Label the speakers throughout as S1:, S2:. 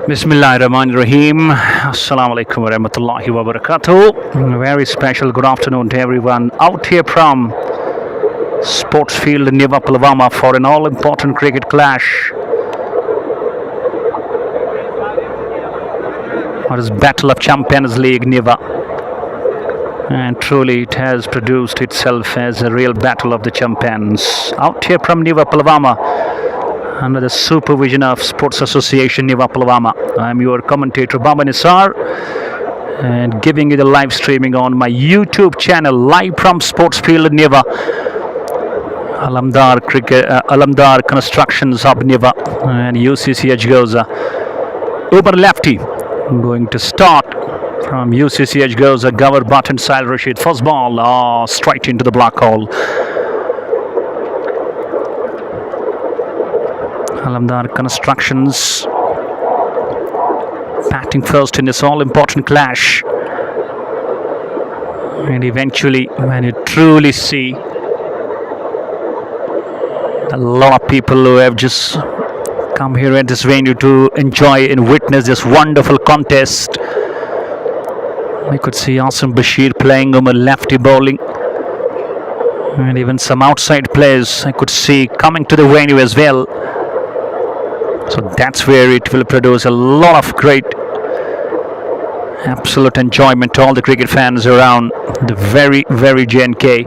S1: Bismillahirrahmanirrahim. Assalamu alaikum wa rahmatullahi wa barakatuh. Very special good afternoon to everyone out here from sports field in Newa, Pulwama for an all important cricket clash. What is Battle of Champions League Newa? And truly it has produced itself as a real battle of the champions. Out here from Newa, Pulwama, under the supervision of Sports Association Newa Pulwama. I am your commentator Baba Nisar and giving you the live streaming on my YouTube channel live from Sports Field Newa. Alamdar Constructions Hub Newa and UCC Achagoza. Open lefty going to start from UCC Achagoza. Gover button Sile Rashid. First ball straight into the black hole. Alamdar Constructions batting first in this all-important clash. And eventually, when you truly see a lot of people who have just come here at this venue to enjoy and witness this wonderful contest. We could see Asim Bashir playing on a lefty bowling, and even some outside players I could see coming to the venue as well. So that's where it will produce a lot of great absolute enjoyment to all the cricket fans around the very JNK.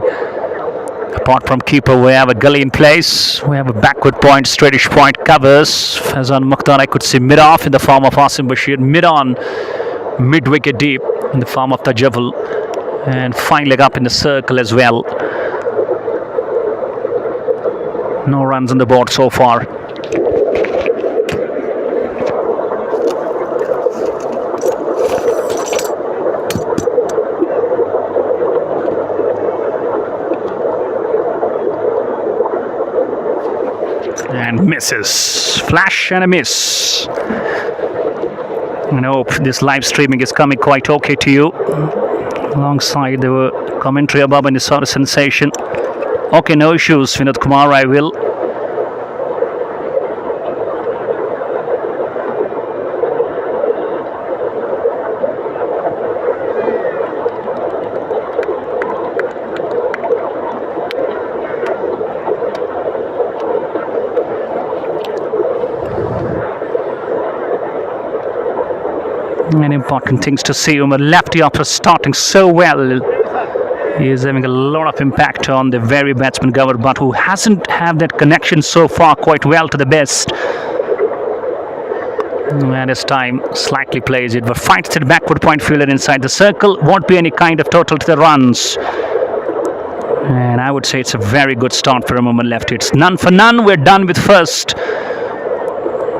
S1: Apart from keeper, we have a gully in place. We have a backward point, straightish point covers. Faizan Mukhtar, I could see mid-off in the form of Asim Bashir, mid-on, mid-wicket deep in the form of Tajavul, and fine leg up in the circle as well. No runs on the board so far. And misses. Flash and a miss. I hope this live streaming is coming quite okay to you. Alongside the commentary above and the sort of sensation. Okay, no issues, Vinod Kumar, I will. And important things to see. Umar lefty after starting so well. He is having a lot of impact on the very batsman Gawar, but who hasn't had that connection so far quite well to the best. And this time slightly plays it, but fights it backward point fielder inside the circle. Won't be any kind of total to the runs. And I would say it's a very good start for Umar lefty. It's none for none. We're done with first.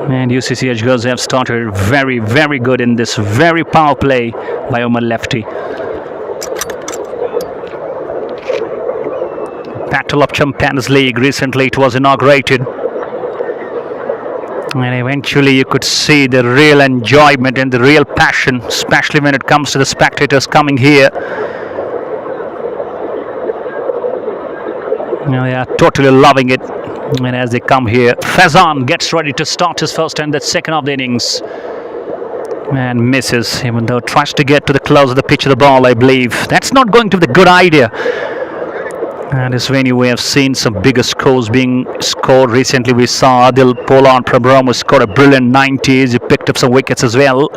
S1: And UCC Achagoza have started very good in this very power play by Umar lefty. Battle of Champions League, recently it was inaugurated. And eventually you could see the real enjoyment and the real passion, especially when it comes to the spectators coming here. They are totally loving it. And as they come here, Faizan gets ready to start his first and the second of the innings. And misses, even though tries to get to the close of the pitch of the ball, I believe. That's not going to be the good idea. And this venue we have seen some bigger scores being scored. Recently we saw Adil Polan Prabram who scored a brilliant 90s. He picked up some wickets as well.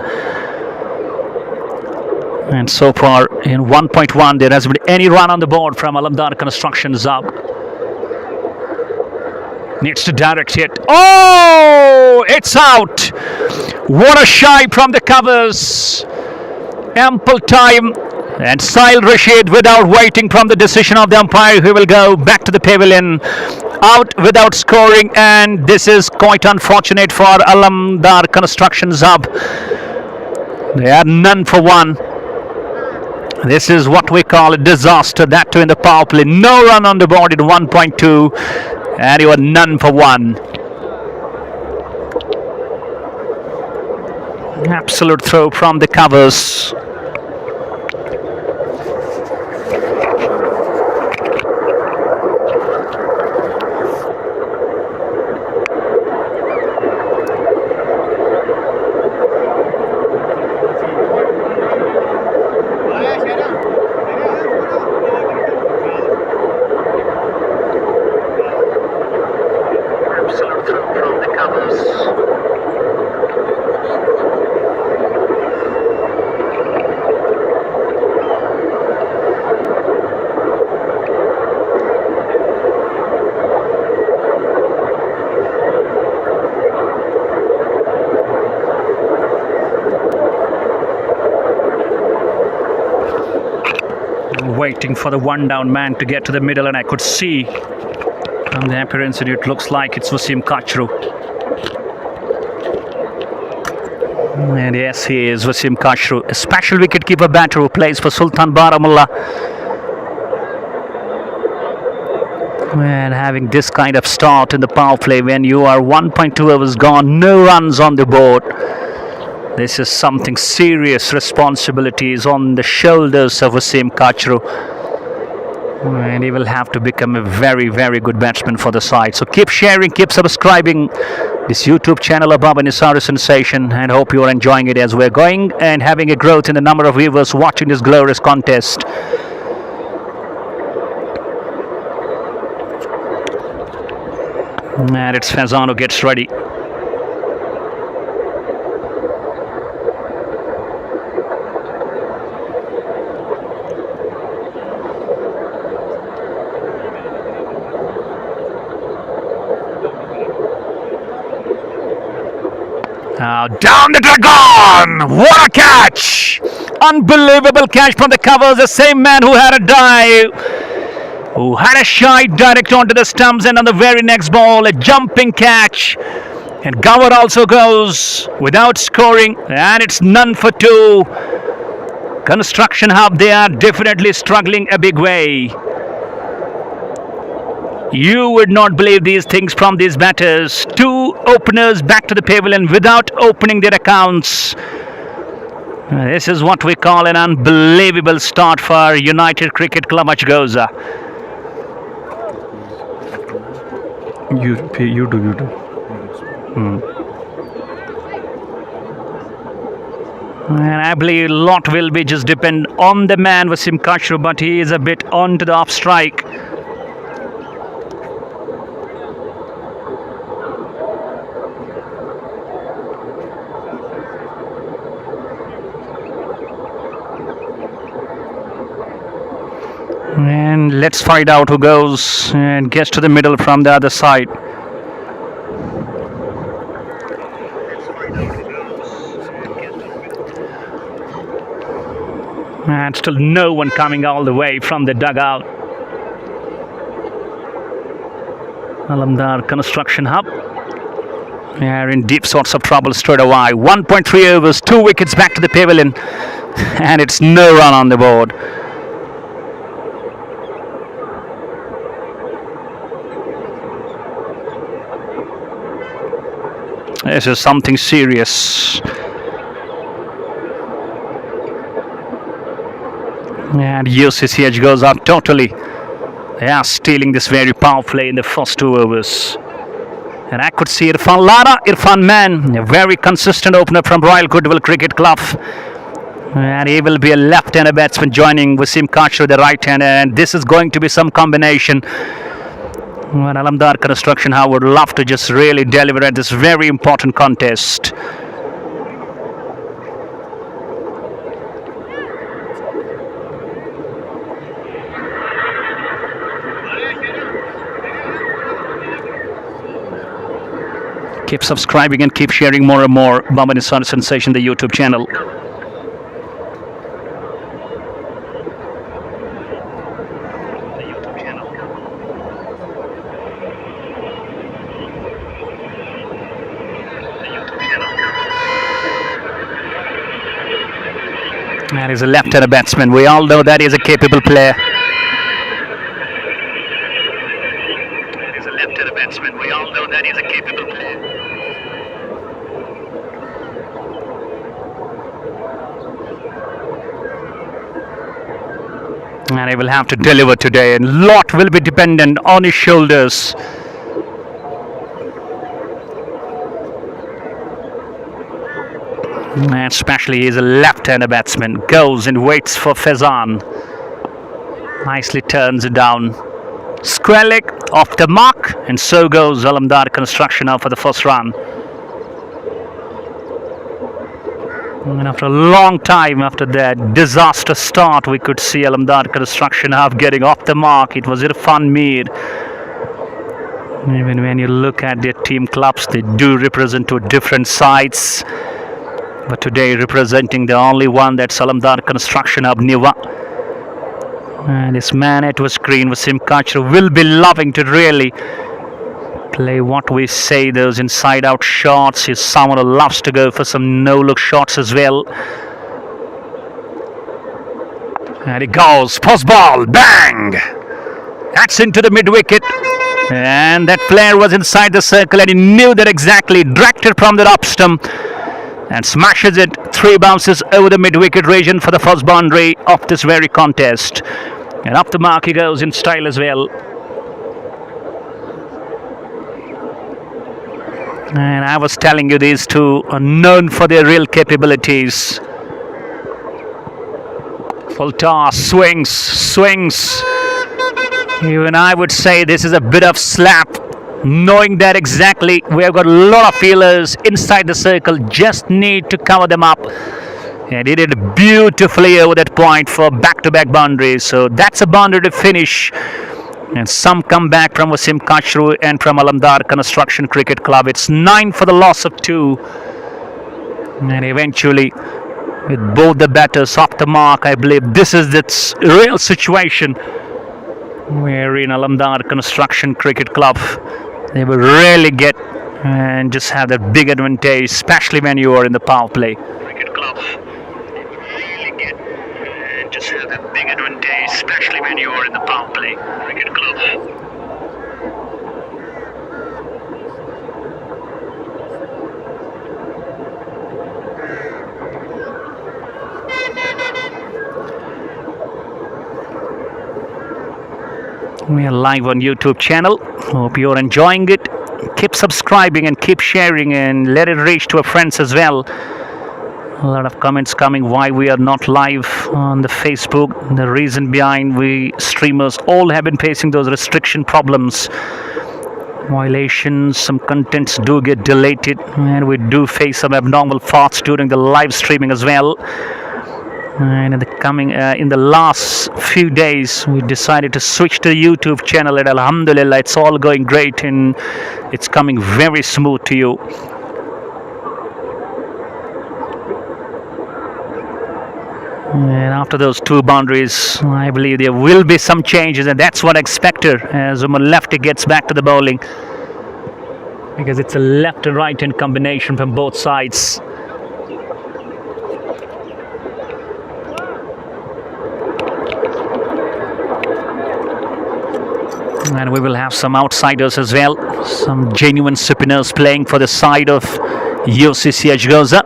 S1: And so far in 1.1 there hasn't been any run on the board from Alamdar Constructions up. Needs to direct hit. Oh, it's out. What a shy from the covers. Ample time. And Sail Rashid, without waiting from the decision of the umpire, he will go back to the pavilion. Out without scoring, and this is quite unfortunate for Alamdar Constructions Hub. They are none for one. This is what we call a disaster, that too in the power play. No run on the board in 1.2, and you are none for one. Absolute throw from the covers. Waiting for the one down man to get to the middle, and I could see from the appearance that it looks like it's Wasim Kachru. And yes, he is Wasim Kachru, a special wicket-keeper batter who plays for Sultan Baramulla. And having this kind of start in the power play when you are 1.2 overs gone, no runs on the board, This is something serious. Responsibilities on the shoulders of Wasim Kachru. And he will have to become a very, very good batsman for the side. So keep sharing, keep subscribing this YouTube channel above Nisari Sensation, and hope you are enjoying it as we're going and having a growth in the number of viewers watching this glorious contest. And it's Faizan who gets ready. Now down the dragon! What a catch! Unbelievable catch from the covers. The same man who had a dive, who had a shot direct onto the stumps, and on the very next ball, a jumping catch. And Gawar also goes without scoring, and it's none for two. Construction Hub, they are definitely struggling a big way. You would not believe these things from these batters. Two openers back to the pavilion without opening their accounts. This is what we call an unbelievable start for United Cricket Club Achagoza. You do. And I believe a lot will be just depend on the man Wasim Kachru, but he is a bit on to the off strike. And let's find out who goes and gets to the middle from the other side. And still no one coming all the way from the dugout. Alamdar Construction Hub. They are in deep sorts of trouble straight away. 1.3 overs, 2 wickets back to the pavilion. And it's no run on the board. This is something serious. And UCC goes out totally. They are stealing this very power play in the first 2 overs. And I could see Irfan Man, a very consistent opener from Royal Goodwill Cricket Club. And he will be a left-hander batsman joining Wasim Kachru, the right-hander. And this is going to be some combination. Well, Alamdar Construction Hub would love to just really deliver at this very important contest. Keep subscribing and keep sharing more and more Bamba Nisari Sensation, the YouTube channel. And he's a left-hander batsman. We all know that he's a capable player. He's a left-hander batsman. We all know that he's a capable player. And he will have to deliver today, and a lot will be dependent on his shoulders. And especially he's a left-hander batsman. Goes and waits for Faizan. Nicely turns it down. Square leg off the mark, and so goes Alamdar Construction now for the first run. And after a long time after that disaster start, we could see Alamdar Construction Hub getting off the mark. It was Irfan Mir. Even when you look at their team clubs, they do represent two different sides. But today representing the only one, that's Alamdar Construction Hub, Newa. And this man at was screen, Wasim Kachru, will be loving to really play what we say, those inside out shots. He's someone who loves to go for some no look shots as well. And he goes, post ball, bang! That's into the mid wicket. And that player was inside the circle and he knew that exactly, dragged it from the up stump. and smashes it. 3 bounces over the mid-wicket region for the first boundary of this very contest. And up the mark he goes in style as well. And I was telling you, these two are known for their real capabilities. Full toss, swings. Even I would say this is a bit of slap, knowing that exactly we have got a lot of feelers inside the circle, just need to cover them up. And he did beautifully over that point for back-to-back boundaries. So that's a boundary to finish. And some comeback from Wasim Kachru and from Alamdar Construction Cricket Club. It's 9 for the loss of 2. And eventually, with both the batters off the mark, I believe this is its real situation. Where in Alamdar Construction Cricket Club, they will rarely get and just have that big advantage, especially when you are in the power play. Cricket Club, they will rarely get and just have that big advantage, especially when you are in the power play. Cricket Club. We are live on YouTube channel. Hope you're enjoying it. Keep subscribing and keep sharing and let it reach to our friends as well. A lot of comments coming why we are not live on the Facebook. The reason behind, we streamers all have been facing those restriction problems, violations. Some contents do get deleted and we do face some abnormal thoughts during the live streaming as well. And in the last few days, we decided to switch to the YouTube channel, and Alhamdulillah, it's all going great and it's coming very smooth to you. And after those 2 boundaries, I believe there will be some changes, and that's what I expected as Umar Lefty gets back to the bowling, because it's a left and right hand combination from both sides. And we will have some outsiders as well, some genuine spinners playing for the side of UCC Achagoza.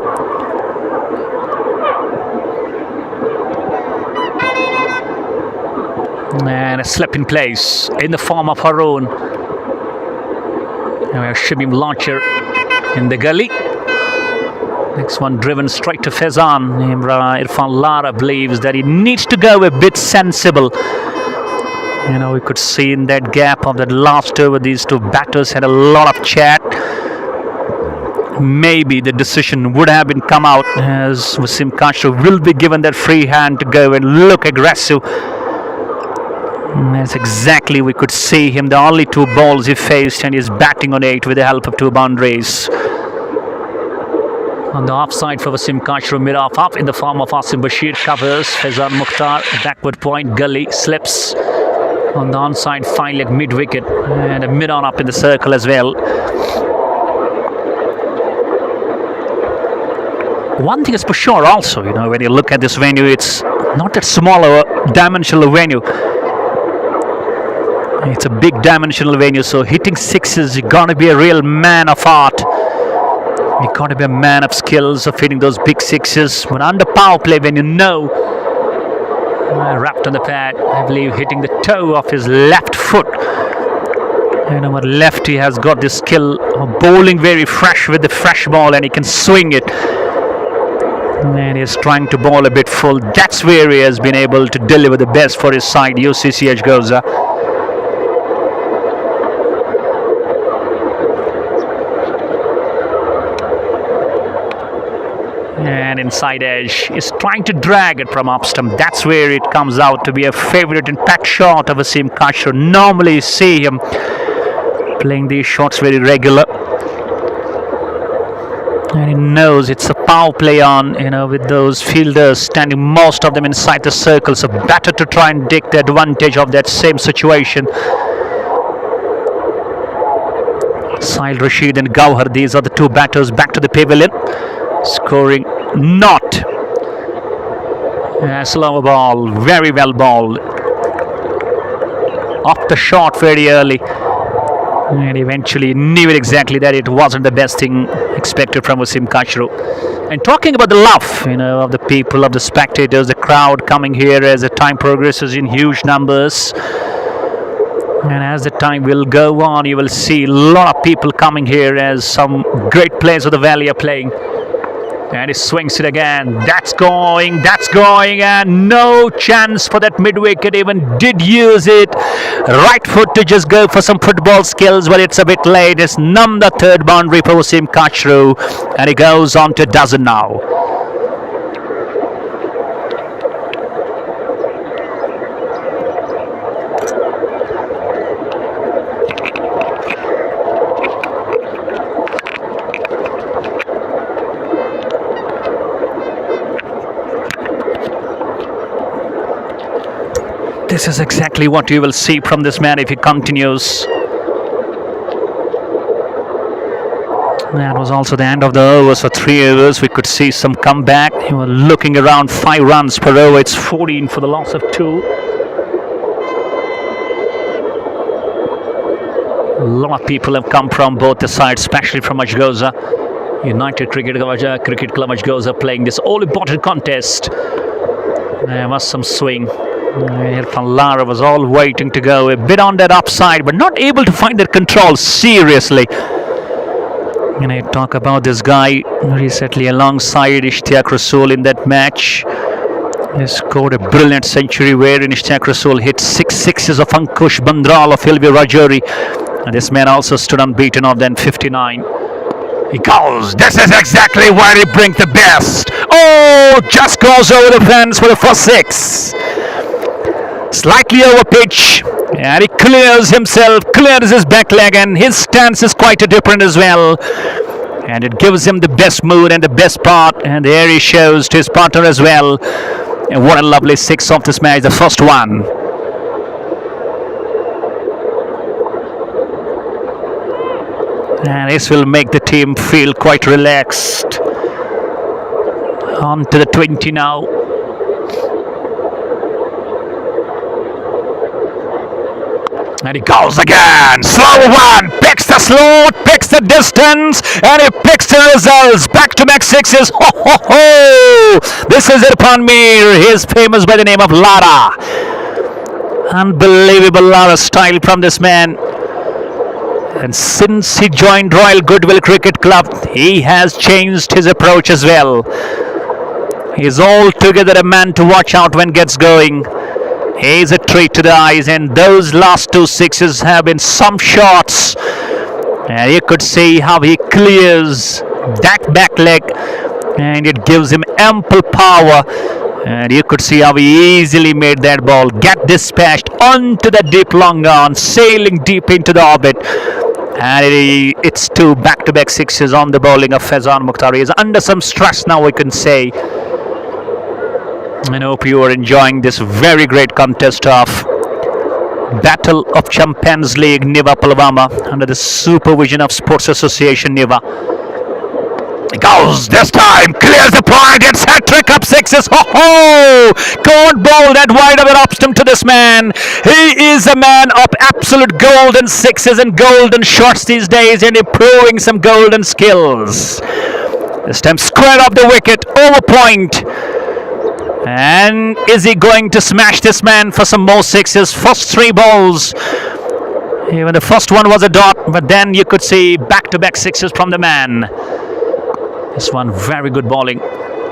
S1: And a slip in place in the form of Haroon. And we have Shamim launcher in the gully. Next one driven straight to Faizan. Irfan Lara believes that he needs to go a bit sensible. You know, we could see in that gap of that last over, these two batters had a lot of chat. Maybe the decision would have been come out as Wasim Kachru will be given that free hand to go and look aggressive. And that's exactly, we could see him, the only 2 balls he faced, and he's batting on 8 with the help of 2 boundaries. On the offside for Wasim Kachru, mid-off up in the form of Asim Bashir covers. Faizan Mukhtar, backward point, gully, slips. On the onside, fine leg mid-wicket, and a mid-on up in the circle as well. One thing is for sure also, you know, when you look at this venue, it's not that smaller dimensional venue. It's a big dimensional venue, so hitting 6s, you're going to be a real man of art. You've got to be a man of skills of hitting those big 6s. When under power play, when you know, wrapped on the pad, I believe hitting the toe of his left foot. You know, lefty has got this skill of bowling very fresh with the fresh ball, and he can swing it. And he's trying to bowl a bit full. That's where he has been able to deliver the best for his side, UCC Achagoza. And inside edge is trying to drag it from up stump. That's where it comes out to be a favorite and packed shot of Wasim Kachru. Normally you see him playing these shots very regular, and he knows it's a power play on, you know, with those fielders standing, most of them inside the circle, so better to try and take the advantage of that same situation. Sahil Rashid and Gauhar, these are the 2 batters back to the pavilion, scoring not. Slow ball, very well balled, off the shot very early, and eventually knew it exactly that it wasn't the best thing expected from Wasim Kachru. And talking about the love, of the people, of the spectators, the crowd coming here as the time progresses in huge numbers. And as the time will go on, you will see a lot of people coming here as some great players of the Valley are playing. And he swings it again. That's going, and no chance for that mid-wicket. Even did use it. Right foot to just go for some football skills, but it's a bit late. It's numbed the third boundary for Wasim Kachru, and he goes on to a dozen now. This is exactly what you will see from this man if he continues. That was also the end of the overs for 3 overs. We could see some comeback. You were looking around 5 runs per over. It's 14 for the loss of 2. A lot of people have come from both the sides, especially from Achagoza. United Cricket Club Achagoza playing this all-important contest. There was some swing. Irfan Lara was all waiting to go a bit on that upside, but not able to find that control seriously. And I talk about this guy recently alongside Ishtiaq Rasool in that match. He scored a brilliant century wherein Ishtiaq Rasool hit 6 sixes of Ankush Bandral of Hilvi Rajori. And this man also stood unbeaten of then 59. He goes. This is exactly where he brings the best. Oh, just goes over the fence for the first 6. Slightly over pitch, and he clears himself, clears his back leg, and his stance is quite different as well. And it gives him the best mood and the best part, and there he shows to his partner as well. And what a lovely 6 of this match, the first one. And this will make the team feel quite relaxed. On to the 20 now. And he goes again. Slow one. Picks the slot, picks the distance, and he picks the results. Back-to-back 6s. Ho, ho, ho. This is Irfan Mir. He is famous by the name of Lara. Unbelievable Lara style from this man. And since he joined Royal Goodwill Cricket Club, he has changed his approach as well. He's altogether a man to watch out when gets going. He's a treat to the eyes, and those last 2 sixes have been some shots. And you could see how he clears that back leg, and it gives him ample power. And you could see how he easily made that ball get dispatched onto the deep long on, sailing deep into the orbit. And it's 2 back-to-back 6s on the bowling of Faizan Mukhtar. He is under some stress now, we can say. I hope you are enjoying this very great contest of Battle of Champions League Newa Pulwama under the supervision of Sports Association Newa. He goes this time, clears the point, it's hat-trick up 6s. Ho ho! Can't bowl that wide of an option to this man. He is a man of absolute golden 6s and golden shots these days, and improving some golden skills. This time square up the wicket, over point. And is he going to smash this man for some more 6s? First 3 balls. Even the first one was a dot, but then you could see back-to-back 6s from the man. This one very good bowling.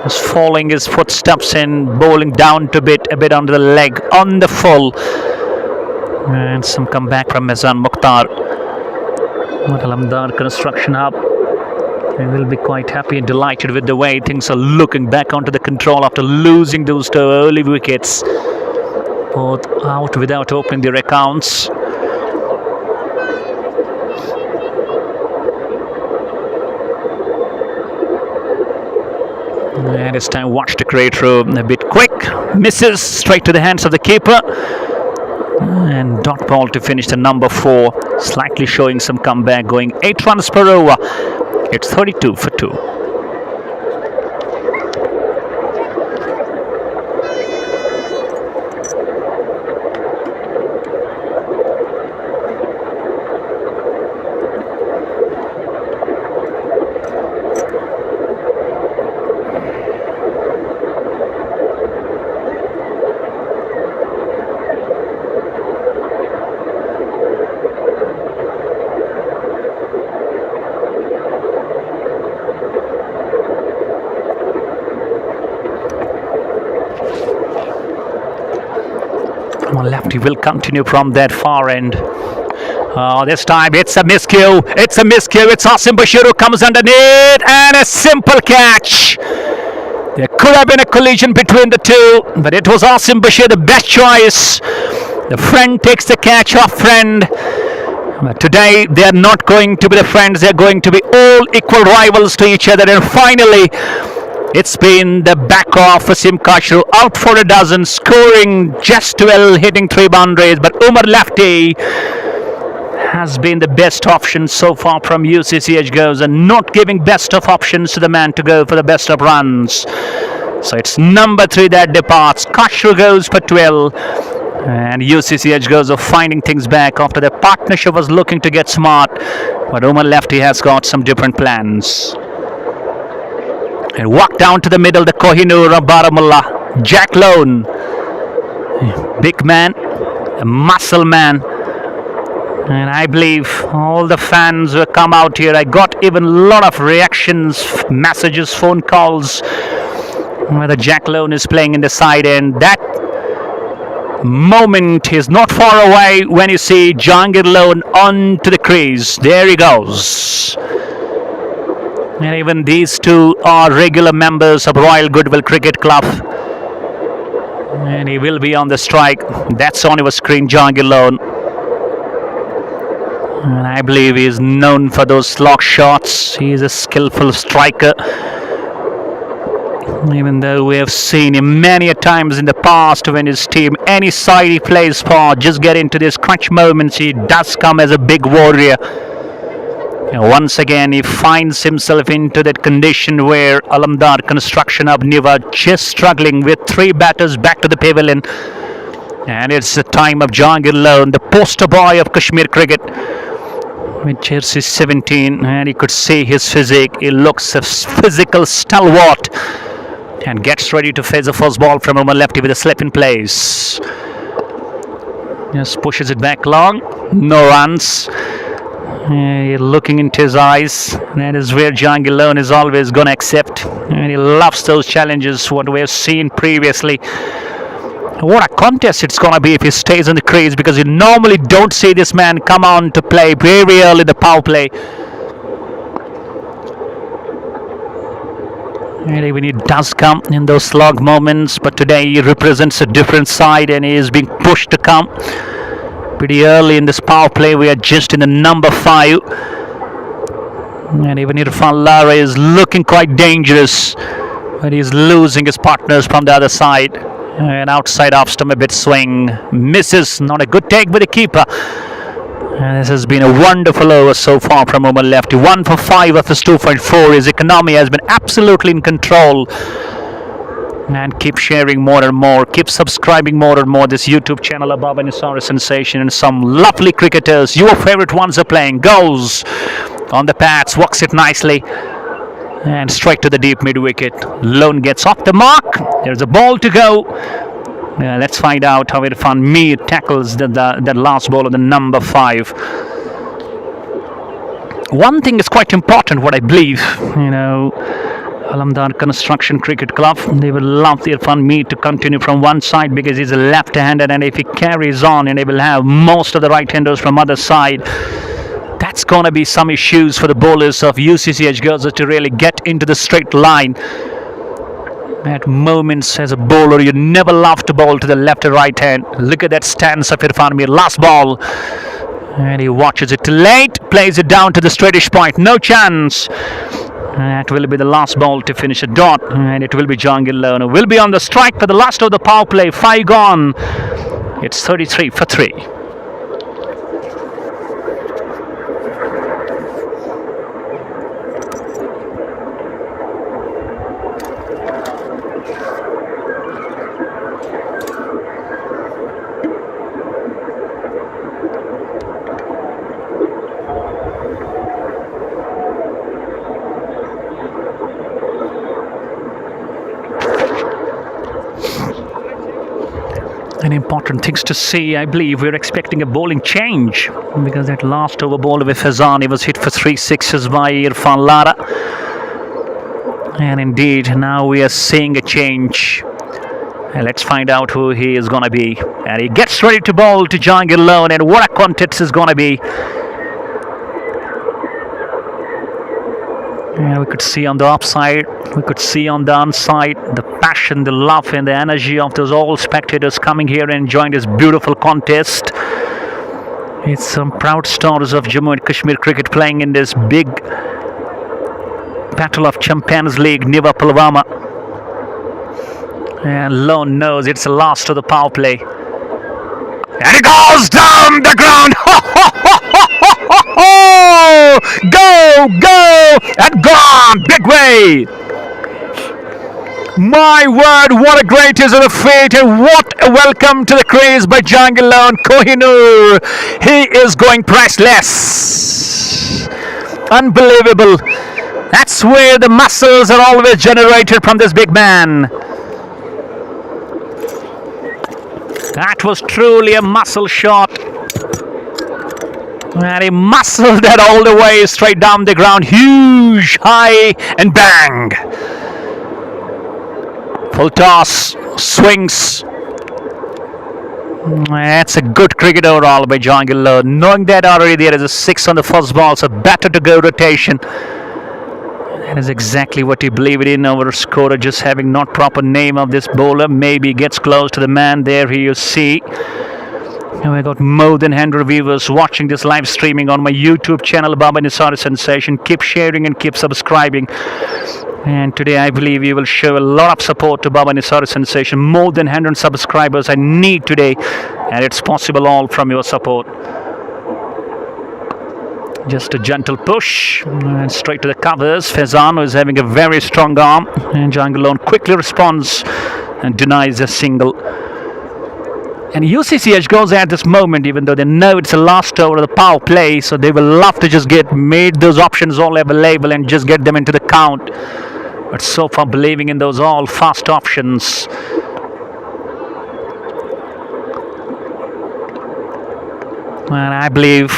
S1: Just following his footsteps in, bowling down to a bit under the leg, on the full. And some comeback from Faizan Mukhtar. What Alamdar construction hub. We will be quite happy and delighted with the way things are looking back onto the control after losing those 2 early wickets. Both out without opening their accounts. And it's time watch the create room a bit quick. Misses straight to the hands of the keeper. And dot ball to finish the number 4. Slightly showing some comeback, going 8 runs per over. It's 32 for 2. Lefty will continue from that far end. This time it's a miscue. It's Asim Bashir who comes underneath, and a simple catch. There could have been a collision between the two, but it was Asim Bashir, the best choice. The friend takes the catch off friend. But today they are not going to be the friends. They are going to be all equal rivals to each other. And finally, it's been the back off Asim Khashru, out for a dozen, scoring just 12, hitting 3 boundaries. But Umar Lefty has been the best option so far from UCC Achagoza, and not giving best of options to the man to go for the best of runs. So it's number 3 that departs. Khashru goes for 12, and UCC Achagoza finding things back after the partnership was looking to get smart, but Umar Lefty has got some different plans. And walk down to the middle, the Kohinoor of Baramulla, Jack Lone, big man, a muscle man. And I believe all the fans who come out here, I got even a lot of reactions, messages, phone calls, whether Jack Lone is playing in the side end. That moment is not far away when you see Jahangir Lone onto the crease. There he goes. And even these two are regular members of Royal Goodwill Cricket Club. And he will be on the strike. That's on your screen, Jahangir Lone. And I believe he is known for those slog shots. He is a skillful striker. Even though we have seen him many a times in the past when his team, any side he plays for, just get into these crunch moments, he does come as a big warrior. And once again, he finds himself into that condition where Alamdar construction of Newa just struggling with 3 batters back to the pavilion. And it's the time of Jahangir Lone, the poster boy of Kashmir cricket, with jersey 17, and you could see his physique. He looks a physical stalwart and gets ready to face the first ball from Umar Lefty with a slip in place. Just pushes it back long, no runs. Looking into his eyes, that is where Jahangir Lone is always going to accept, and he loves those challenges, what we have seen previously. What a contest it's going to be if he stays on the crease, because you normally don't see this man come on to play very early in the power play. And even he does come in those slog moments, but today he represents a different side and he is being pushed to come pretty early in this power play. We are just in the number 5. And even Irfan Lara is looking quite dangerous, but he's losing his partners from the other side. And outside off stump, a bit swing, misses, not a good take with the keeper. And this has been a wonderful over so far from Umar Lefty. 1 for 5 of his 2.4. His economy has been absolutely in control. And keep sharing more and more, keep subscribing more and more this YouTube channel of Baba Nisar Sensation, and some lovely cricketers, your favorite ones are playing. Goes on the pads, walks it nicely, and straight to the deep mid wicket. Lone gets off the mark. There's a ball to go. Let's find out how Irfan Mir tackles that last ball of the number 5. One thing is quite important, what I believe, Alamdar Construction Cricket Club, they will love Irfan Mir to continue from one side, because he's a left-handed, and if he carries on, and they will have most of the right-handers from other side, that's going to be some issues for the bowlers of UCC Achagoza to really get into the straight line. At moments as a bowler, you never love to bowl to the left or right hand. Look at that stance of Irfan Mir. Last ball, and he watches it too late, plays it down to the straightish point. No chance. That will be the last ball to finish a dot, and it will be Jahangir Lone who will be on the strike for the last of the power play. 5 gone. It's 33 for 3. And important things to see, I believe we're expecting a bowling change, because that last over ball with Fazani was hit for 3 sixes by Irfan Lara. And indeed, now we are seeing a change. And let's find out who he is going to be. And he gets ready to bowl to Jahangir Lone, and what a contest is going to be. And we could see on the upside, we could see on the downside, the passion, the love and the energy of those all spectators coming here and enjoying this beautiful contest. It's some proud stories of Jammu and Kashmir cricket playing in this big Battle of Champions League, Newa Pulwama. And Lone knows it's the last of the power play. And it goes down the ground. Go, and gone, big way. My word, what a great is of the fate, and what a welcome to the crease by Jahangir Lone. Kohinoor, he is going priceless. Unbelievable. That's where the muscles are always generated from this big man. That was truly a muscle shot. And he muscled that all the way straight down the ground. Huge, high, and bang. Full toss, swings. That's a good cricket overall by Jahangir Lone. Knowing that already there is a 6 on the first ball, so better to go rotation. That is exactly what he believed in. Our scorer just having not proper name of this bowler. Maybe gets close to the man there. Here you see. And I got more than 100 viewers watching this live streaming on my YouTube channel, Baba Nisari Sensation. Keep sharing and keep subscribing. And today I believe you will show a lot of support to Baba Nisari Sensation. More than 100 subscribers I need today. And it's possible all from your support. Just a gentle push and straight to the covers. Faizan is having a very strong arm, and Jahangir Lone quickly responds and denies a single. And UCC Achagoza at this moment, even though they know it's the last over of the power play, so they will love to just get made those options all available and just get them into the count. But so far believing in those all fast options. And I believe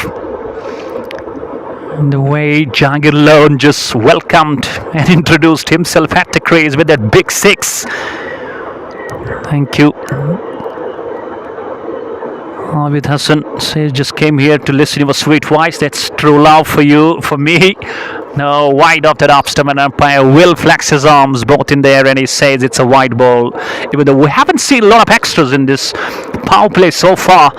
S1: the way Jahangir Lone just welcomed and introduced himself at the crease with that big 6. Thank you. Abid Hassan says, just came here to listen to your sweet voice. That's true love for you, for me. No, wide off that off stump, and umpire will flex his arms both in the air and he says it's a wide ball. Even though we haven't seen a lot of extras in this power play so far.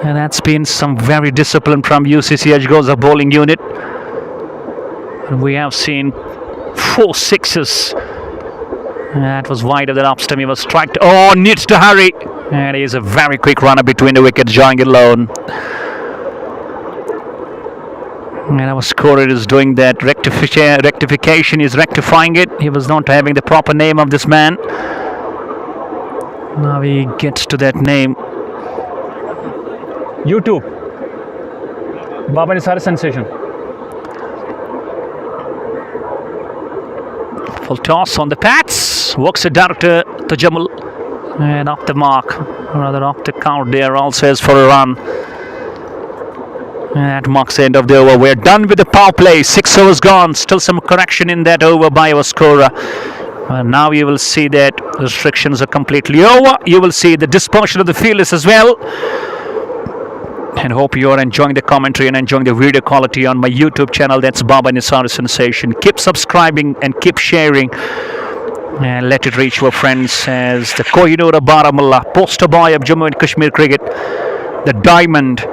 S1: And that's been some very discipline from UCC Achagoza bowling unit. And we have seen 4 6s. And that was wide of the off stump. He was struck. Oh, needs to hurry. And he's a very quick runner between the wickets, Jahangir Lone. And our scorer is doing that rectification. He's rectifying it. He was not having the proper name of this man. Now he gets to that name. YouTube. Baba Nisari Sensation. Full toss on the pads. Works it down to Jamal. And off the mark. Rather off the count there. Also is for a run. And that marks the end of the over. We're done with the power play. 6 overs gone. Still some correction in that over by our scorer. Now you will see that restrictions are completely over. You will see the dispersion of the fielders as well. And hope you are enjoying the commentary and enjoying the video quality on my YouTube channel. That's Baba Nisari Sensation. Keep subscribing and keep sharing. And let it reach your friends as the Kohinoor of Baramulla, poster boy of Jammu and Kashmir cricket, the diamond,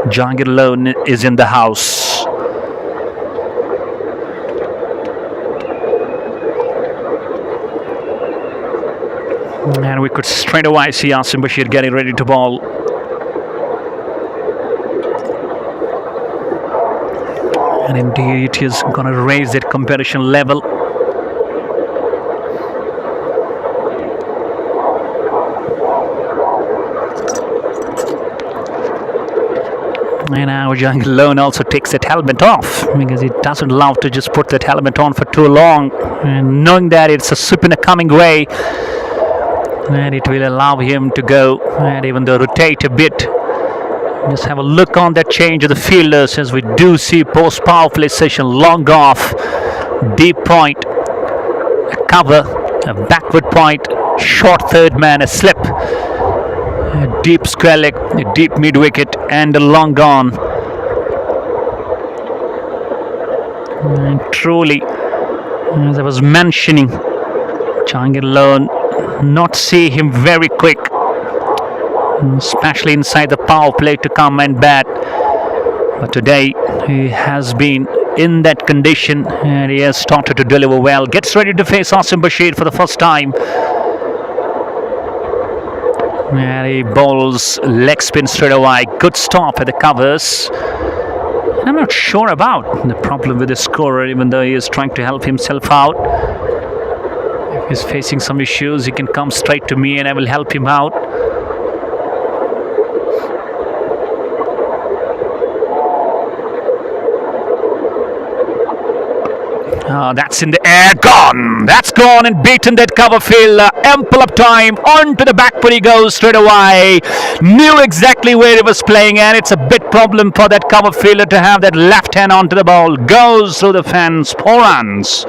S1: Jahangir Lone is in the house. And we could straight away see Asim Bashir getting ready to bowl. And indeed it is going to raise that comparison level. And now Jahangir Lone also takes that helmet off because he doesn't love to just put that helmet on for too long. And knowing that it's a spinner coming way, and it will allow him to go and even though rotate a bit. Just have a look on that change of the fielders as we do see post power play session long off, deep point, a cover, a backward point, Short third man, a slip. A deep square leg, a deep mid wicket, and a long gone. And truly, as I was mentioning, Jahangir Lone not see him very quick, especially inside the power play to come and bat. But today he has been in that condition and he has started to deliver well. Gets ready to face Asim Bashir for the first time. And he bowls leg spin straight away. Good stop at the covers. I'm not sure about the problem with the scorer, even though he is trying to help himself out. If he's facing some issues, he can come straight to me and I will help him out. That's in the air, gone. That's gone and beaten that cover fielder. Ample of time. Onto the back foot he goes straight away. Knew exactly where he was playing, and it's a big problem for that cover fielder to have that left hand onto the ball. Goes through the fence. 4 runs.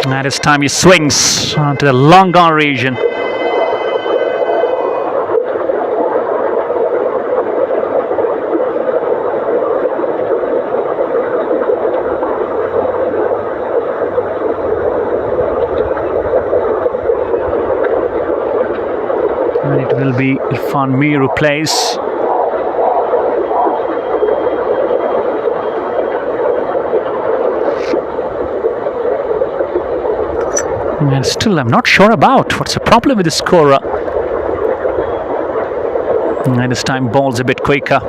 S1: And this time he swings onto the long gone region. And it will be Irfan Mir who plays. And still, I'm not sure about what's the problem with the scorer. And this time, ball's a bit quicker.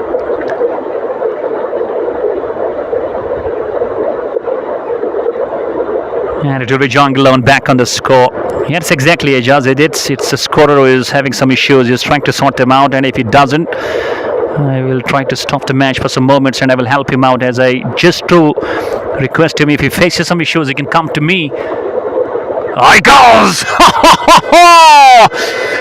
S1: And it will be Jahangir Lone back on the score. Yes, exactly, Ajaz. It's the scorer who is having some issues. He's trying to sort them out, and if he doesn't, I will try to stop the match for some moments and I will help him out, as I just to request him, if he faces some issues, he can come to me. He goes!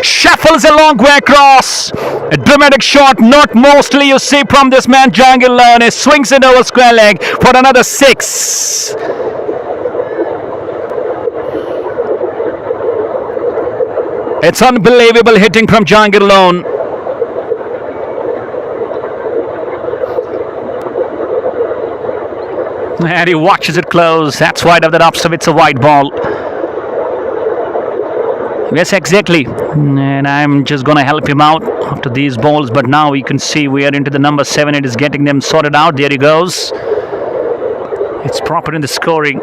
S1: Shuffles a long way across. A dramatic shot, not mostly you see from this man Jahangir Lone. He swings it over square leg for another 6. It's unbelievable hitting from Jahangir Lone. And he watches it close. That's wide of that off, so it's a wide ball. Yes, exactly. And I'm just going to help him out after these balls. But now you can see we are into the number 7. It is getting them sorted out. There he goes. It's proper in the scoring.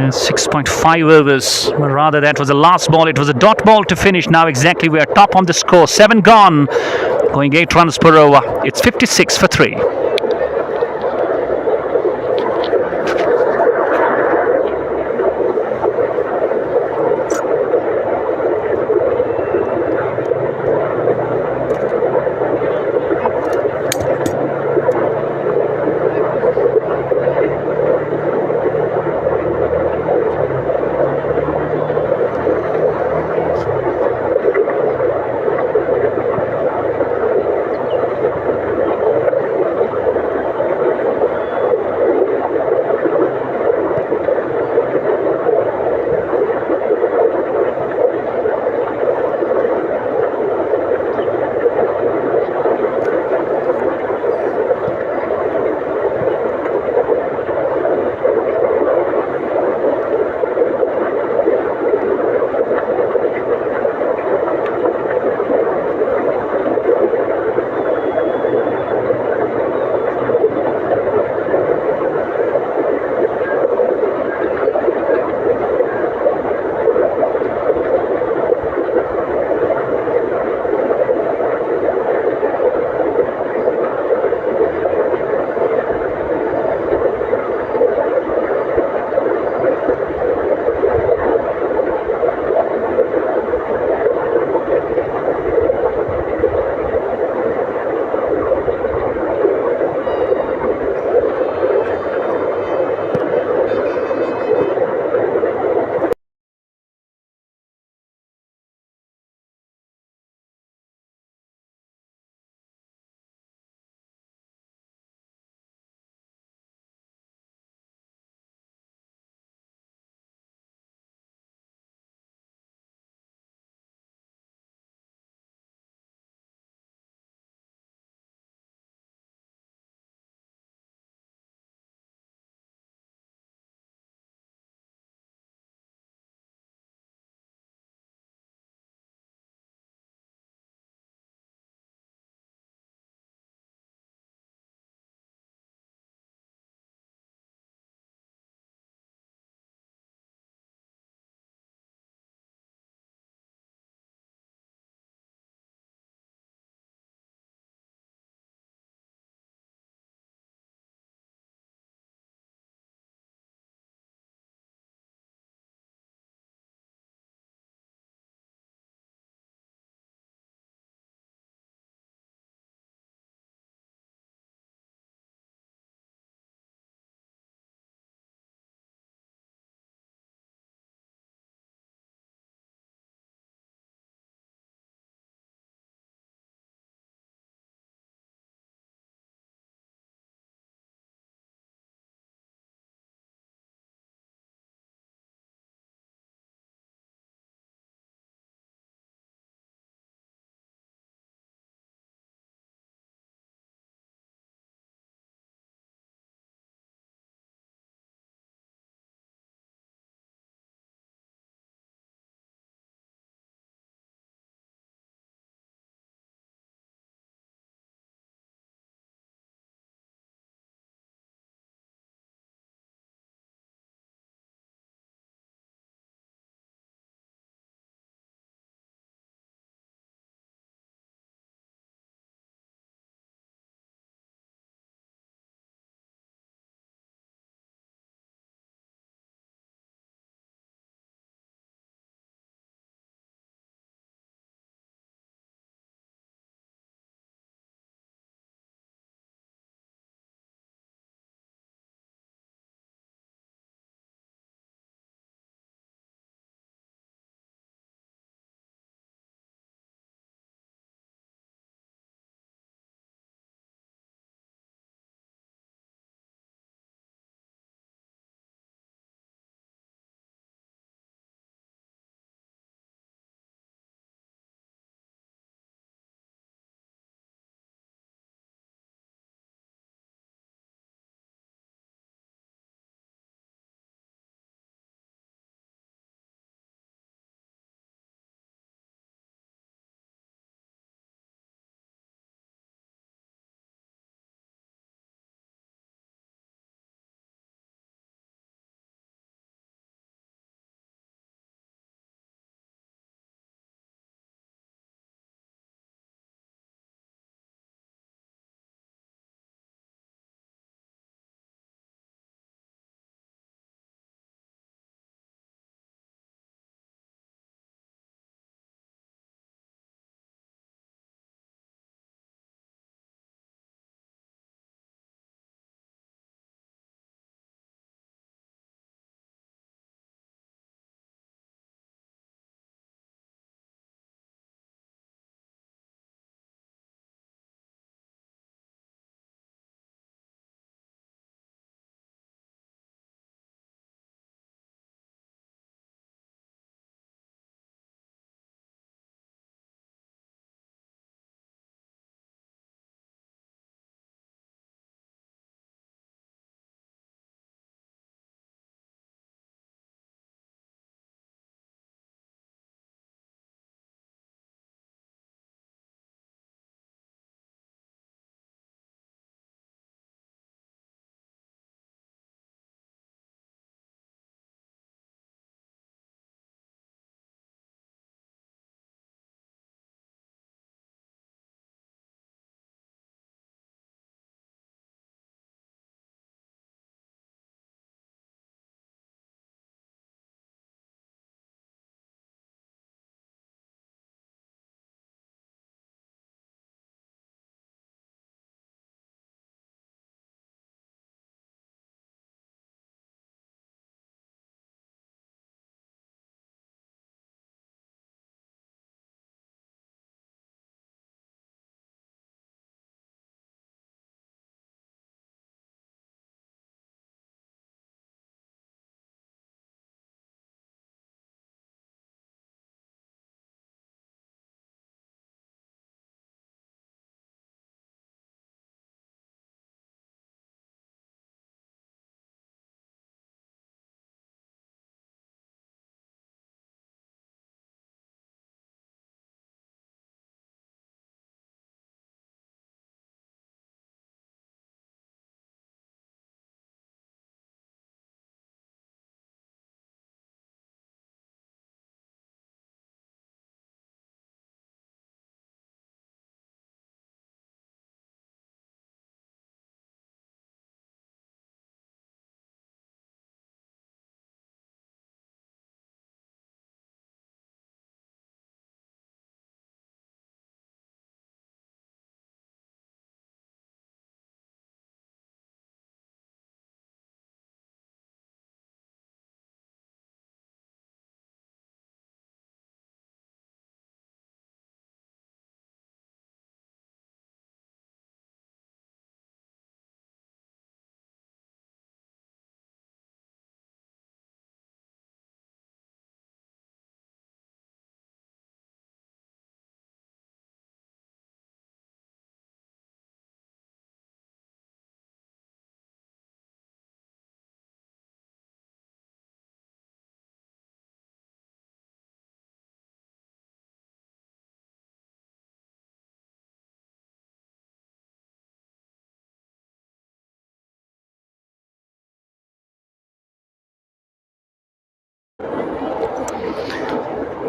S1: 6.5 overs. But rather, that was the last ball. It was a dot ball to finish. Now exactly we are top on the score. 7 gone. Going 8 runs per over. It's 56 for 3.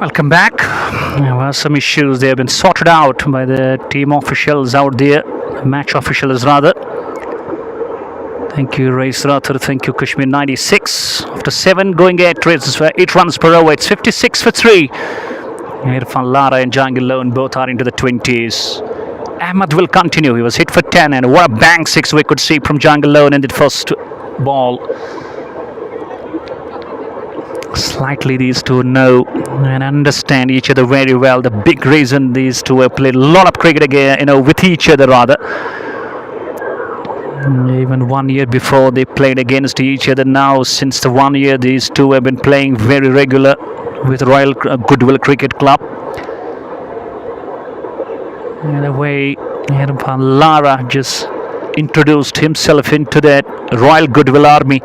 S1: Welcome back. There were some issues. They have been sorted out by the team officials out there, match officials rather. Thank you, Race Rathur. Thank you, Kashmir 96. After 7 going 8 races, 8 runs per over, it's 56 for 3. Irfan Lara and Jahangir Lone both are into the 20s. Ahmed will continue. He was hit for 10, and what a bang 6 we could see from Jahangir Lone in the first ball. Slightly these two know and understand each other very well. The big reason these two have played a lot of cricket again, with each other rather. Even 1 year before they played against each other. Now since the 1 year these two have been playing very regular with Royal Goodwill Cricket Club. In a way, Irfan Lara just introduced himself into that Royal Goodwill Army.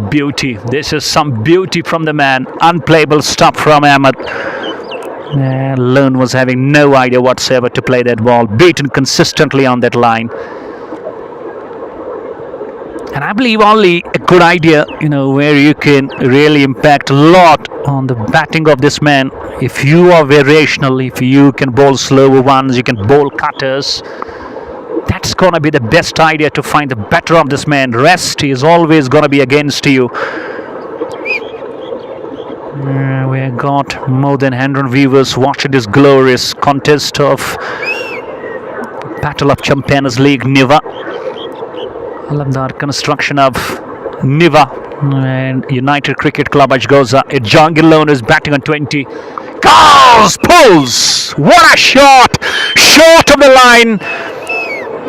S1: Beauty. This is some beauty from the man. Unplayable stuff from Ahmed. Lone was having no idea whatsoever to play that ball. Beaten consistently on that line. And I believe only a good idea, where you can really impact a lot on the batting of this man. If you are very rational, if you can bowl slower ones, you can bowl cutters. That's going to be the best idea to find the better of this man. Rest is always going to be against you. We got more than 100 viewers watching this glorious contest of Battle of Champions League Newa. Alamdar construction of Newa and United Cricket Club Achagoza. Jahangir Lone is batting on 20. Goes! Pulls! What a shot! Short of the line.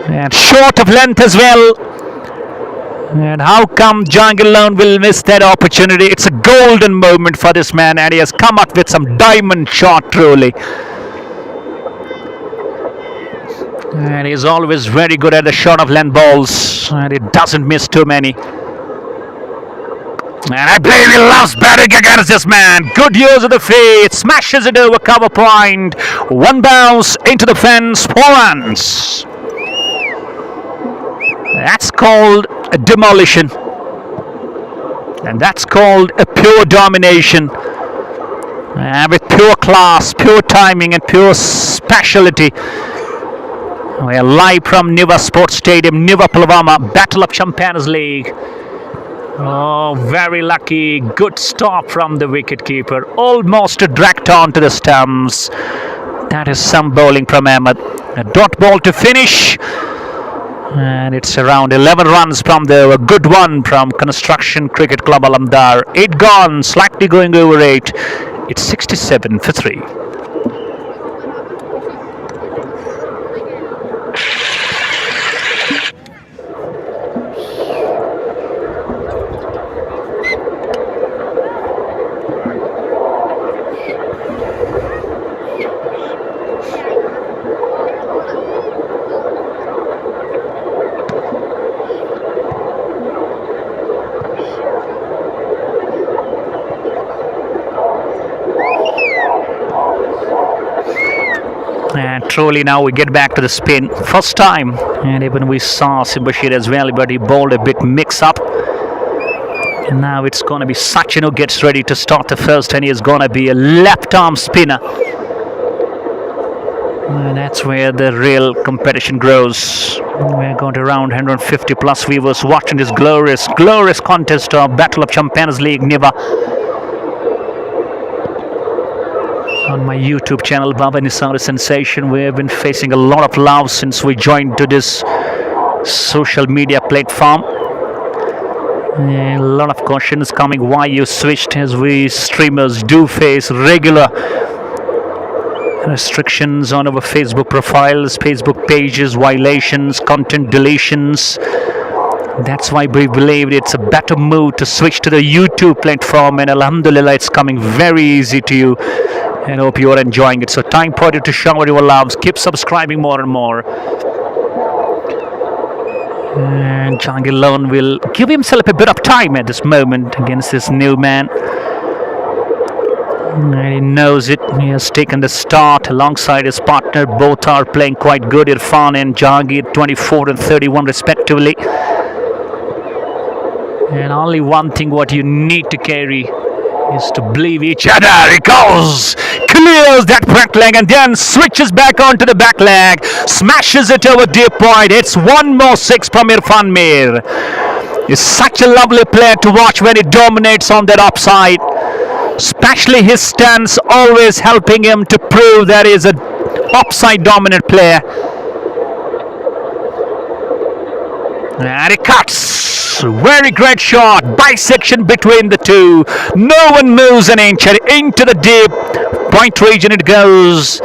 S1: And short of length as well. And how come Jahangir Lone will miss that opportunity? It's a golden moment for this man, and he has come up with some diamond shot truly. And he's always very good at the short of length balls, and he doesn't miss too many. And I believe he loves batting against this man. Good use of the feet, smashes it over cover point. One bounce into the fence, 4 runs. That's called a demolition, and that's called a pure domination, with pure class, pure timing and pure speciality. We are live from Newa Sports Stadium, Newa Pulwama, Battle of Champions League. Oh, very lucky, good stop from the wicketkeeper, almost dragged on to the stumps. That is some bowling from Ahmed. A dot ball to finish. And it's around 11 runs from a good one from Construction Cricket Club Alamdar. 8 gone, slightly going over 8. It's 67 for 3. And truly now we get back to the spin. First time, and even we saw Simbashir as well, but he bowled a bit mix-up. And now it's going to be Sachin who gets ready to start the first, and he is going to be a left-arm spinner. And that's where the real competition grows. We're going to around 150 plus viewers watching this glorious, glorious contest of Battle of Champions League Newa. On my YouTube channel, Baba Nisar Sensation, we have been facing a lot of love since we joined to this social media platform. A lot of questions coming why you switched, as we streamers do face regular restrictions on our Facebook profiles, Facebook pages, violations, content deletions. That's why we believe it's a better move to switch to the YouTube platform, and Alhamdulillah, it's coming very easy to you. And hope you are enjoying it. So time for you to shower your loves. Keep subscribing more and more. And Jahangir Lone will give himself a bit of time at this moment against this new man. And he knows it. He has taken the start alongside his partner. Both are playing quite good. Irfan and Jahangir, 24 and 31 respectively. And only one thing what you need to carry is to believe each other. He goes, clears that front leg and then switches back onto the back leg, smashes it over deep point. It's one more six from Irfan Mir. He's such a lovely player to watch when he dominates on that offside. Especially his stance always helping him to prove that he's an offside dominant player. And he cuts. Very great shot. Bisection between the two. No one moves an inch. Into the deep point region it goes.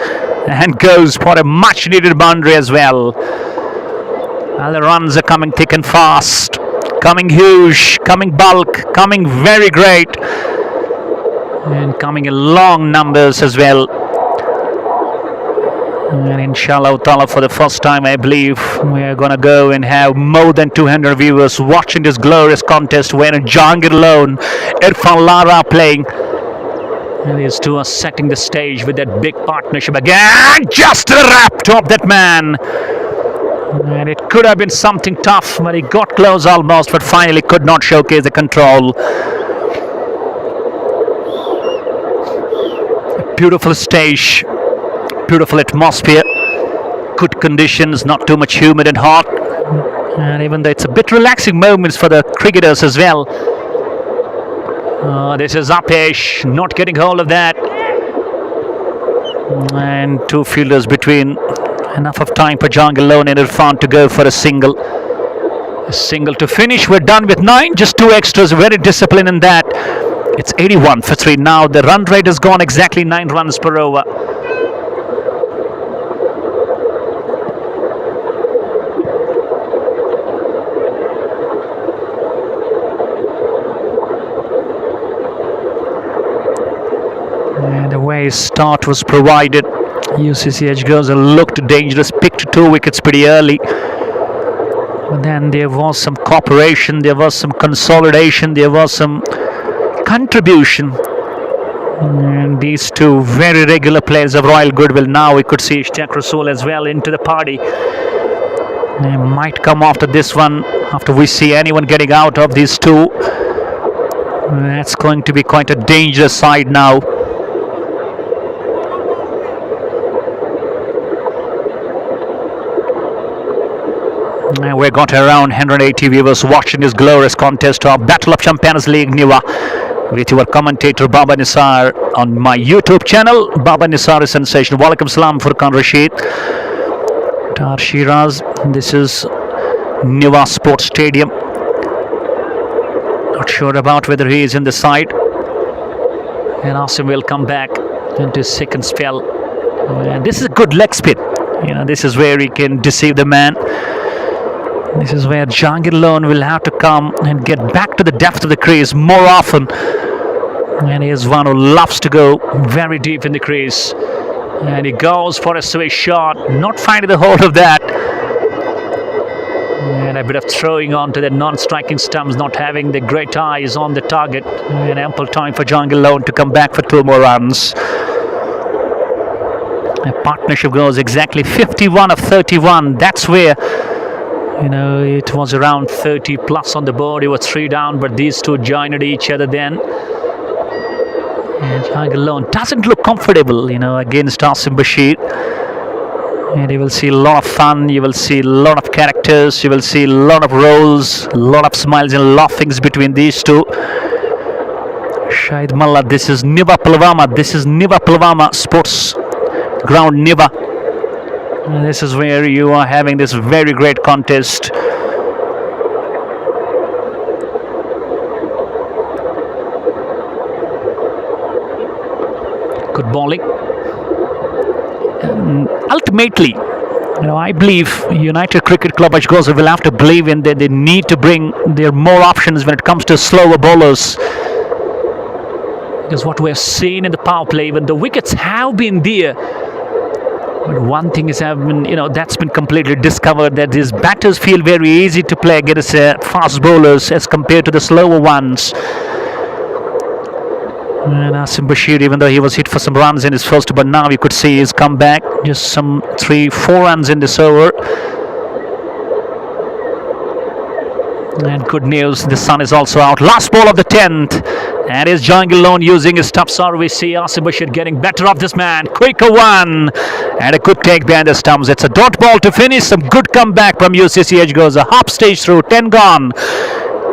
S1: And goes for a much needed boundary as well. Well, the runs are coming thick and fast. Coming huge. Coming bulk. Coming very great. And coming in long numbers as well. And inshallah ta'ala, for the first time I believe we are going to go and have more than 200 viewers watching this glorious contest where Jahangir alone, Irfan Lara playing. And these two are setting the stage with that big partnership again. Just a wrap top that man. And it could have been something tough, but he got close almost, but finally could not showcase the control. Beautiful stage, beautiful atmosphere, good conditions, not too much humid and hot, and even though it's a bit relaxing moments for the cricketers as well. This is Apesh not getting hold of that, and two fielders between. Enough of time for Jahangir alone and Irfan to go for a single. A single to finish. We're done with 9, just 2 extras. Very disciplined in that. It's 81 for 3 now. The run rate has gone exactly 9 runs per over. And the way start was provided, UCC Achagoza looked dangerous, picked 2 wickets pretty early. But then there was some cooperation, there was some consolidation, there was some contribution, and these two very regular players of Royal Goodwill. Now we could see Ishaq Rasool as well into the party. They might come after this one, after we see anyone getting out of these two. That's going to be quite a dangerous side now. And we've got around 180 viewers watching this glorious contest of Battle of Champions League Newa, with your commentator Baba Nisar on my YouTube channel. Baba Nisar is sensational. Walaikum Salam Furqan Rashid. Tar Shiraz. This is Newa Sports Stadium. Not sure about whether he is in the side. And Asim will come back into his second spell. And this is a good leg spin. You know, this is where he can deceive the man. This is where Jahangir alone will have to come and get back to the depth of the crease more often. And he is one who loves to go very deep in the crease. And he goes for a switch shot, not finding the hold of that. And a bit of throwing onto the non-striking stumps, not having the great eyes on the target. And ample time for Jahangir alone to come back for 2 more runs. The partnership goes exactly 51 of 31. That's where, you know, it was around 30 plus on the board. It was 3 down, but these two joined each other then. And Jahangir alone doesn't look comfortable, you know, against Asim Bashir. And you will see a lot of fun, you will see a lot of characters, you will see a lot of roles, a lot of smiles and laughings between these two. Shahid Mullah, this is Newa Pulwama. This is Newa Pulwama Sports Ground Newa. And this is where you are having this very great contest. Good bowling. Ultimately, you know, I believe United Cricket Club Achagoza will have to believe in that they need to bring their more options when it comes to slower bowlers. Because what we have seen in the power play, when the wickets have been there, but one thing is, you know, that's been completely discovered, that these batters feel very easy to play against fast bowlers as compared to the slower ones. And Asim Bashir, even though he was hit for some runs in his first, but now you could see his comeback, just some 3-4 runs in this over. And good news, the sun is also out. Last ball of the 10th, And he's joining alone using his tough service. See Asim Bashir getting better of this man. Quicker one. And a good take behind the stumps. It's a dot ball to finish. Some good comeback from UCC Achagoza. Half stage through, 10 gone.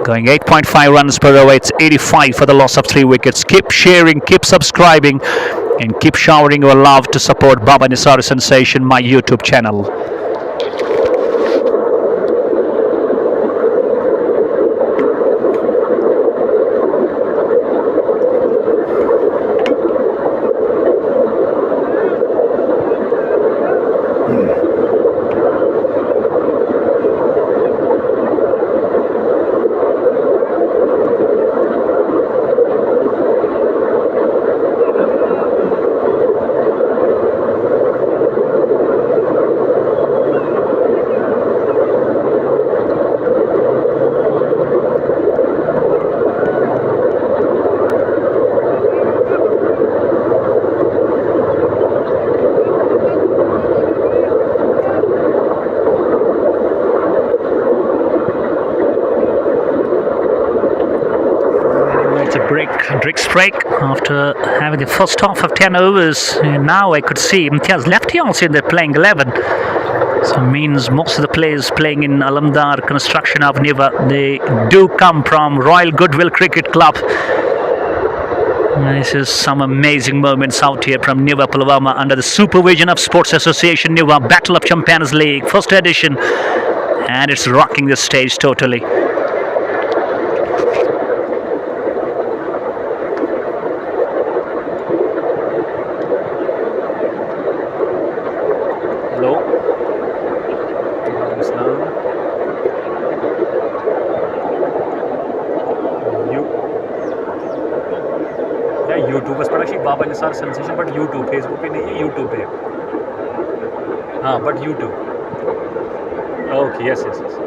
S1: Going 8.5 runs per over. It's 85 for the loss of 3 wickets. Keep sharing, keep subscribing, and keep showering your love to support Baba Nisar Sensation, my YouTube channel. Drinks break after having the first half of 10 overs. And now I could see Imtiaz lefty also in the playing 11. So it means most of the players playing in Alamdar construction of Newa, they do come from Royal Goodwill Cricket Club. This is some amazing moments out here from Newa Pulwama under the supervision of Sports Association Newa. Battle of Champions League, first edition. And it's rocking the stage totally.
S2: YouTube बस पड़ा Baba Nisar sensation but YouTube Facebook पे नहीं है YouTube पे हाँ but YouTube okay yes yes yes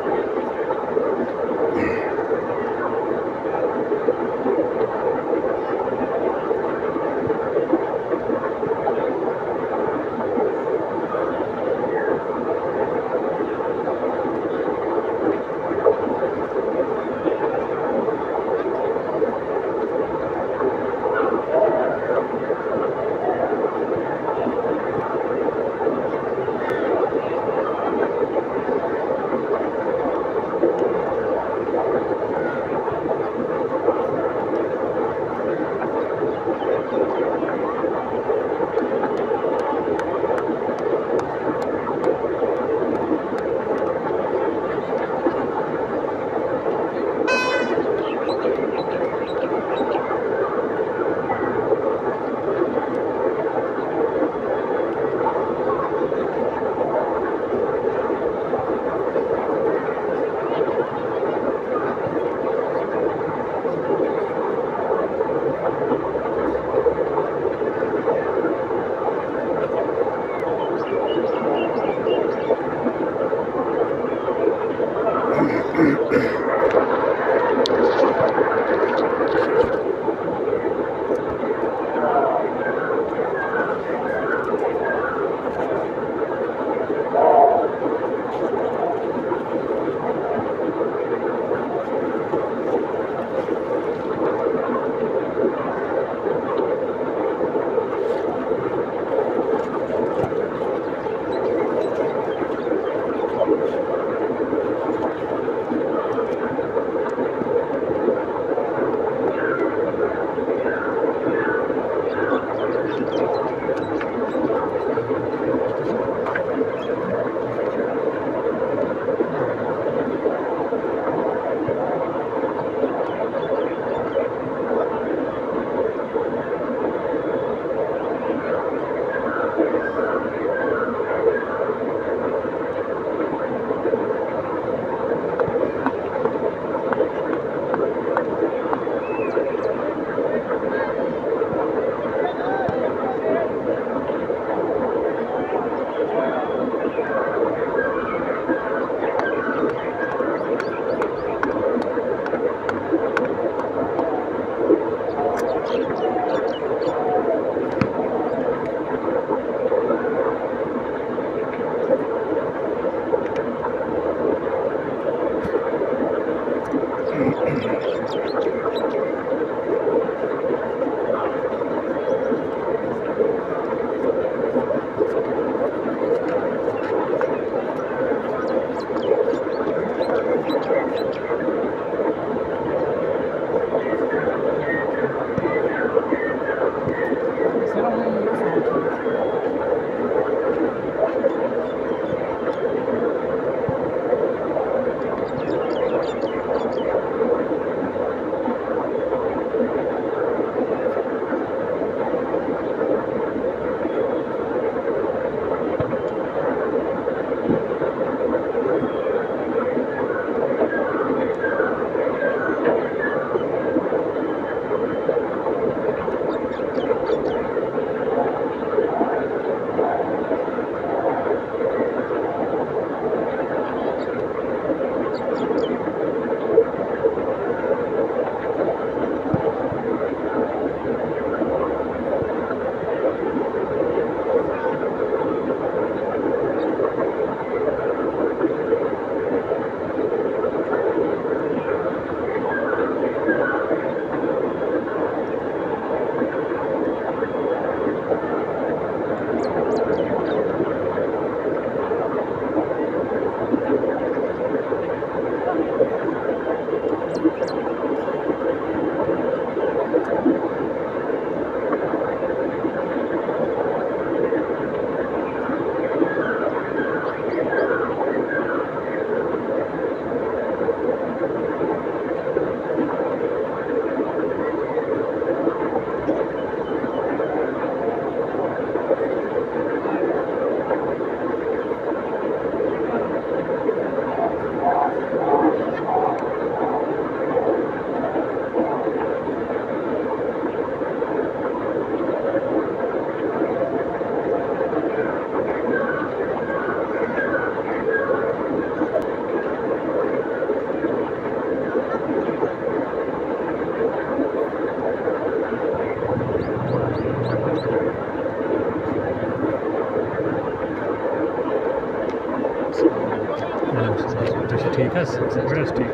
S1: ठीक है बड़ा ठीक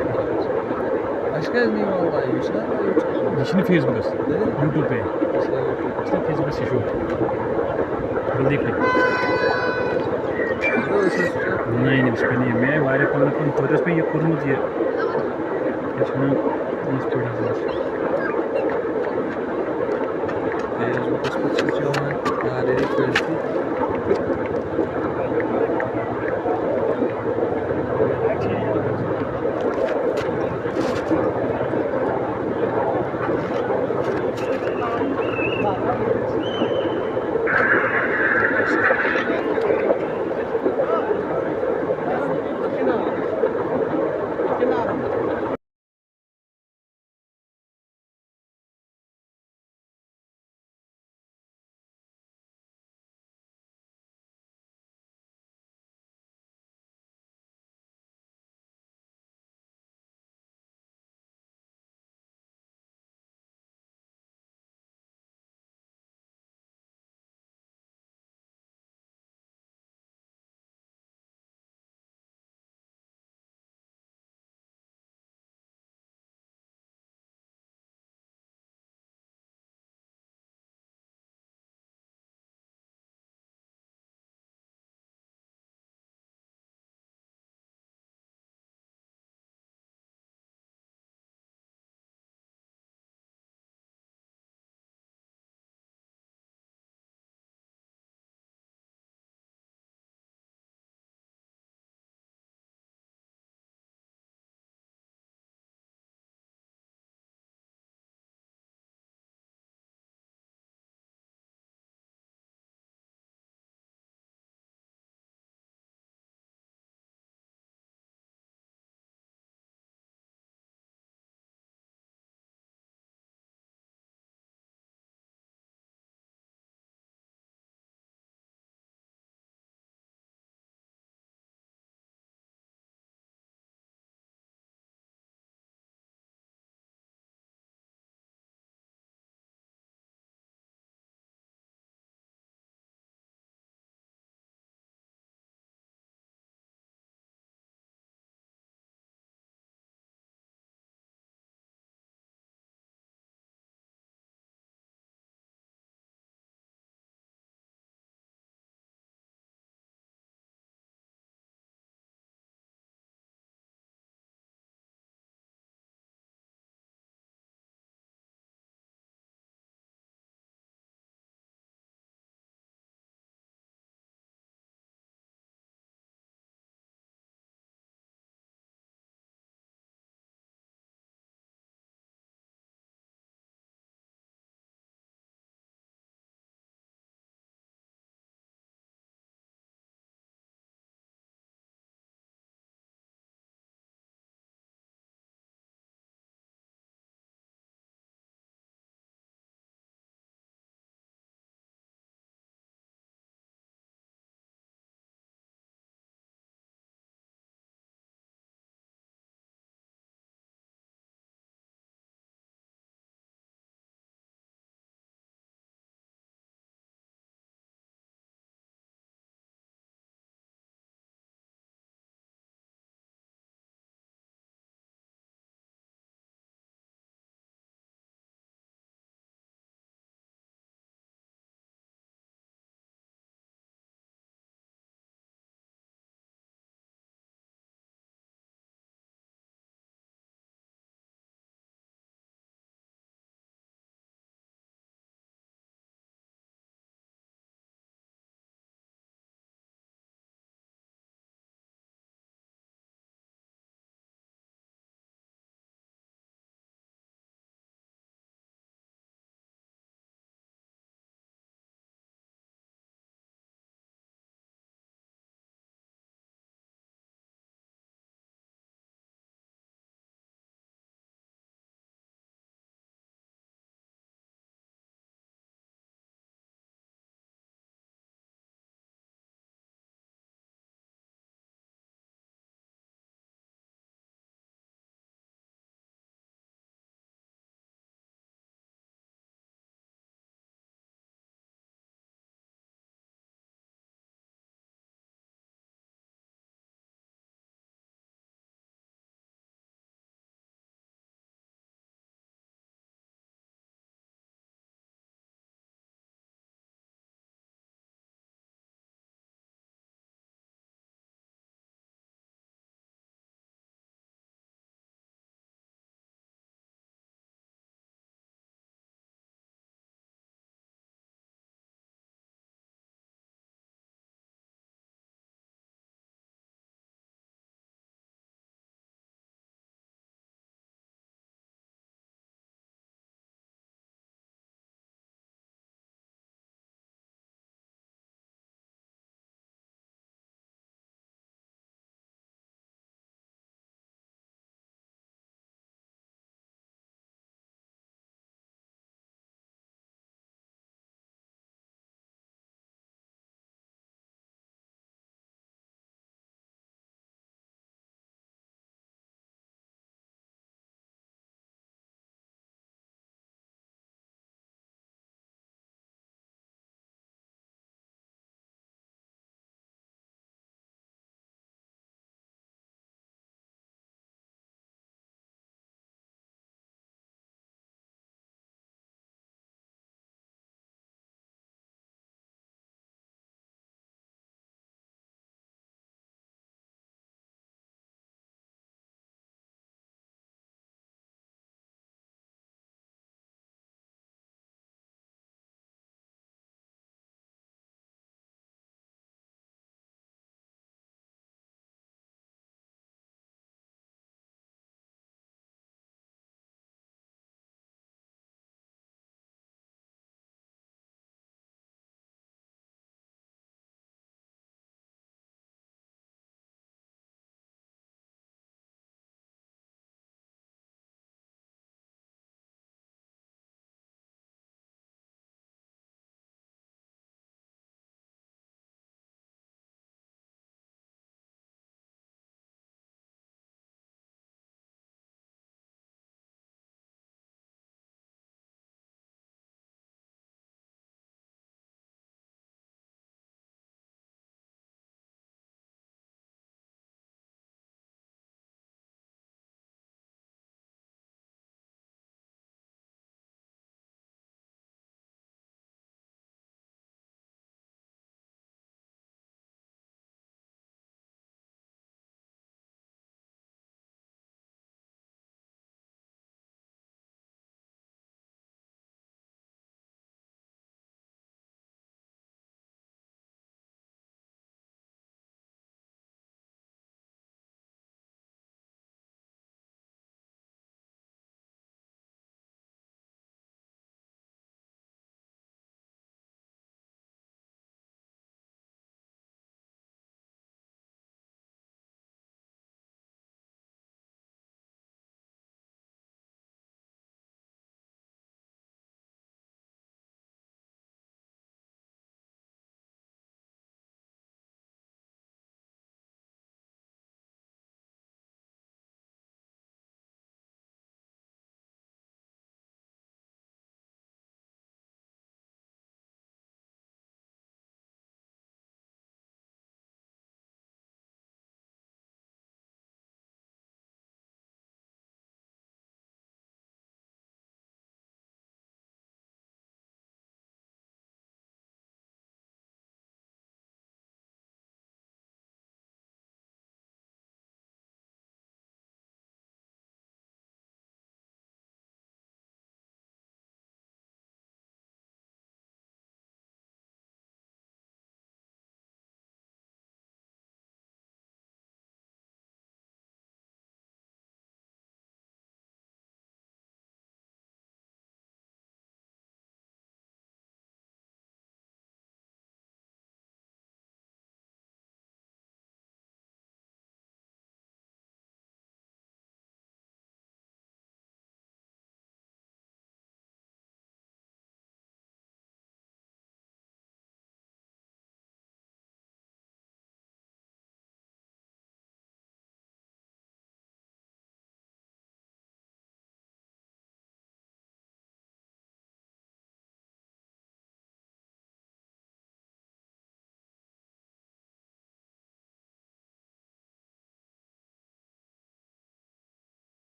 S3: Aşkı niye vallahi yuşa?
S1: Dişini Facebook YouTube पे इसने Facebook से शूट कल देख ले नहीं उस पर नहीं है मैं वायरल पान पान तो उस पे ये कुर्मुत ये इसमें इस पर
S3: Facebook kısmı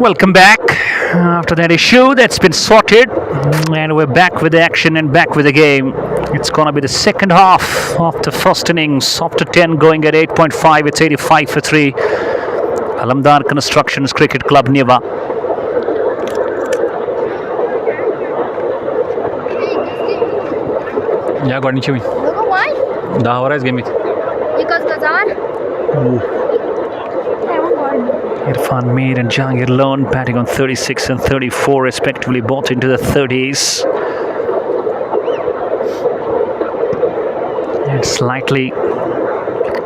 S1: Welcome back after that issue that's been sorted, and we're back with the action and back with the game. It's going to be the second half of the first innings. After 10 going at 8.5, it's 85 for 3. Alamdar Constructions Cricket Club Newa.
S2: या गॉडनीची मी
S4: Look why?
S2: 10 वरायच गेमीत
S4: Because Kazan.
S1: Irfan Mir and Jahangir Lone batting on 36 and 34 respectively, both into the 30s. And slightly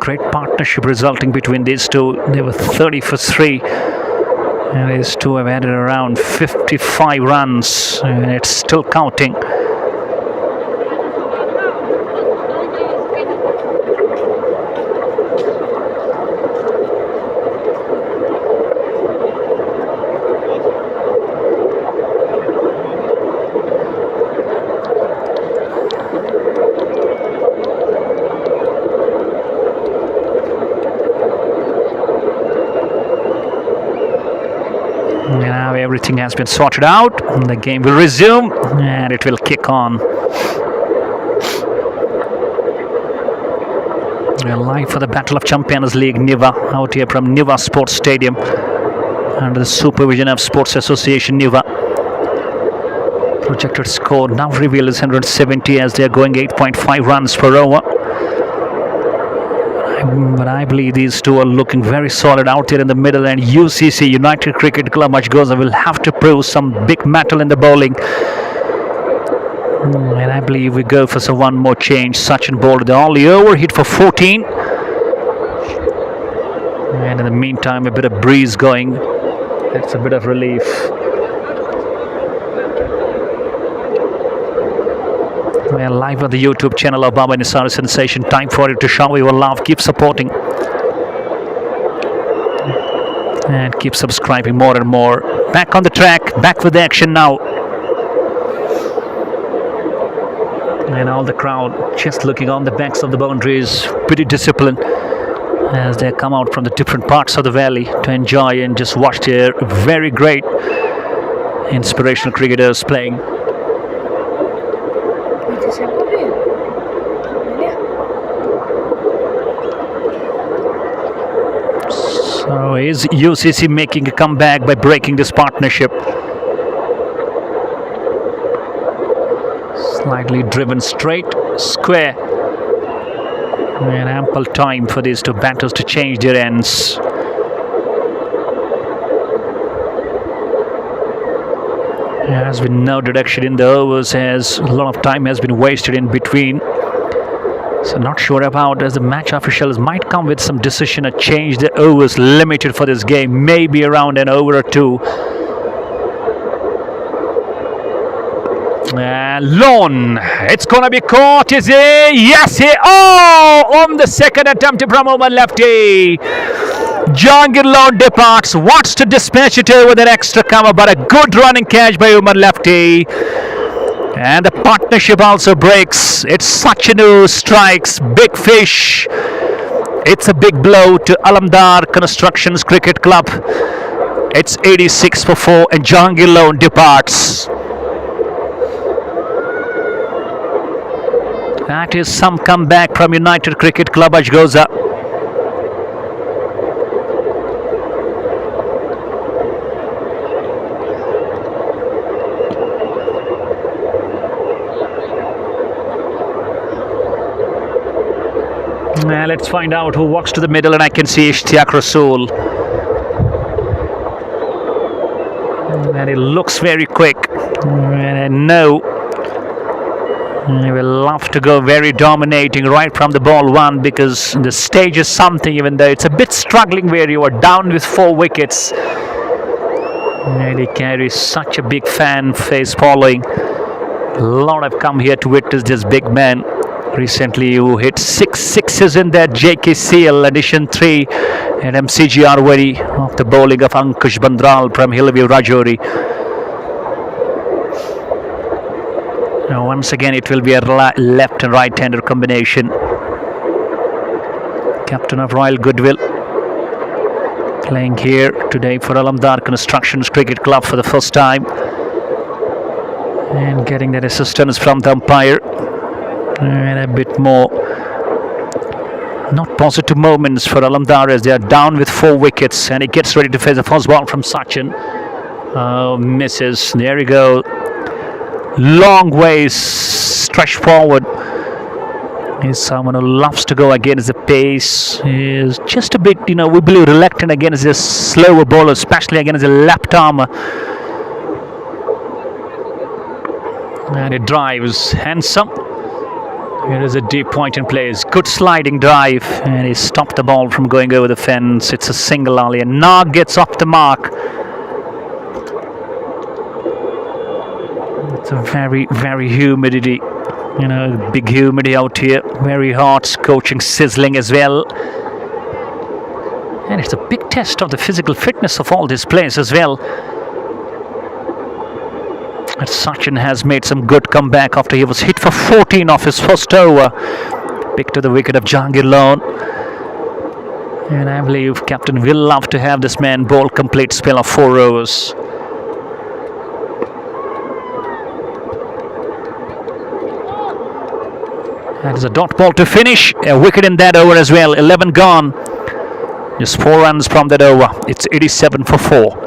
S1: great partnership resulting between these two. They were 30 for 3. And these two have added around 55 runs, and it's still counting. Now everything has been sorted out. The game will resume and it will kick on. We're live for the Battle of Champions League Newa out here from Newa Sports Stadium under the supervision of Sports Association Newa. Projected score now revealed is 170 as they are going 8.5 runs per over. But I believe these two are looking very solid out there in the middle, and UCC United Cricket Club Achagoza will have to prove some big metal in the bowling. And I believe we go for one more change. Sachin bowled the only over, hit for 14. And in the meantime, a bit of breeze going. That's a bit of relief. We are live on the YouTube channel of Baba Nisar Sensation. Time for you to show your love. Keep supporting. And keep subscribing more and more. Back on the track. Back with the action now. And all the crowd just looking on the backs of the boundaries. Pretty disciplined as they come out from the different parts of the valley to enjoy and just watch their very great inspirational cricketers playing. So is UCC making a comeback by breaking this partnership? Slightly driven straight, square. And ample time for these two batters to change their ends. There has been no deduction in the overs as a lot of time has been wasted in between. So not sure about as the match officials might come with some decision to change the overs limited for this game, maybe around an over or two. And Lone, it's gonna be caught, is it? Yes, on the second attempt from Oman lefty. Jahangir Lone departs, wants to dispatch it over that extra cover, but a good running catch by Oman lefty. And the partnership also breaks. It's Sachin who strikes. Big fish. It's a big blow to Alamdar Constructions Cricket Club. It's 86 for 4 and Jahangir Lone departs. That is some comeback from United Cricket Club Achagoza. Now let's find out who walks to the middle, and I can see Ishtiaq Rasool. And he looks very quick. And I know he will love to go very dominating right from the ball one, because the stage is something, even though it's a bit struggling where you are down with 4 wickets. And he carries such a big fan face following. A lot have come here to witness this big man. Recently you hit 6 sixes in that JKCL edition 3 at MCG Arwari of the bowling of Ankush Bandral from Hillview Rajouri. Now once again it will be a left and right hander combination. Captain of Royal Goodwill. playing here today for Alamdar Constructions Cricket Club for the first time, and getting that assistance from the umpire, and a bit more not positive moments for Alamdar as they are down with 4 wickets, and he gets ready to face the first ball from Sachin. Misses. There we go. Long ways stretched forward. He's someone who loves to go against the pace. Is just a bit, we believe, reluctant against the slower bowler, especially against the left armer. And it drives handsome. Here is a deep point in place. Good sliding drive, and he stopped the ball from going over the fence. It's a single alley, and Nag gets off the mark. It's a very, very humidity. Big humidity out here. Very hot, scorching, sizzling as well. And it's a big test of the physical fitness of all these players as well. And Sachin has made some good comeback after he was hit for 14 off his first over. Pick to the wicket of Jahangir Lone. And I believe captain will love to have this man bowl complete spell of 4 overs. That is a dot ball to finish. A wicket in that over as well. 11 gone. Just 4 runs from that over. It's 87 for 4.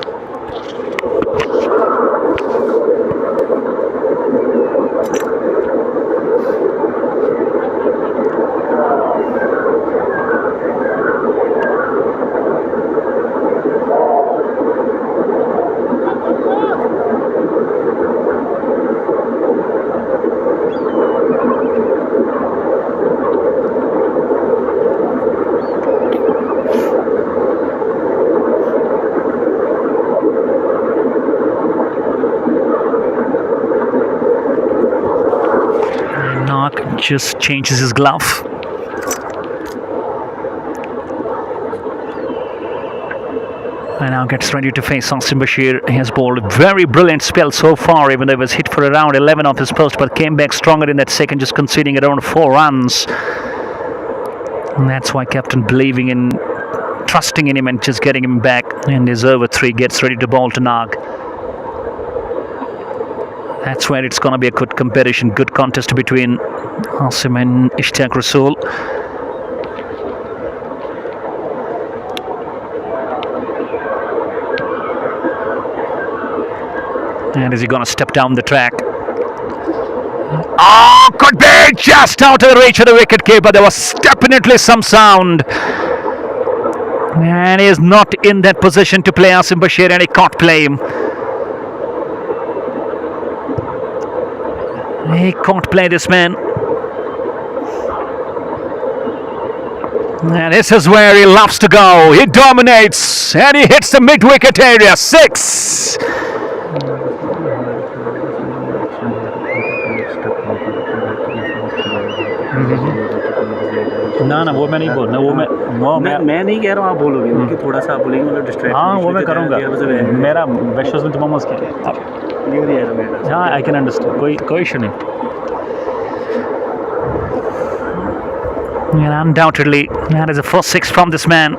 S1: Just changes his glove. And now gets ready to face Asim Bashir. He has bowled a very brilliant spell so far, even though he was hit for around 11 off his post, but came back stronger in that second, just conceding around 4 runs. And that's why captain believing in, trusting in him and just getting him back. And his over 3 gets ready to bowl to Nag. That's where it's going to be a good competition, good contest between Asim and Ishtaq Rasool. And is he going to step down the track? Oh, could be just out of the reach of the wicketkeeper. There was definitely some sound. And he is not in that position to play Asim Bashir, and he can't play him. He can't play this man. And this is where he loves to go. He dominates, and he hits the mid-wicket area. 6. ना वो मैं नहीं बोल रहा, मैं नहीं कह रहा हूँ आप बोलोगे, क्योंकि थोड़ा सा आप बोलेंगे मतलब डिस्ट्रैक्ट। हाँ वो मैं करूँगा, मेरा विश्वास में तुम्हारा मस्क है। हाँ आई कैन अंडरस्टैंड, कोई इशू नहीं। And undoubtedly, that is the first 6 from this man.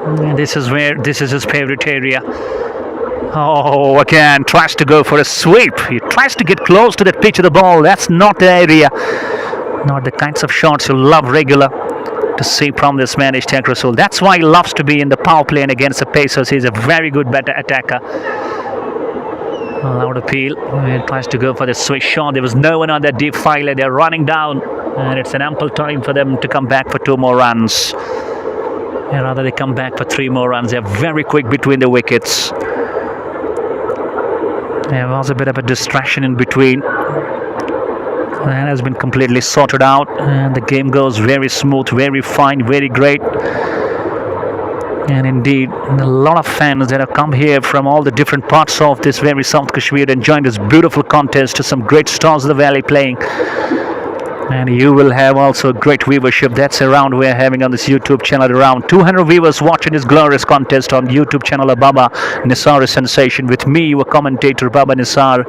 S1: And this is his favorite area. Oh, again, tries to go for a sweep. He tries to get close to that pitch of the ball. That's not the area. Not the kinds of shots you love regular to see from this man, Ishtaq Rasool. That's why he loves to be in the power play and against the Pacers. He's a very good attacker. Loud appeal. He tries to go for the switch shot. There was no one on that deep filer. They're running down. And it's an ample time for them to come back for 2 more runs. And rather they come back for 3 more runs. They're very quick between the wickets. There was a bit of a distraction in between. That has been completely sorted out. And the game goes very smooth, very fine, very great. And indeed, a lot of fans that have come here from all the different parts of this very South Kashmir and joined this beautiful contest to some great stars of the valley playing. And you will have also a great viewership. That's around we're having on this YouTube channel. Around 200 viewers watching this glorious contest on YouTube channel of Baba Nisar Sensation. With me, your commentator Baba Nisar.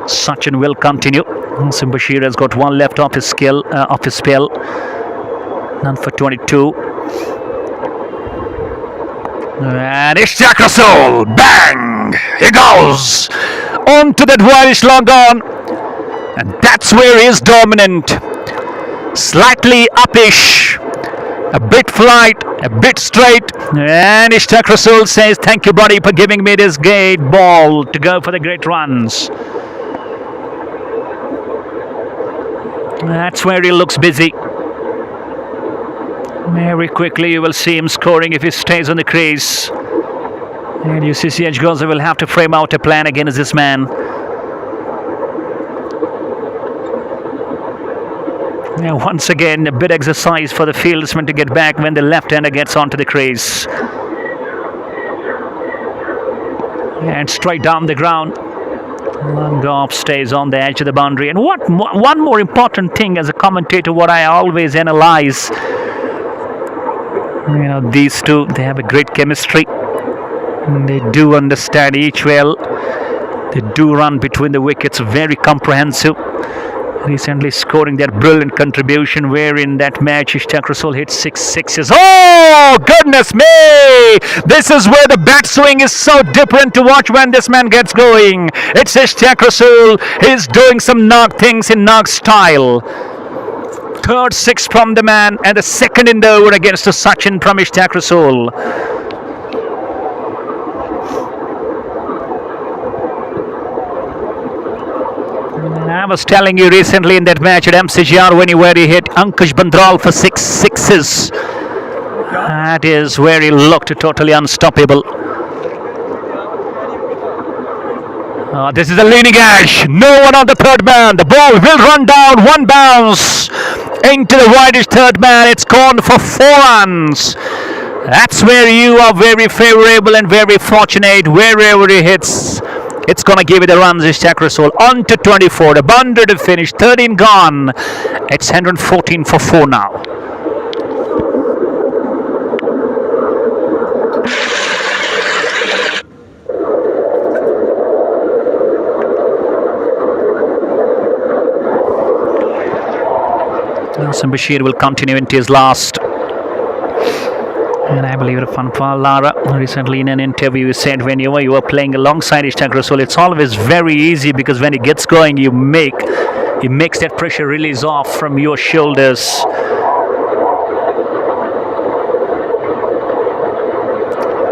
S1: Sachin will continue. Asim Bashir has got 1 left off his spell. None for 22. And Ishtiaq Rasool, bang! He goes onto that whitish long on, and that's where he is dominant. Slightly upish, a bit flight, a bit straight, and Ishtiaq Rasool says, "Thank you, buddy, for giving me this great ball to go for the great runs." That's where he looks busy. Very quickly you will see him scoring if he stays on the crease. And UCC Achagoza will have to frame out a plan against this man. Now, once again, a bit exercise for the fieldsman to get back when the left-hander gets onto the crease. And straight down the ground. Long off stays on the edge of the boundary. And one more important thing as a commentator, what I always analyze, these two, they have a great chemistry. They do understand each well. They do run between the wickets, very comprehensive. Recently scoring that brilliant contribution where in that match Ishtiaq Rasool hit 6 sixes. Oh, goodness me! This is where the bat swing is so different to watch when this man gets going. It's Ishtiaq Rasool. He's doing some knock things in knock style. Third six from the man and the second in the over against the Sachin from Ishtiaq Rasool. I was telling you recently in that match at MCGR where he hit Ankush Bandral for 6 sixes. That is where he looked totally unstoppable. This is a leaning edge. No one on the third man. The ball will run down. One bounce into the whitish third man. It's gone for 4 runs. That's where you are very favorable and very fortunate. Wherever he hits, it's going to give you the runs. Ishtiaq Rasool on to 24. The boundary to finish. 13 gone. It's 114 for 4 now. Asim Bashir will continue into his last. And I believe Fanfal Lara recently in an interview said when you are playing alongside Ishtiaq Rasool, it's always very easy because when he gets going, he makes that pressure release off from your shoulders.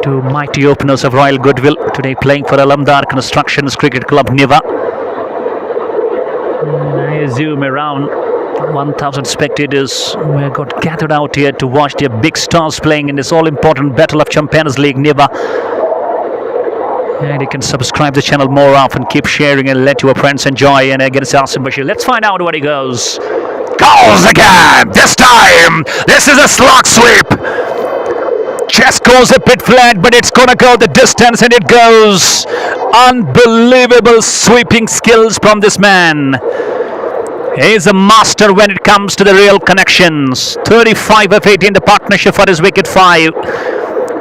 S1: Two mighty openers of Royal Goodwill today playing for Alamdar Constructions Cricket Club, Newa. And I assume around 1,000 spectators got gathered out here to watch their big stars playing in this all-important Battle of Champions League, Newa. And you can subscribe to the channel more often, keep sharing and let your friends enjoy. And against Asim Bashir, let's find out what he goes. Goes again! This time! This is a slog sweep! Chest goes a bit flat, but it's gonna go the distance, and it goes. Unbelievable sweeping skills from this man. He's a master when it comes to the real connections. 35 of 18 the partnership for his wicket 5.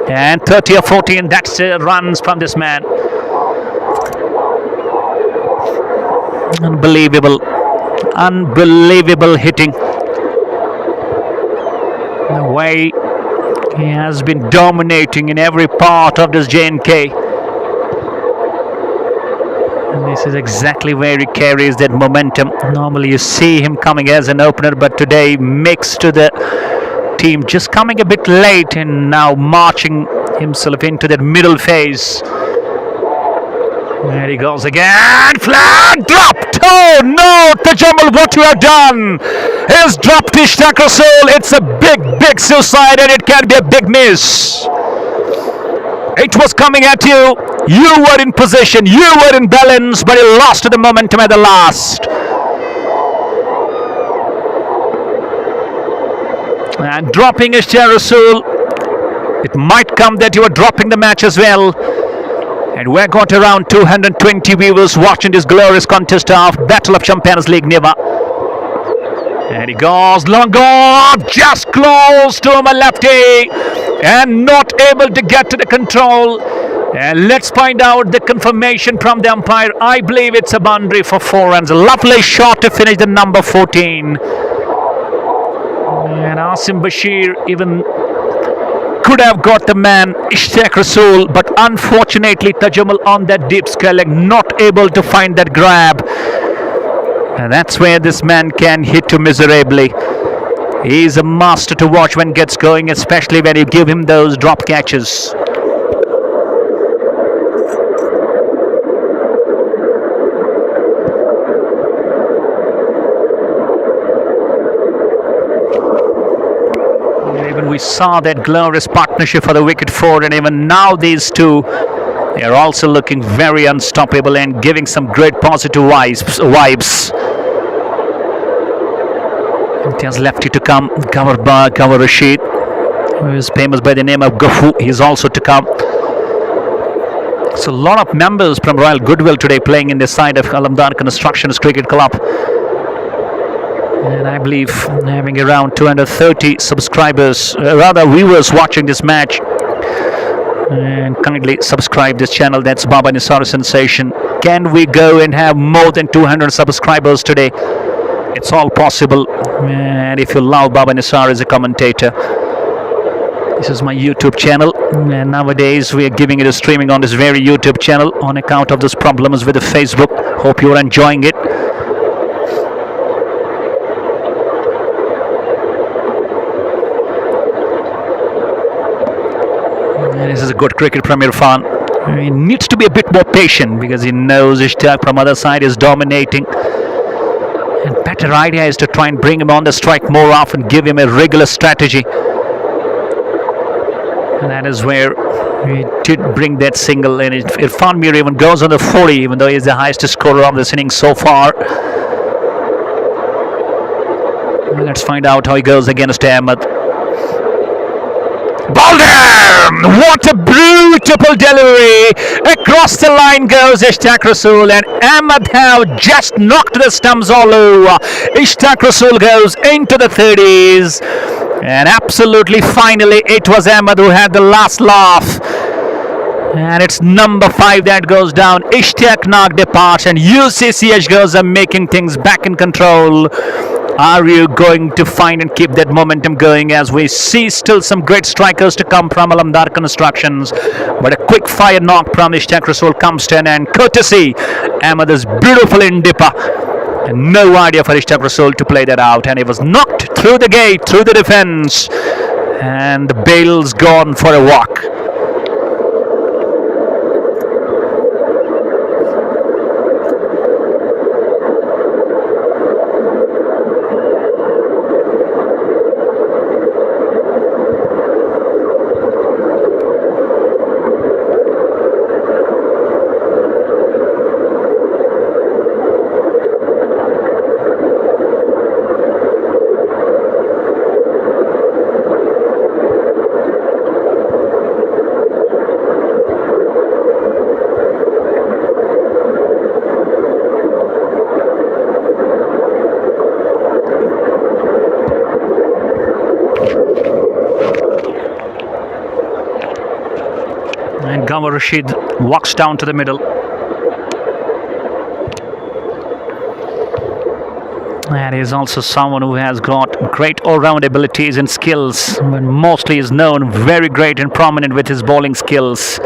S1: And 30 of 14, that's runs from this man. Unbelievable. Unbelievable hitting. The way he has been dominating in every part of this J&K. And this is exactly where he carries that momentum. Normally you see him coming as an opener, but today mixed to the team, just coming a bit late and now marching himself into that middle phase. There he goes again. Flat dropped. Oh no, Tajammul, what you have done? He's dropped Ishtiaq Rasool. It's a big suicide, and it can be a big miss. It was coming at you. You were in position. You were in balance, but he lost the momentum at the last. And dropping Ishtiaq Rasool, it might come that you are dropping the match as well. And we've got around 220 viewers watching this glorious contest of Battle of Champions League, Newa. And he goes long on, just close to him, a lefty, and not able to get to the control. And let's find out the confirmation from the umpire. I believe it's a boundary for 4 runs. A lovely shot to finish the number 14. And Asim Bashir even could have got the man Ishtiaq Rasool, but unfortunately Tajammul on that deep square leg, not able to find that grab. And that's where this man can hit you miserably. He's a master to watch when gets going, especially when you give him those drop catches. Even we saw that glorious partnership for the wicket four, and even now these two, they are also looking very unstoppable and giving some great positive vibes. Imtiaz lefty to come, covered by Cover Rashid, who is famous by the name of Gafu. He's also to come. So a lot of members from Royal Goodwill today playing in the side of Alamdar Constructions Cricket Club. And I believe having around 230 subscribers, rather viewers watching this match. And kindly subscribe this channel. That's Baba Nisar Sensation. Can we go and have more than 200 subscribers today? It's all possible. And if you love Baba Nisar as a commentator, this is my YouTube channel. And nowadays we are giving it a streaming on this very YouTube channel on account of those problems with the Facebook. Hope you are enjoying it. This is a good cricket from Irfan. He needs to be a bit more patient because he knows Ishtiaq from other side is dominating. And better idea is to try and bring him on the strike more often, give him a regular strategy. And that is where he did bring that single. And Irfan Mir even goes on the 40, even though he's the highest scorer of this innings so far. Let's find out how he goes against Ahmed. Bolden! What a beautiful delivery! Across the line goes Ishtiaq Rasool, and Ahmed have just knocked the stumps all over. Ishtiaq Rasool goes into the 30s, and absolutely finally it was Ahmed who had the last laugh. And it's number 5 that goes down. Ishtiaq knocked apart, and UCC Achagoza making things back in control. Are you going to find and keep that momentum going as we see still some great strikers to come from Alamdar Constructions? But a quick fire knock from Ishtiaq Rasool comes in, and courtesy Ahmed is beautiful in dipper. And no idea for Ishtiaq Rasool to play that out, and he was knocked through the gate, through the defense, and the bail's gone for a walk. And Gawa Rashid walks down to the middle. And he's also someone who has got great all-round abilities and skills, but mostly is known very great and prominent with his bowling skills.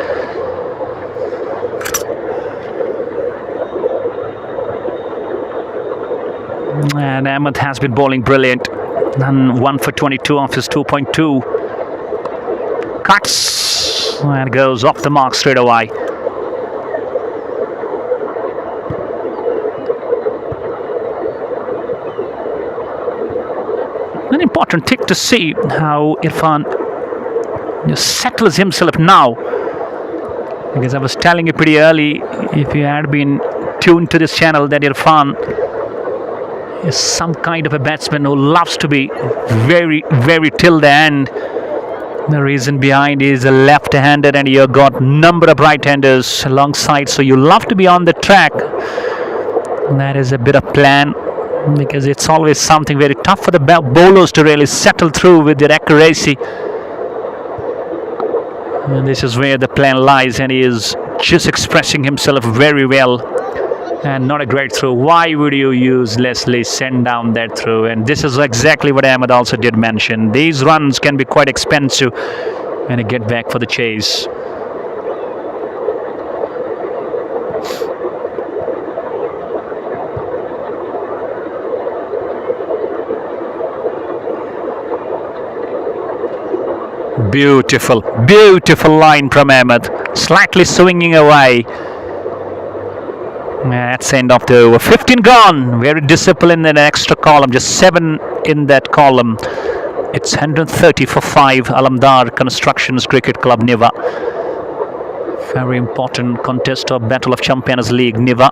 S1: And Ahmed has been bowling brilliant. Done 1 for 22 off his 2.2. Cuts and goes off the mark straight away. An important thing to see how Irfan settles himself now, because I was telling you pretty early, if you had been tuned to this channel, that Irfan is some kind of a batsman who loves to be very, very till the end. The reason behind is a left-handed, and you've got number of right-handers alongside, so you love to be on the track. That is a bit of plan, because it's always something very tough for the bowlers to really settle through with their accuracy. And this is where the plan lies, and he is just expressing himself very well. And not a great throw. Why would you use Leslie send down that throw? And this is exactly what Ahmed also did mention. These runs can be quite expensive and a get back for the chase. Beautiful, beautiful line from Ahmed. Slightly swinging away. That's the end of the over. 15 gone. Very disciplined in an extra column. Just 7 in that column. It's 130 for 5. Alamdar Constructions Cricket Club, Newa. Very important contest of Battle of Champions League, Newa.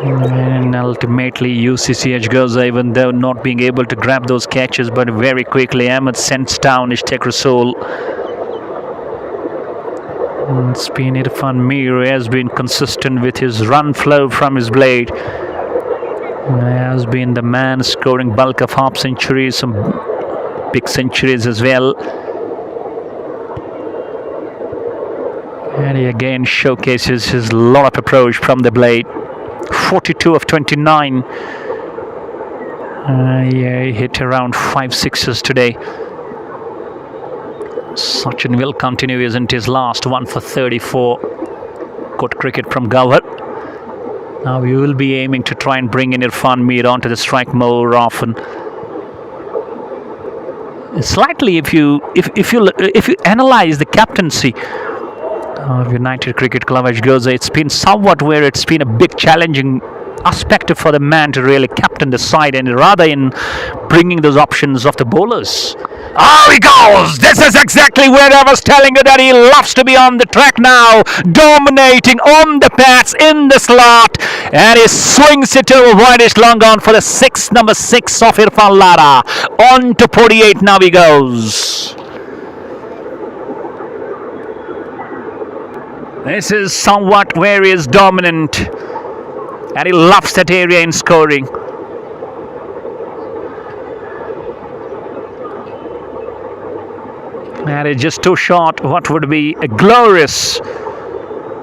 S1: And ultimately UCC Achagoza, even though not being able to grab those catches, but very quickly Ahmed sends down Ishaq Rasool. Spin Irfan Mir has been consistent with his run flow from his blade. Has been the man scoring bulk of half centuries, some big centuries as well. And he again showcases his lot of approach from the blade. 42 of 29. Yeah, he hit around 5 sixes today. Sachin will continue, isn't his last one for 34. Good cricket from Gawar. Now we will be aiming to try and bring in Irfan Mir onto the strike more often. Slightly, if you analyze the captaincy of United Cricket Club Achagoza, it's been somewhat where it's been a big challenging aspect for the man to really captain the side, and rather in bringing those options of the bowlers. Oh, he goes! This is exactly where I was telling you that he loves to be on the track now, dominating on the pads in the slot, and he swings it to a wideish long on for the number 6 of Irfan Lara. On to 48 now he goes. This is somewhat where he is dominant, and he loves that area in scoring. And it's just too short what would be a glorious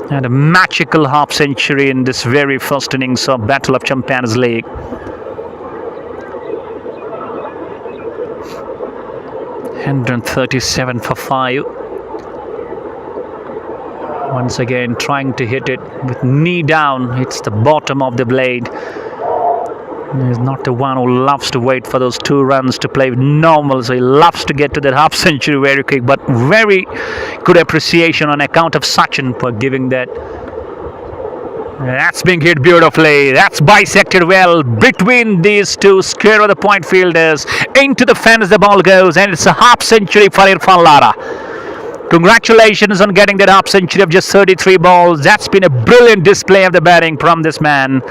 S1: and a magical half century in this very first innings of Battle of Champions League. $137 for 5. Once again trying to hit it with knee down. It's the bottom of the blade. He's not the one who loves to wait for those 2 runs to play normal, so he loves to get to that half century very quick, but very good appreciation on account of Sachin for giving that. That's being hit beautifully. That's bisected well between these two square of the point fielders. Into the fence the ball goes, and it's a half century for Irfan Lara. Congratulations on getting that half century of just 33 balls. That's been a brilliant display of the batting from this man.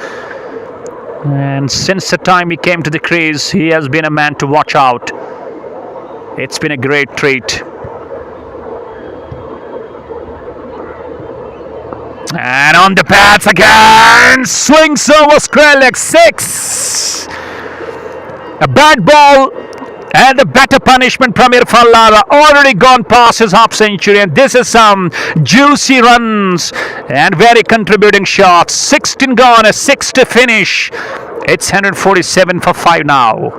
S1: And since the time he came to the crease, he has been a man to watch out. It's been a great treat. And on the pads again, swings over square leg 6. A bad ball and a better punishment from Irfan Lara. Already gone past his half century, and this is some juicy runs and very contributing shots. 16 gone, a 6 to finish. It's 147 for 5 now.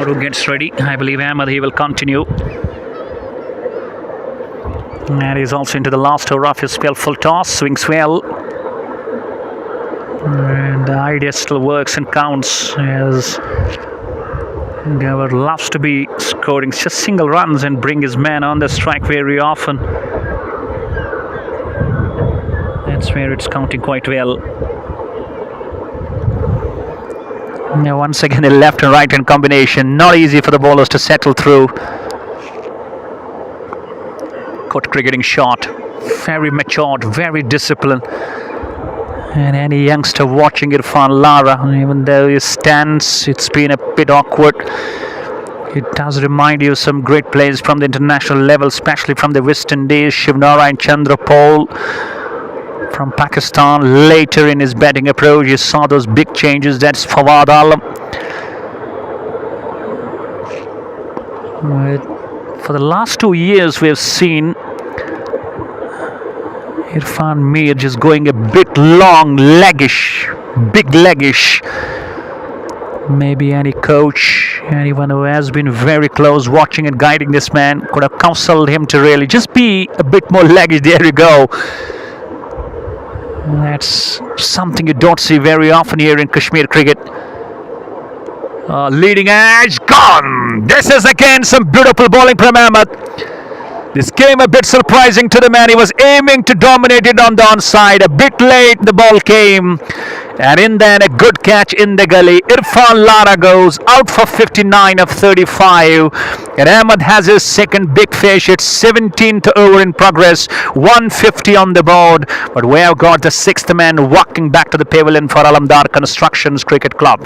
S1: Who gets ready? I believe Ahmed, he will continue. And he's also into the last over of his spell. Full toss, swings well. And the idea still works and counts, as Gawar loves to be scoring just single runs and bring his man on the strike very often. That's where it's counting quite well. Yeah, once again, a left and right hand combination. Not easy for the bowlers to settle through. Good cricketing shot. Very matured, very disciplined. And any youngster watching Irfan Lara, even though his stance, it's been a bit awkward. It does remind you of some great players from the international level, especially from the West Indies, Shivnara and Chandrapal. From Pakistan, later in his batting approach, you saw those big changes. That's Fawad Alam. For the last 2 years, we have seen Irfan Mir just going a bit long, leggish, big leggish. Maybe any coach, anyone who has been very close watching and guiding this man could have counseled him to really just be a bit more leggish. There you go. That's something you don't see very often here in Kashmir cricket. Leading edge, gone! This is again some beautiful bowling from Ahmed. This came a bit surprising to the man. He was aiming to dominate it on the onside. A bit late the ball came. And in then a good catch in the gully. Irfan Lara goes out for 59 of 35. And Ahmed has his second big fish. It's 17th over in progress. 150 on the board. But we have got the sixth man walking back to the pavilion for Alamdar Constructions Cricket Club.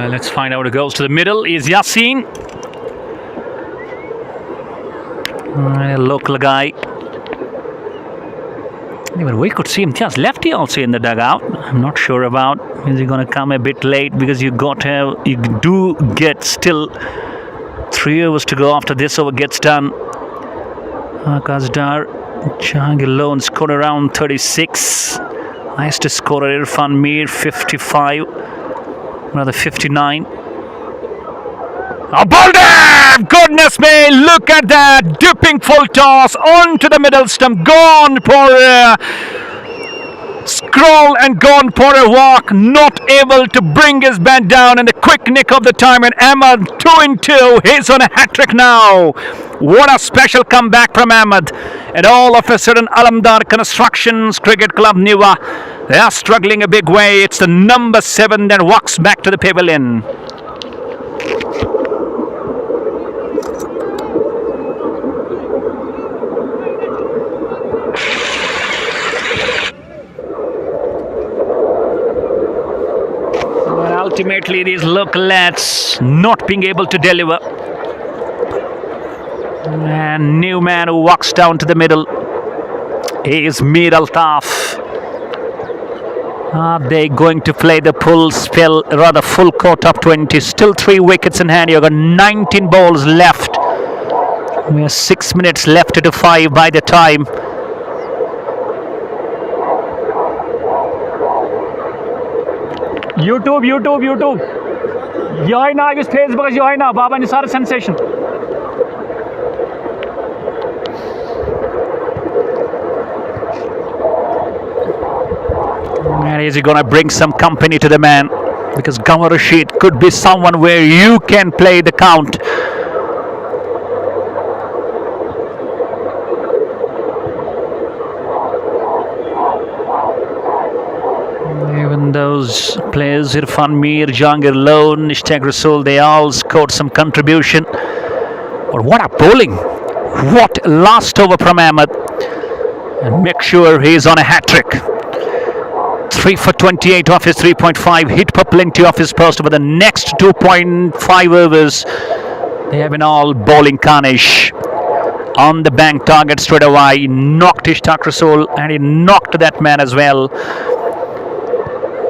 S1: Let's find out who goes to the middle. Is Yasin. A local guy. Even we could see him just lefty also in the dugout. I'm not sure about. Is he going to come a bit late? Because you do get still 3 overs to go after this over gets done. Achagoza, Jahangir alone scored around 36. Highest scorer Irfan Mir 55. Another 59. Baldev! Goodness me! Look at that! Dipping full toss onto the middle stump. Gone for a scroll and gone for a walk. Not able to bring his bat down in the quick nick of the time. And Ahmed 2-2. He's on a hat trick now. What a special comeback from Ahmed. And all of a sudden, Alamdar Constructions Cricket Club Newa, they are struggling a big way. It's the number 7 that walks back to the pavilion. But ultimately, these local lads not being able to deliver. And new man who walks down to the middle is Mir Altaf. Are they going to play the full spell, rather full court up 20? Still 3 wickets in hand. You've got 19 balls left. We have 6 minutes left to 5 by the time. YouTube. Join now, Facebook, join now. Baba Nisar sensation. And is he going to bring some company to the man? Because Gawar Rashid could be someone where you can play the count. Even those players, Irfan Mir, Jahangir Lone, Ishtaq Rasool, they all scored some contribution. But what a bowling! What last over from Ahmed. And make sure he's on a hat trick. 3 for 28 off his 3.5, hit for plenty off his post over the next 2.5 overs. They have been all bowling carnage. On the bank target straight away, he knocked Ishtaq Rasool and he knocked that man as well.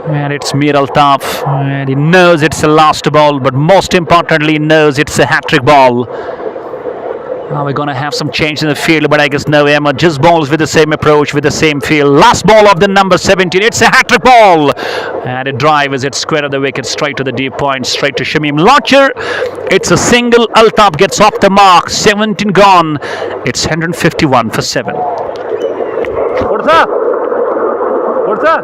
S1: And it's Mir Altaf, and he knows it's the last ball, but most importantly, he knows it's a hat-trick ball. Now we're going to have some change in the field, but I guess Newa just bowls with the same approach, with the same feel. Last ball of the number 17. It's a hat-trick ball. And it drives it square of the wicket, straight to the deep point, straight to Shamim. Launcher. It's a single. Altaf gets off the mark. 17 gone. It's 151 for 7.
S2: What's that? What's that?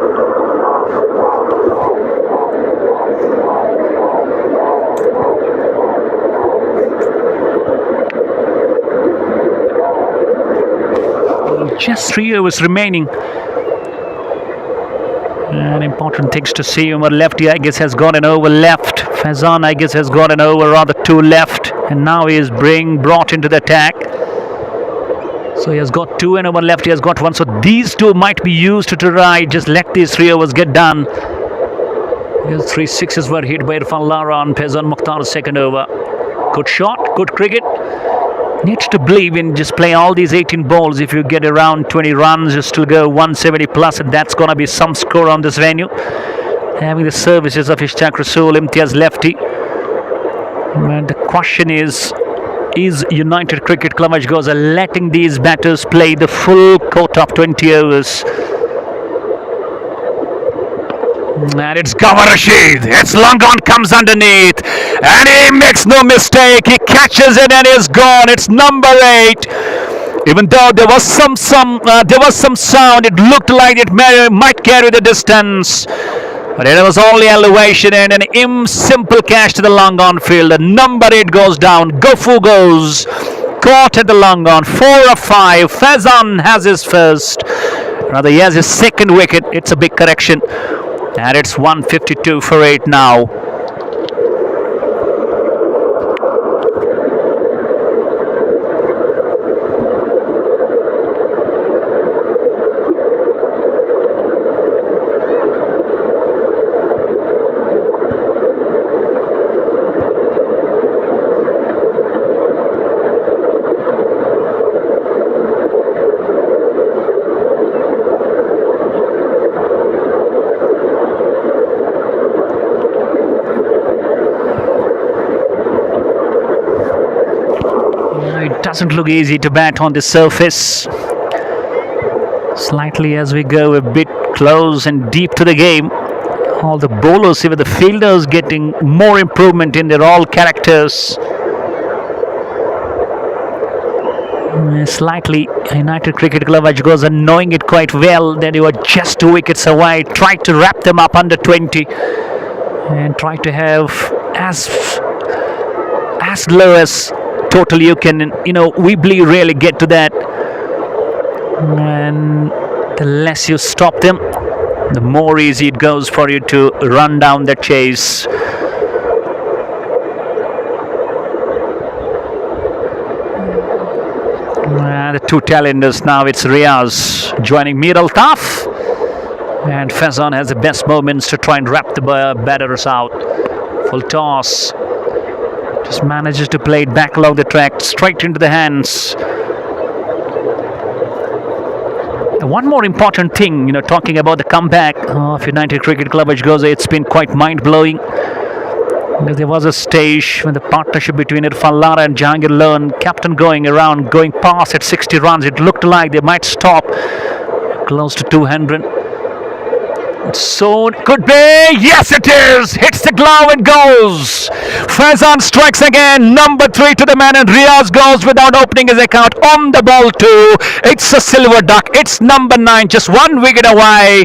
S1: Just 3 overs remaining. And important things to see. Umar lefty, I guess, has got an over left. Fazan, I guess, has got an over, rather 2 left. And now he is being brought into the attack. So he has got 2 and over left, he has got 1. So these 2 might be used to try just let these 3 overs get done. These 3 sixes were hit by Irfan Lara on Fazan Mukhtar's second over. Good shot, good cricket. Needs to believe in just play all these 18 balls. If you get around 20 runs, you still go 170 plus, and that's going to be some score on this venue. Having the services of Ishaq Rasool, Imtiaz lefty. And the question is United Cricket Club Achagoza letting these batters play the full quota of 20 overs? And it's Gawar Rashid. It's long on, comes underneath, and he makes no mistake. He catches it and is gone. It's number 8. Even though there was some sound, it looked like it might carry the distance, but it was only elevation and an simple catch to the long on field. The number 8 goes down. Gofu goes. Caught at the long on. 4 of 5. Fazan has his first. Rather, he has his second wicket. It's a big correction. And it's 152 for 8 now. It doesn't look easy to bat on the surface. Slightly as we go a bit close and deep to the game, all the bowlers, even the fielders, getting more improvement in their all characters. Slightly, United Cricket Club Achagoza, knowing it quite well that they were just 2 wickets away, tried to wrap them up under 20 and try to have as low as total you can, Weebly really get to that. And the less you stop them, the more easy it goes for you to run down the chase. The 2 talenders now, it's Riaz joining Mir Altaf, and Fazan has the best moments to try and wrap the batters out. Full toss, just manages to play it back along the track, straight into the hands. One more important thing, talking about the comeback of United Cricket Club Achagoza, it's been quite mind-blowing. Because there was a stage when the partnership between Irfan Lara and Jahangir Lone kept on going past at 60 runs. It looked like they might stop close to 200. So it could be. Yes, it is. Hits the glove and goes. Fazan strikes again. Number 3 to the man, and Riaz goes without opening his account on the ball too. It's a silver duck. It's number 9, just 1 wicket away.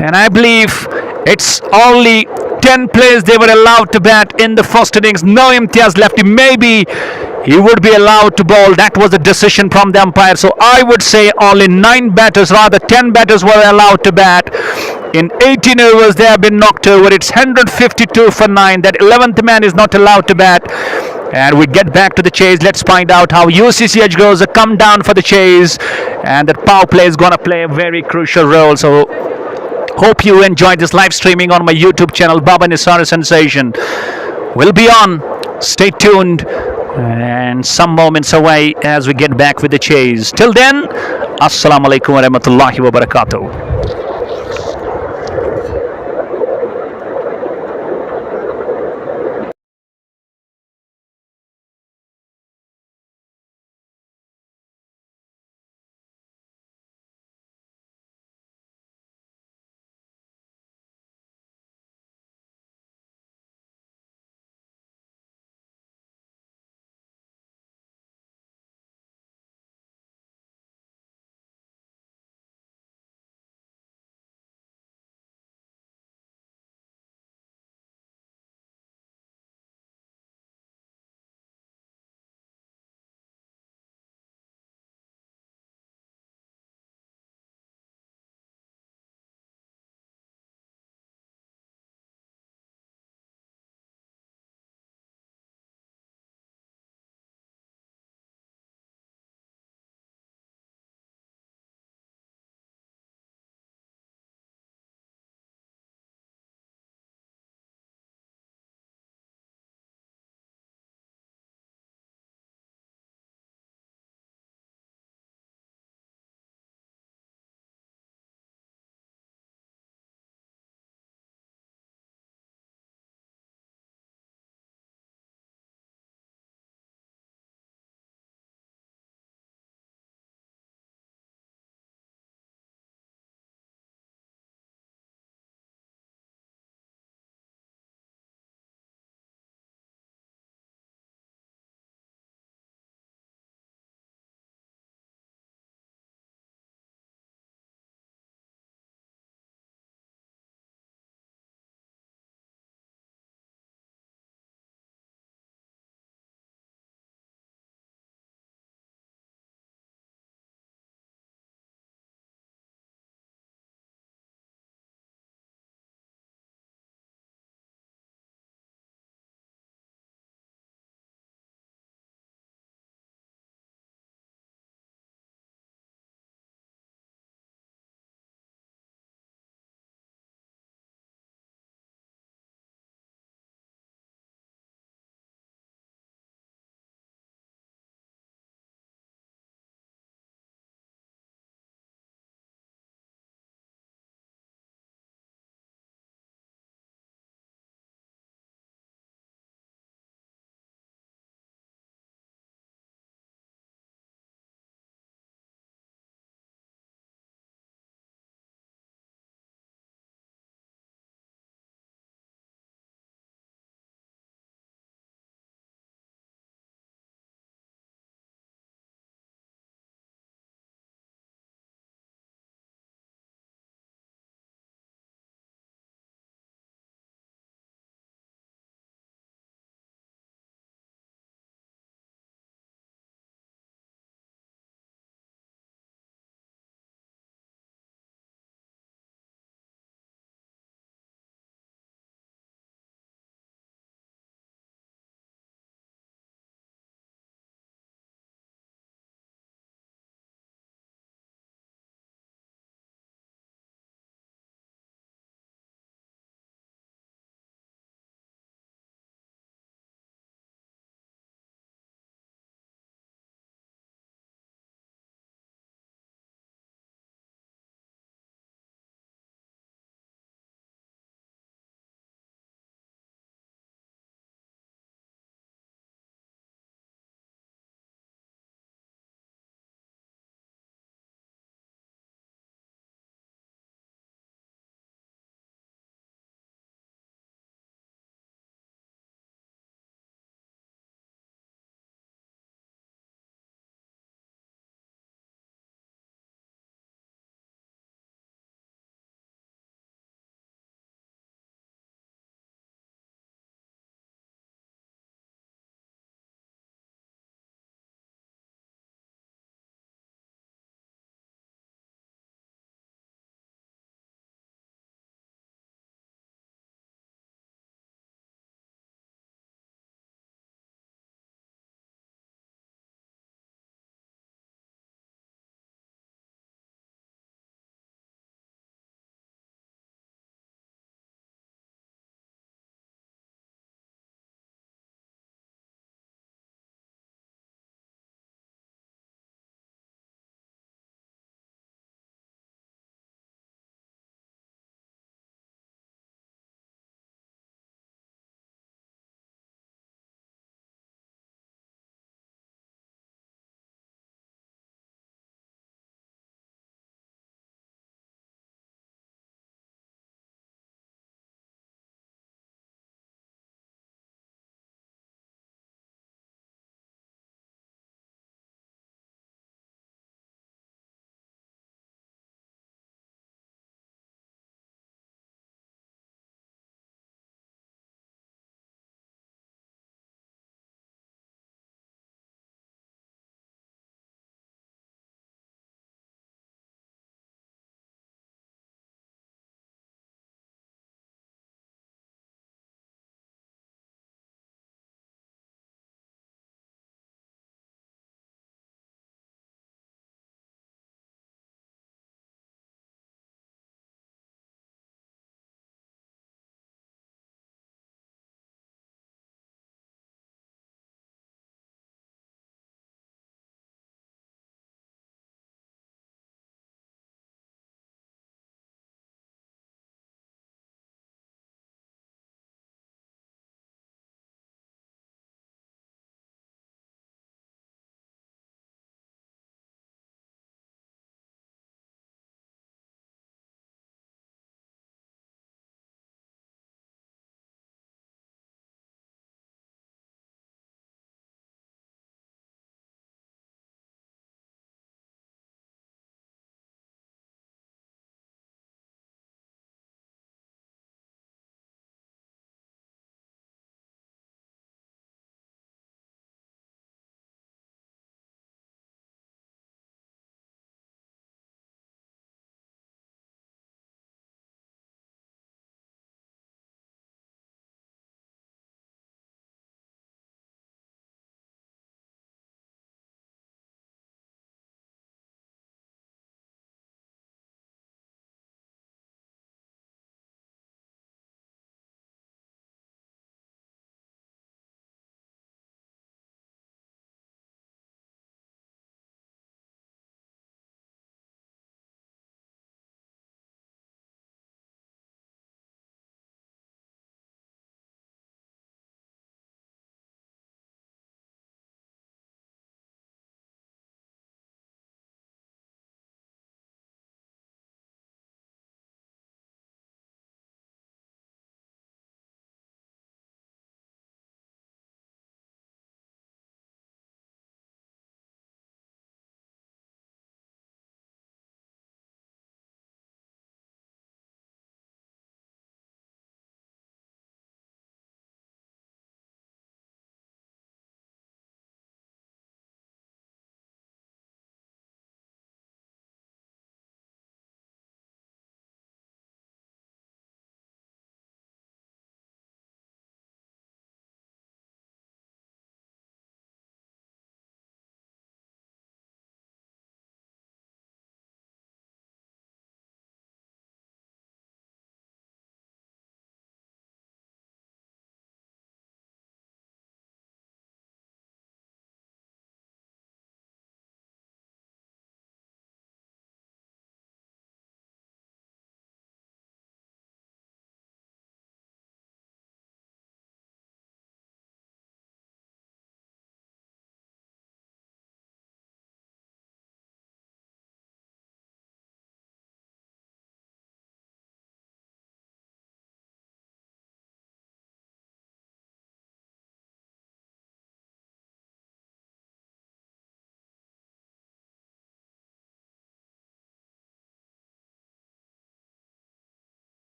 S1: And I believe it's only 10 players they were allowed to bat in the first innings. No Imtiaz lefty. Maybe he would be allowed to bowl. That was a decision from the umpire. So I would say only 9 batters, rather 10 batters were allowed to bat. In 18 overs, they have been knocked over. It's 152 for 9. That 11th man is not allowed to bat. And we get back to the chase. Let's find out how UCC Achagoza come down for the chase. And that power play is going to play a very crucial role. So hope you enjoyed this live streaming on my YouTube channel, Baba Nisar Sensation. We'll be on. Stay tuned. And some moments away as we get back with the chase. Till then, Assalamu alaikum wa rahmatullahi wa barakatuh.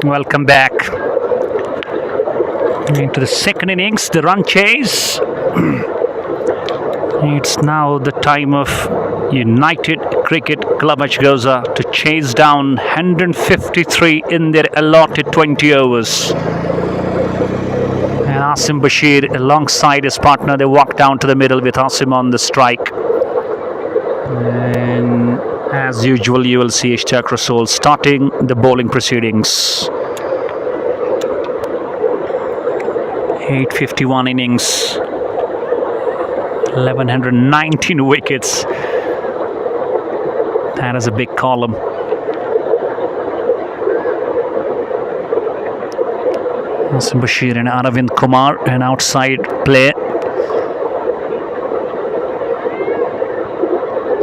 S1: Welcome back into the second innings, the run chase. It's now the time of United Cricket Club Achagoza to chase down 153 in their allotted 20 overs. And Asim Bashir alongside his partner, they walk down to the middle with Asim on the strike. And as usual, you will see Achagoza starting the bowling proceedings. 851 innings, 1119 wickets. That is a big column. Asim Bashir and Aravind Kumar, an outside play.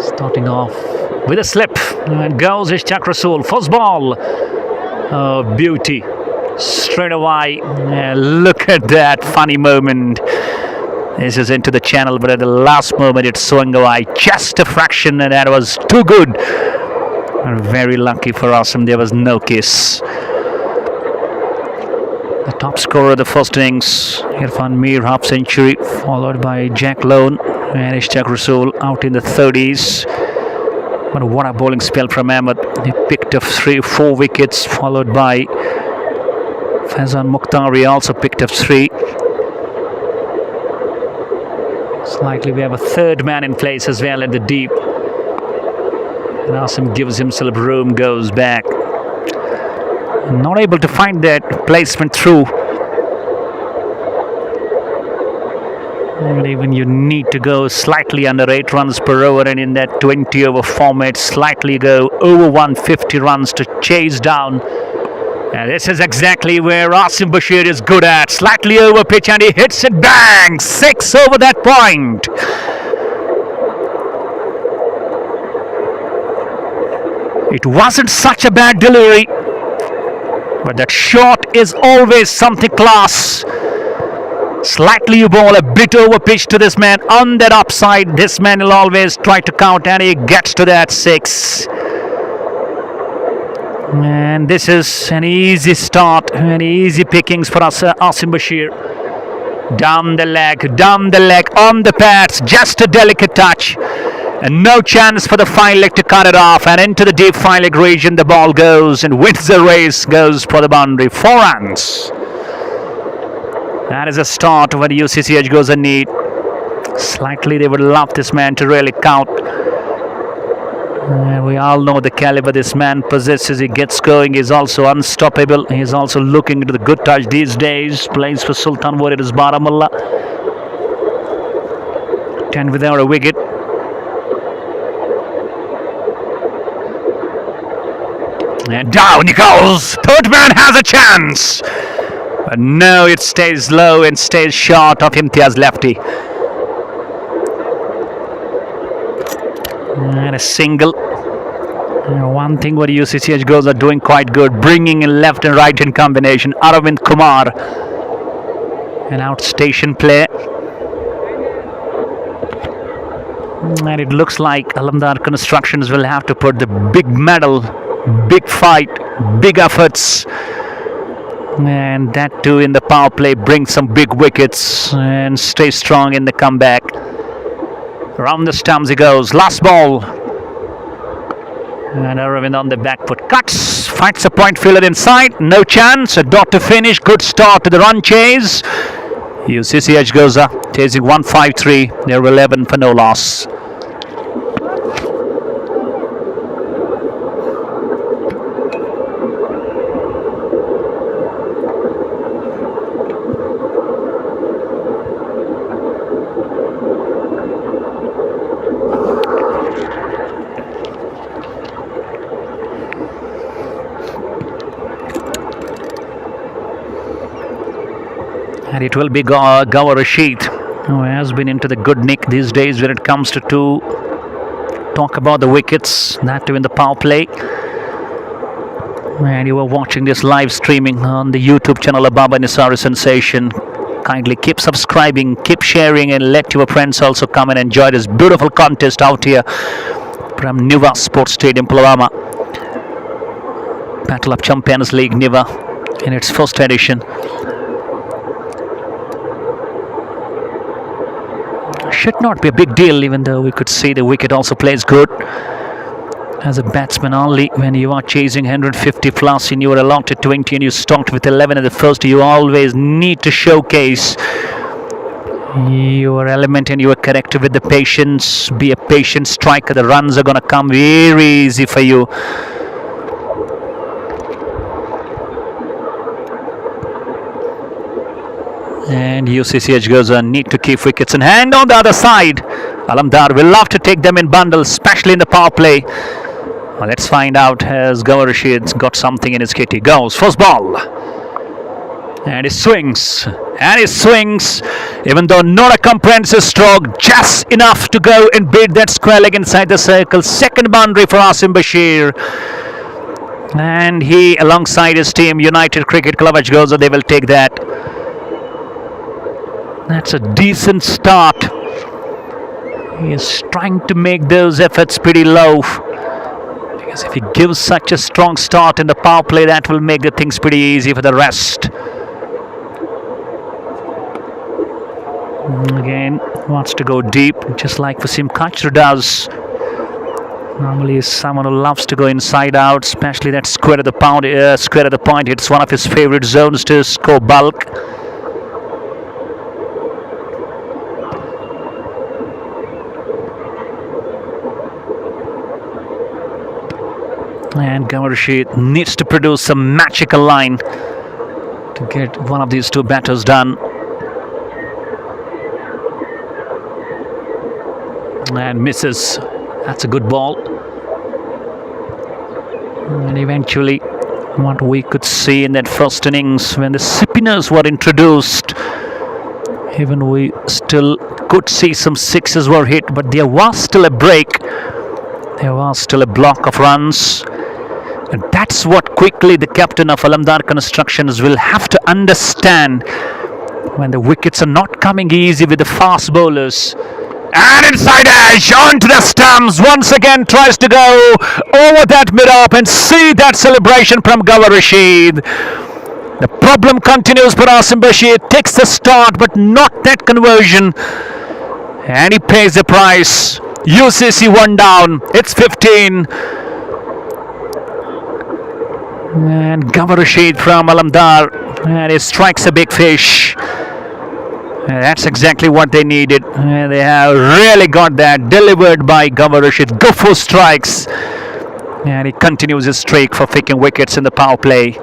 S1: Starting off with a slip. And goes Achagoza. First ball. Oh, beauty. Straight away. Look at that funny moment. This is into the channel, but at the last moment it's swung away just a fraction, and that was too good. And very lucky for Asim, there was no kiss. The top scorer of the first innings, Irfan Mir, half century, followed by Jack Lone and Achagoza out in the 30s. But what a bowling spell from Ahmed. He picked up 3-4 wickets, followed by Faizan Mukhtari also picked up 3. Slightly, we have a third man in place as well at the deep. And Asim gives himself room, goes back. Not able to find that placement through. And even you need to go slightly under 8 runs per over, and in that 20 over format, slightly go over 150 runs to chase down. And this is exactly where Asim Bashir is good at. Slightly over pitch, and he hits it, bang! 6 over that point. It wasn't such a bad delivery, but that shot is always something class. Slightly you bowl a bit over pitch to this man on that upside. This man will always try to count, and he gets to that 6. And this is an easy start, and easy pickings for us, Asim Bashir. Down the leg, on the pads, just a delicate touch. And no chance for the fine leg to cut it off. And into the deep fine leg region, the ball goes and wins the race, goes for the boundary. 4 runs. That is a start where the UCC Achagoza need. Slightly, they would love this man to really count. And we all know the caliber this man possesses. He gets going. He's also unstoppable. He's also looking into the good touch these days. Plays for Sultan Warriors Baramulla. 10 without a wicket. And down he goes. Third man has a chance. But no, it stays low and stays short of Imtiaz lefty. And a single. One thing what UCC Achagoza are doing quite good, bringing in left and right in combination. Aravind Kumar, an outstation play. And it looks like Alamdar Constructions will have to put the big medal, big fight, big efforts. And that too in the power play, bring some big wickets and stay strong in the comeback. Round the stumps he goes. Last ball. And Aravind on the back foot. Cuts. Fights a point fielder inside. No chance. A dot to finish. Good start to the run chase. UCC Achagoza chasing 153. They're 11 for no loss. And it will be Gawar Rashid, who has been into the good nick these days when it comes to talk about the wickets, that too in the power play. And you are watching this live streaming on the YouTube channel of Baba Nisari Sensation. Kindly keep subscribing, keep sharing, and let your friends also come and enjoy this beautiful contest out here from Newa Sports Stadium, Pulwama. Battle of Champions League, Newa. in its first edition. Should not be a big deal, even though we could see the wicket also plays good. As a batsman, only when you are chasing 150 plus and you are allotted 20 and you stopped with 11 at the first, you always need to showcase your element and your character with the patience. Be a patient striker. The runs are going to come very easy for you. And UCC Achagoza need to keep wickets in hand on the other side. Alamdar will love to take them in bundles, especially in the power play. Well, let's find out as Gawar Rashid's got something in his kit. He goes, first ball. And he swings. And he swings. Even though not a comprehensive stroke, just enough to go and beat that square leg inside the circle. Second boundary for Asim Bashir. And he, alongside his team, United Cricket Club Achagoza, they will take that. That's a decent start. He is trying to make those efforts pretty low. Because if he gives such a strong start in the power play, that will make the things pretty easy for the rest. Again, wants to go deep, just like Wasim Kachru does. Normally is someone who loves to go inside out, especially that square at the point. It's one of his favorite zones to score bulk. And Gawar Rashid needs to produce some magical line to get one of these two batters done. And misses. That's a good ball. And eventually, what we could see in that first innings when the spinners were introduced, even we still could see some sixes were hit, but there was still a break. There was still a block of runs. And that's what quickly the captain of Alamdar Constructions will have to understand when the wickets are not coming easy with the fast bowlers. And inside edge, onto the stumps, once again tries to go over that mid-up and see that celebration from Gawar Rashid. The problem continues for Asim Bashir. Takes the start, but not that conversion. And he pays the price. UCC 1 down. It's 15. And Gawar Rashid from Alamdar. And he strikes a big fish. That's exactly what they needed. They have really got that delivered by Gawar Rashid. Go for strikes. And he continues his streak for picking wickets in the power play.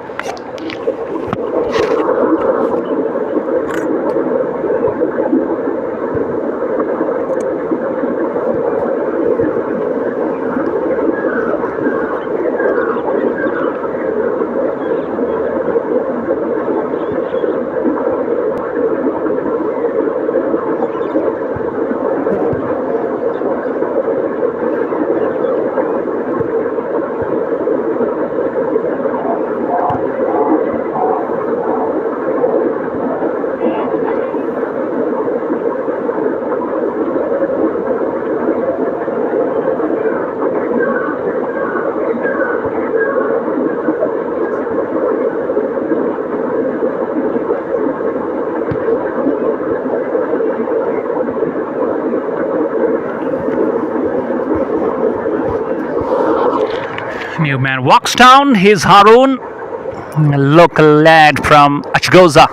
S1: New man walks down. He's Haroon, a local lad from Achagoza.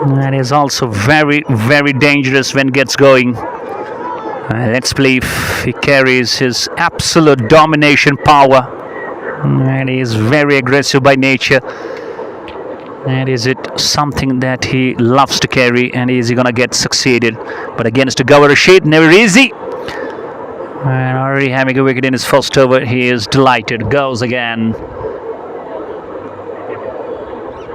S1: And is also very, very dangerous when gets going. Let's believe he carries his absolute domination power. And he is very aggressive by nature. And is it something that he loves to carry? And is he going to get succeeded? But against Gawar Rashid, never easy. And already having a wicket in his first over, he is delighted. Goes again.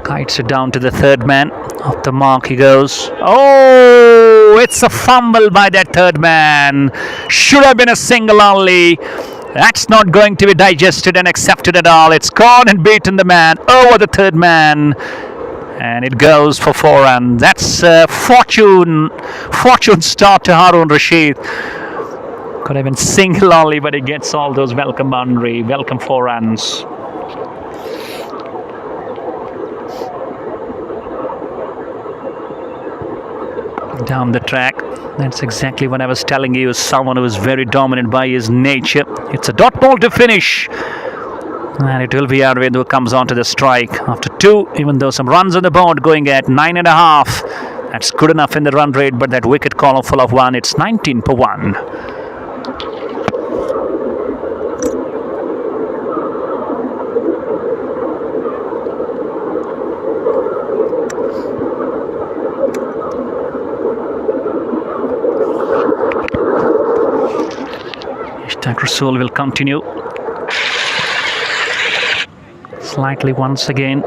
S1: Kites it down to the third man. Off the mark he goes. Oh, it's a fumble by that third man. Should have been a single only. That's not going to be digested and accepted at all. It's gone and beaten the man over the third man. And it goes for 4 runs. That's fortune start to Haroon Rashid. Could have been single only, but he gets all those welcome boundary, welcome 4 runs. down the track. That's exactly what I was telling you. Someone who is very dominant by his nature. It's a dot ball to finish. And it will be Arvind who comes onto the strike after 2, even though some runs on the board going at 9.5. That's good enough in the run rate, but that wicket column full of 1, it's 19 per 1. Ishtak Rasool will continue. Slightly once again.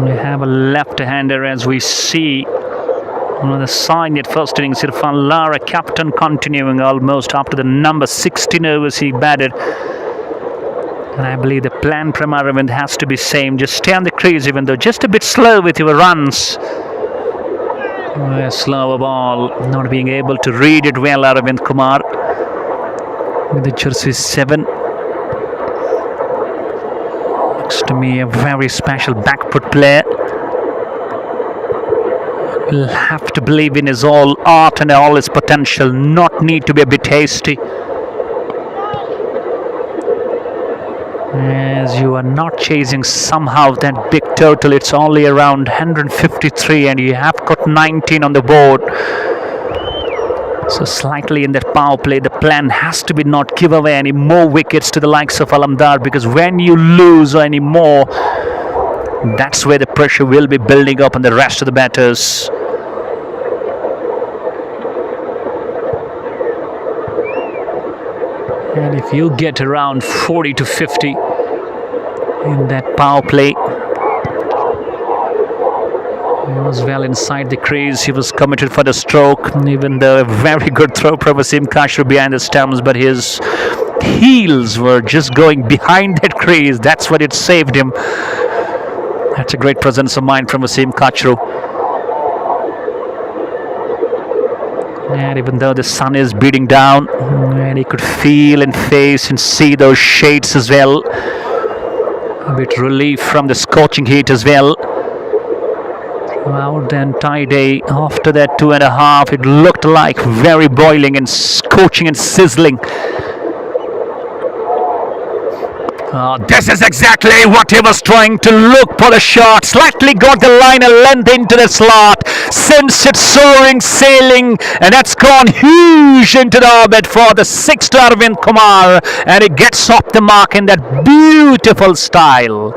S1: We have a left-hander as we see on the side at first innings. Irfan Lara, captain, continuing almost up to the number 16 overs he batted. And I believe the plan from Aravind has to be same. Just stay on the crease, even though just a bit slow with your runs. A slower ball, not being able to read it well, Aravind Kumar. With the jersey 7. Looks to me a very special backfoot player. Will have to believe in his all art and all his potential, not need to be a bit hasty. As you are not chasing somehow that big total, it's only around 153 and you have got 19 on the board. So slightly in that power play, the plan has to be not give away any more wickets to the likes of Alamdar, because when you lose any more, that's where the pressure will be building up on the rest of the batters. And if you get around 40 to 50 in that power play, he was well inside the crease. He was committed for the stroke, even though a very good throw from Wasim Kashru behind the stumps, but his heels were just going behind that crease. That's what it saved him. That's a great presence of mind from Wasim Kashru. And even though the sun is beating down, and he could feel and face and see those shades as well, a bit relief from the scorching heat as well. Throughout the entire day, after that 2.5, it looked like very boiling and scorching and sizzling. This is exactly what he was trying to look for the shot. Slightly got the line and length into the slot. Sends it soaring, sailing, and that's gone huge into the orbit for the 6th Arvind Kumar, and it gets off the mark in that beautiful style.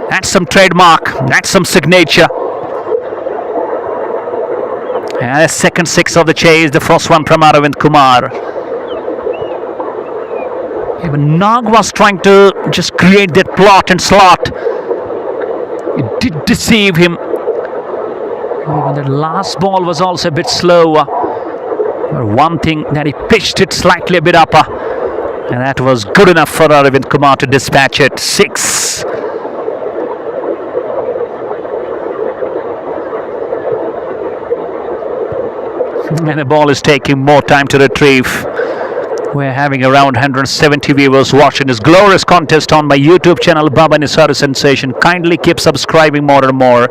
S1: That's some trademark. That's some signature. And the second 6 of the chase, the first one from Arvind Kumar. Even Nag was trying to just create that plot and slot. It did deceive him. Even the last ball was also a bit slower. But one thing that he pitched it slightly a bit upper. And that was good enough for Arvind Kumar to dispatch it. 6. And the ball is taking more time to retrieve. We're having around 170 viewers watching this glorious contest on my YouTube channel, Baba Nisar Sensation. Kindly keep subscribing more and more.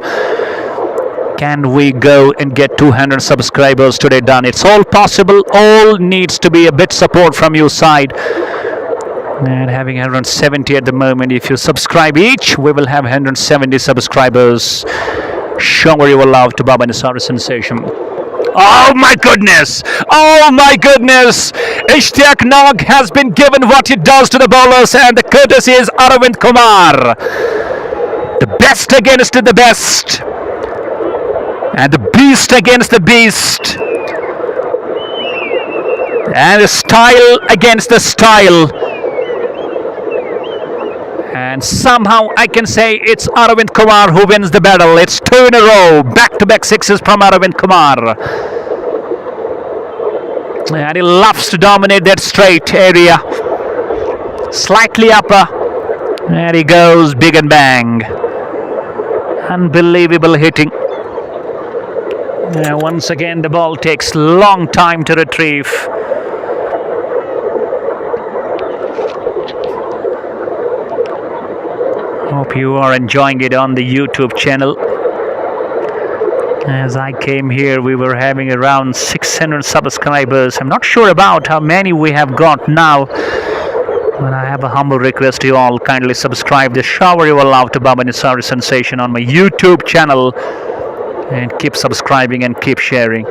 S1: Can we go and get 200 subscribers today done? It's all possible. All needs to be a bit support from your side. And having 170 at the moment. If you subscribe each, we will have 170 subscribers. Show your love to Baba Nisar Sensation. Oh my goodness! Oh my goodness! Ishtiaq Nag has been given what he does to the bowlers, and the courtesy is Arvind Kumar. The best against the best. And the beast against the beast. And the style against the style. And somehow I can say it's Arvind Kumar who wins the battle. It's 2 in a row. Back-to-back 6s from Arvind Kumar. And he loves to dominate that straight area. Slightly upper. There he goes, big and bang. Unbelievable hitting. Once again, the ball takes long time to retrieve. Hope you are enjoying it on the YouTube channel. As I came here, we were having around 600 subscribers. I'm not sure about how many we have got now. But I have a humble request to you all. Kindly subscribe the Shower Your Love to Baba Nisari Sensation on my YouTube channel. And keep subscribing and keep sharing.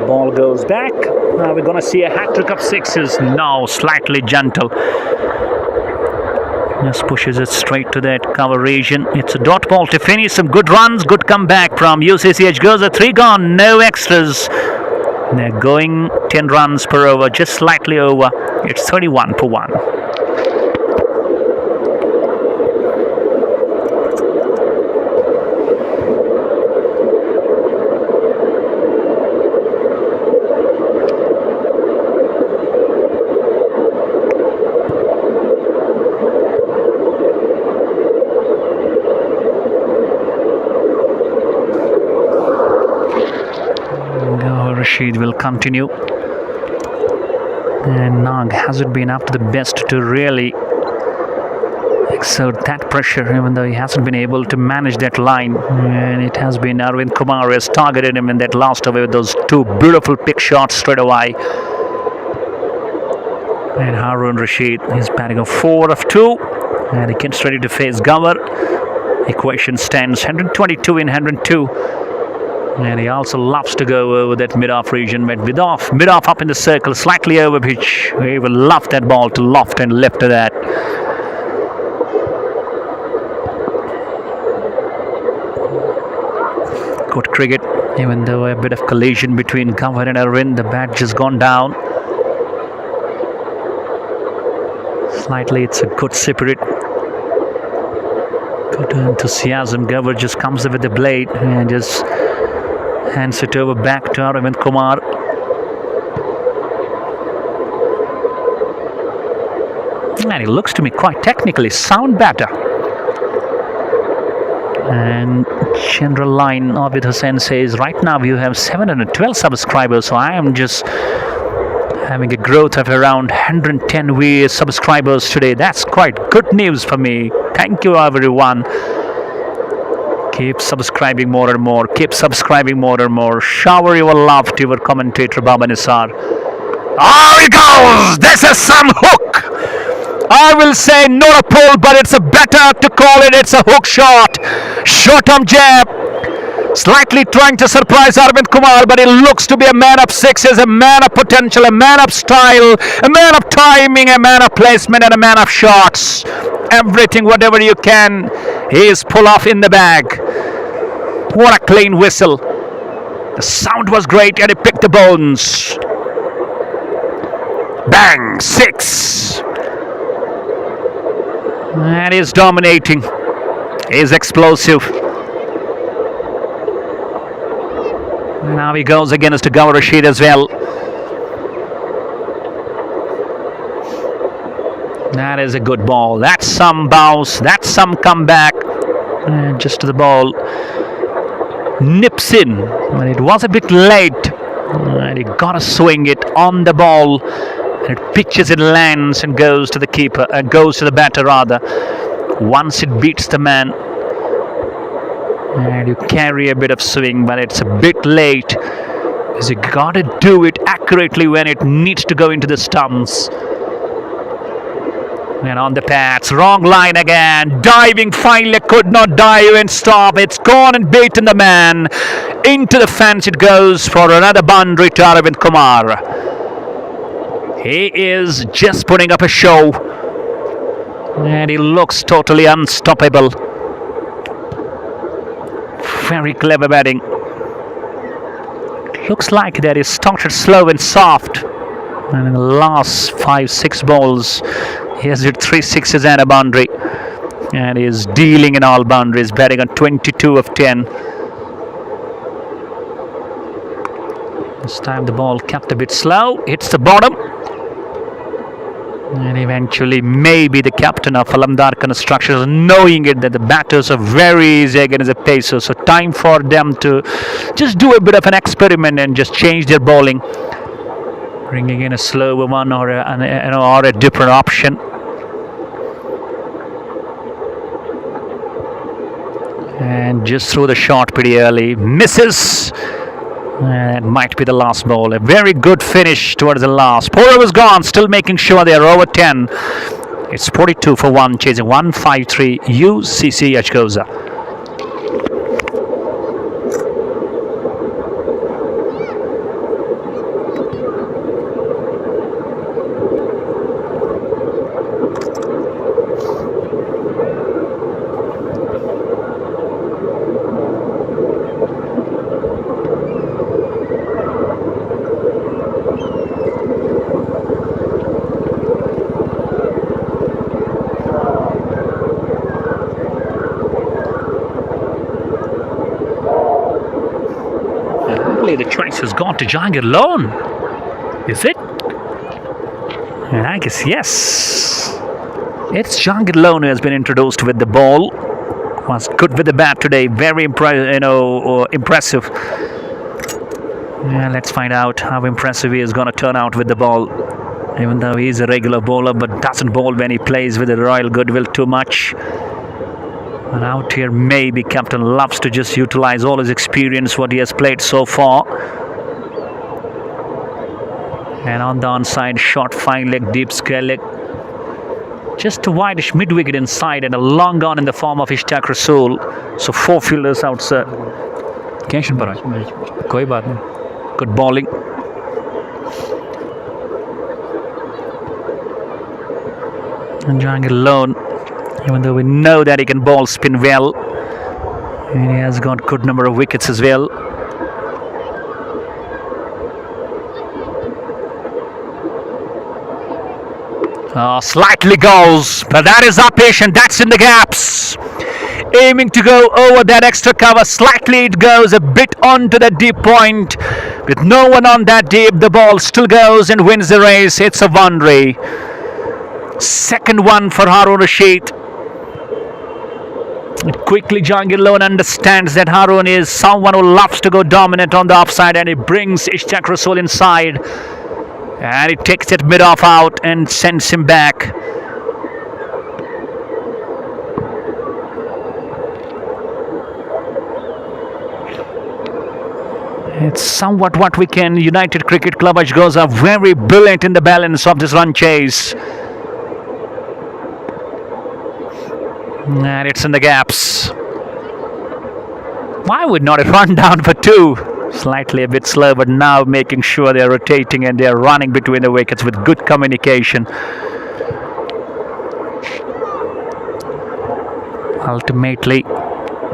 S1: Ball goes back. Now we're going to see a hat trick of sixes. Now slightly gentle. Just pushes it straight to that cover region. It's a dot ball to finish. Some good runs. Good comeback from UCC Achagoza. 3 gone. No extras. They're going 10 runs per over. Just slightly over. It's 31 for 1. Rashid will continue, and Nag hasn't been up to the best to really exert that pressure, even though he hasn't been able to manage that line. And it has been Arvind Kumar who has targeted him in that last over with those 2 beautiful pick shots straight away. And Harun Rashid is batting a 4 of 2, and he gets ready to face Gawar. Equation stands 122 in 102. And he also loves to go over that mid-off region. Went mid-off up in the circle, slightly over pitch. He will love that ball to loft and left to that. Good cricket, even though a bit of collision between Gawar and Arvind. The bat just gone down. Slightly, it's a good spirit. Good enthusiasm. Gawar just comes up with the blade and just hands it over back to Arvind Kumar. And he looks to me quite technically sound batter. And general line of it Hussain says right now you have 712 subscribers, so I am just having a growth of around 110 subscribers today. That's quite good news for me. Thank you everyone. Keep subscribing more and more. Keep subscribing more and more. Shower your love to your commentator Baba Nisar. Oh, it goes! This is some hook! I will say not a pull, but it's a better to call it. It's a hook shot. Short-term jab. Slightly trying to surprise Arvind Kumar, but he looks to be a man of sixes, a man of potential, a man of style, a man of timing, a man of placement, and a man of shots. Everything, whatever you can, he is pull off in the bag. What a clean whistle. The sound was great, and he picked the bones. Bang, 6. And he's dominating. He's explosive. Now he goes against Gawar Rashid as well. That is a good ball. That's some bounce. That's some comeback. And just to the ball. Nips in. But it was a bit late. And he got to swing it on the ball. And it pitches, it lands and goes to the keeper. Goes to the batter rather. Once it beats the man. And you carry a bit of swing, but it's a bit late. Because you got to do it accurately when it needs to go into the stumps. And on the pads, wrong line again. Diving finally, could not dive and stop. It's gone and beaten the man. Into the fence it goes for another boundary to Arvind Kumar. He is just putting up a show. And he looks totally unstoppable. Very clever batting. Looks like that he started slow and soft. And in the last 5-6 balls, he has hit 3 sixes and a boundary. And he is dealing in all boundaries, batting on 22 of 10. This time the ball kept a bit slow, hits the bottom. And eventually, maybe the captain of Alamdar Constructions, knowing it that the batters are very easy against the Pacers, so time for them to just do a bit of an experiment and just change their bowling, bringing in a slower one or a different option. And just threw the shot pretty early, misses. And might be the last ball. A very good finish towards the last. 4 overs gone, still making sure they are over 10. It's 42 for 1, chasing 153 UCC Achagoza. The choice has gone to Jahangir Lone. Is it? And I guess yes. It's Jahangir Lone who has been introduced with the ball. Was good with the bat today. Very impressive. Yeah, let's find out how impressive he is going to turn out with the ball. Even though he's a regular bowler, but doesn't bowl when he plays with the Royal Goodwill too much. And out here, maybe captain loves to just utilize all his experience, what he has played so far. And on the onside, short fine leg, deep square leg. Just a widish mid-wicket inside and a long on in the form of Ishtaq Rasool. So 4 fielders outside. Good bowling. And Jahangir Lone, even though we know that he can ball spin well, and he has got good number of wickets as well. Slightly goes, but that is uppish and that's in the gaps. Aiming to go over that extra cover, slightly it goes a bit onto the deep point. With no one on that deep, the ball still goes and wins the race. It's a boundary. Second one for Harun Rashid. Quickly, Jahangir Lone understands that Harun is someone who loves to go dominant on the offside, and he brings Ishtaq Rasool inside. And he takes it mid-off out and sends him back. It's somewhat what we can. United Cricket Club Achagoza very brilliant in the balance of this run chase. And it's in the gaps. Why would not it run down for 2? Slightly a bit slow, but now making sure they're rotating and they're running between the wickets with good communication. Ultimately,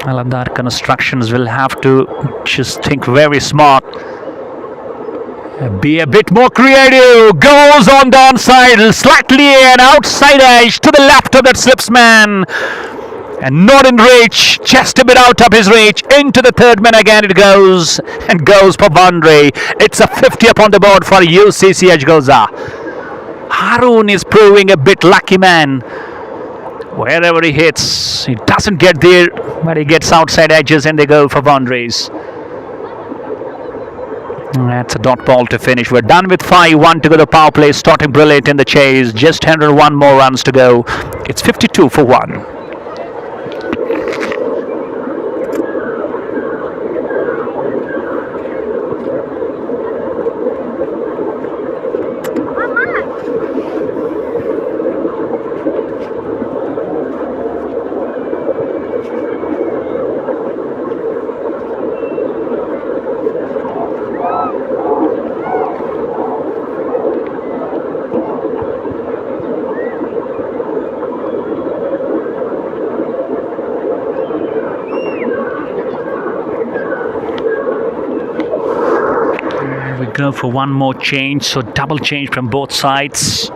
S1: Alamdar Constructions will have to just think very smart. Be a bit more creative. Goes on the onside, slightly an outside edge to the left of that slipsman. And not in reach, just a bit out of his reach. Into the third man again it goes. And goes for boundary. It's a 50 up on the board for UCC Achagoza. Harun is proving a bit lucky man. Wherever he hits, he doesn't get there, but he gets outside edges and they go for boundaries. That's a dot ball to finish. We're done with 5-1 to go. The power play starting brilliant in the chase. Just 101 more runs to go. It's 52 for 1. Go for one more change, so double change from both sides.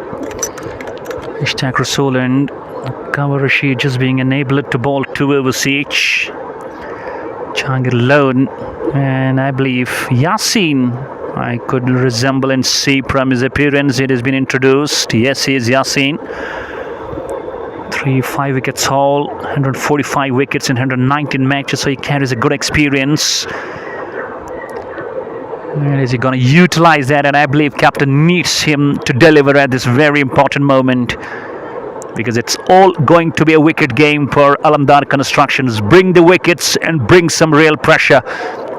S1: Ishtaq Rasool and Kawa Rashid just being enabled to bowl 2 overs each. Jahangir Lone and I believe Yasin I could resemble and see from his appearance it has been introduced. Yes, he is Yasin. 5 wickets haul, 145 wickets in 119 matches, so he carries a good experience. And is he going to utilize that? And I believe captain needs him to deliver at this very important moment, because it's all going to be a wicket game for Alamdar Constructions. Bring the wickets and bring some real pressure,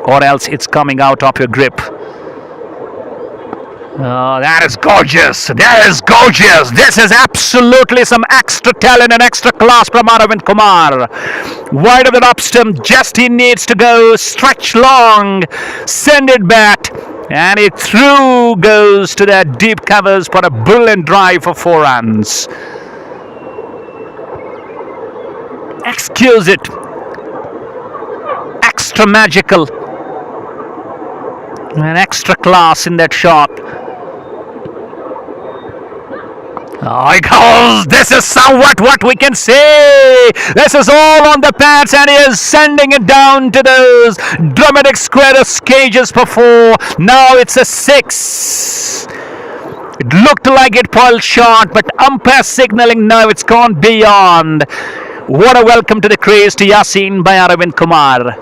S1: or else it's coming out of your grip. Oh, that is gorgeous. That is gorgeous. This is absolutely some extra talent and extra class from Aravind Kumar. Wide of the up stump, just he needs to go, stretch long, send it back, and it through goes to that deep covers for a brilliant drive for 4 runs. Exquisite, extra magical, and extra class in that shot. Oh, because this is somewhat what we can say. This is all on the pads, and he is sending it down to those dramatic square cages for 4. Now it's a 6. It looked like it pulled short, but umpire signaling now it's gone beyond. What a welcome to the crease to Yasin by Aravind Kumar.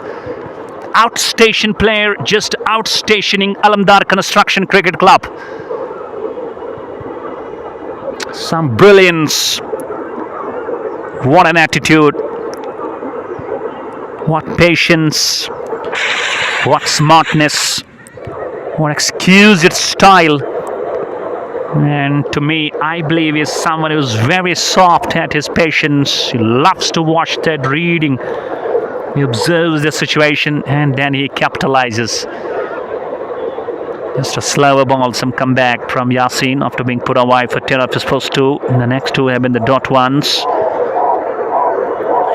S1: Outstation player, just outstationing Alamdar Construction Cricket Club. Some brilliance. What an attitude. What patience. What smartness. What exquisite style. And to me, I believe is someone who's very soft at his patience. He loves to watch that reading. He observes the situation and then he capitalizes. Just a slower ball, some comeback from Yasin after being put away for 10 of his first 2. And the next 2 have been the dot ones.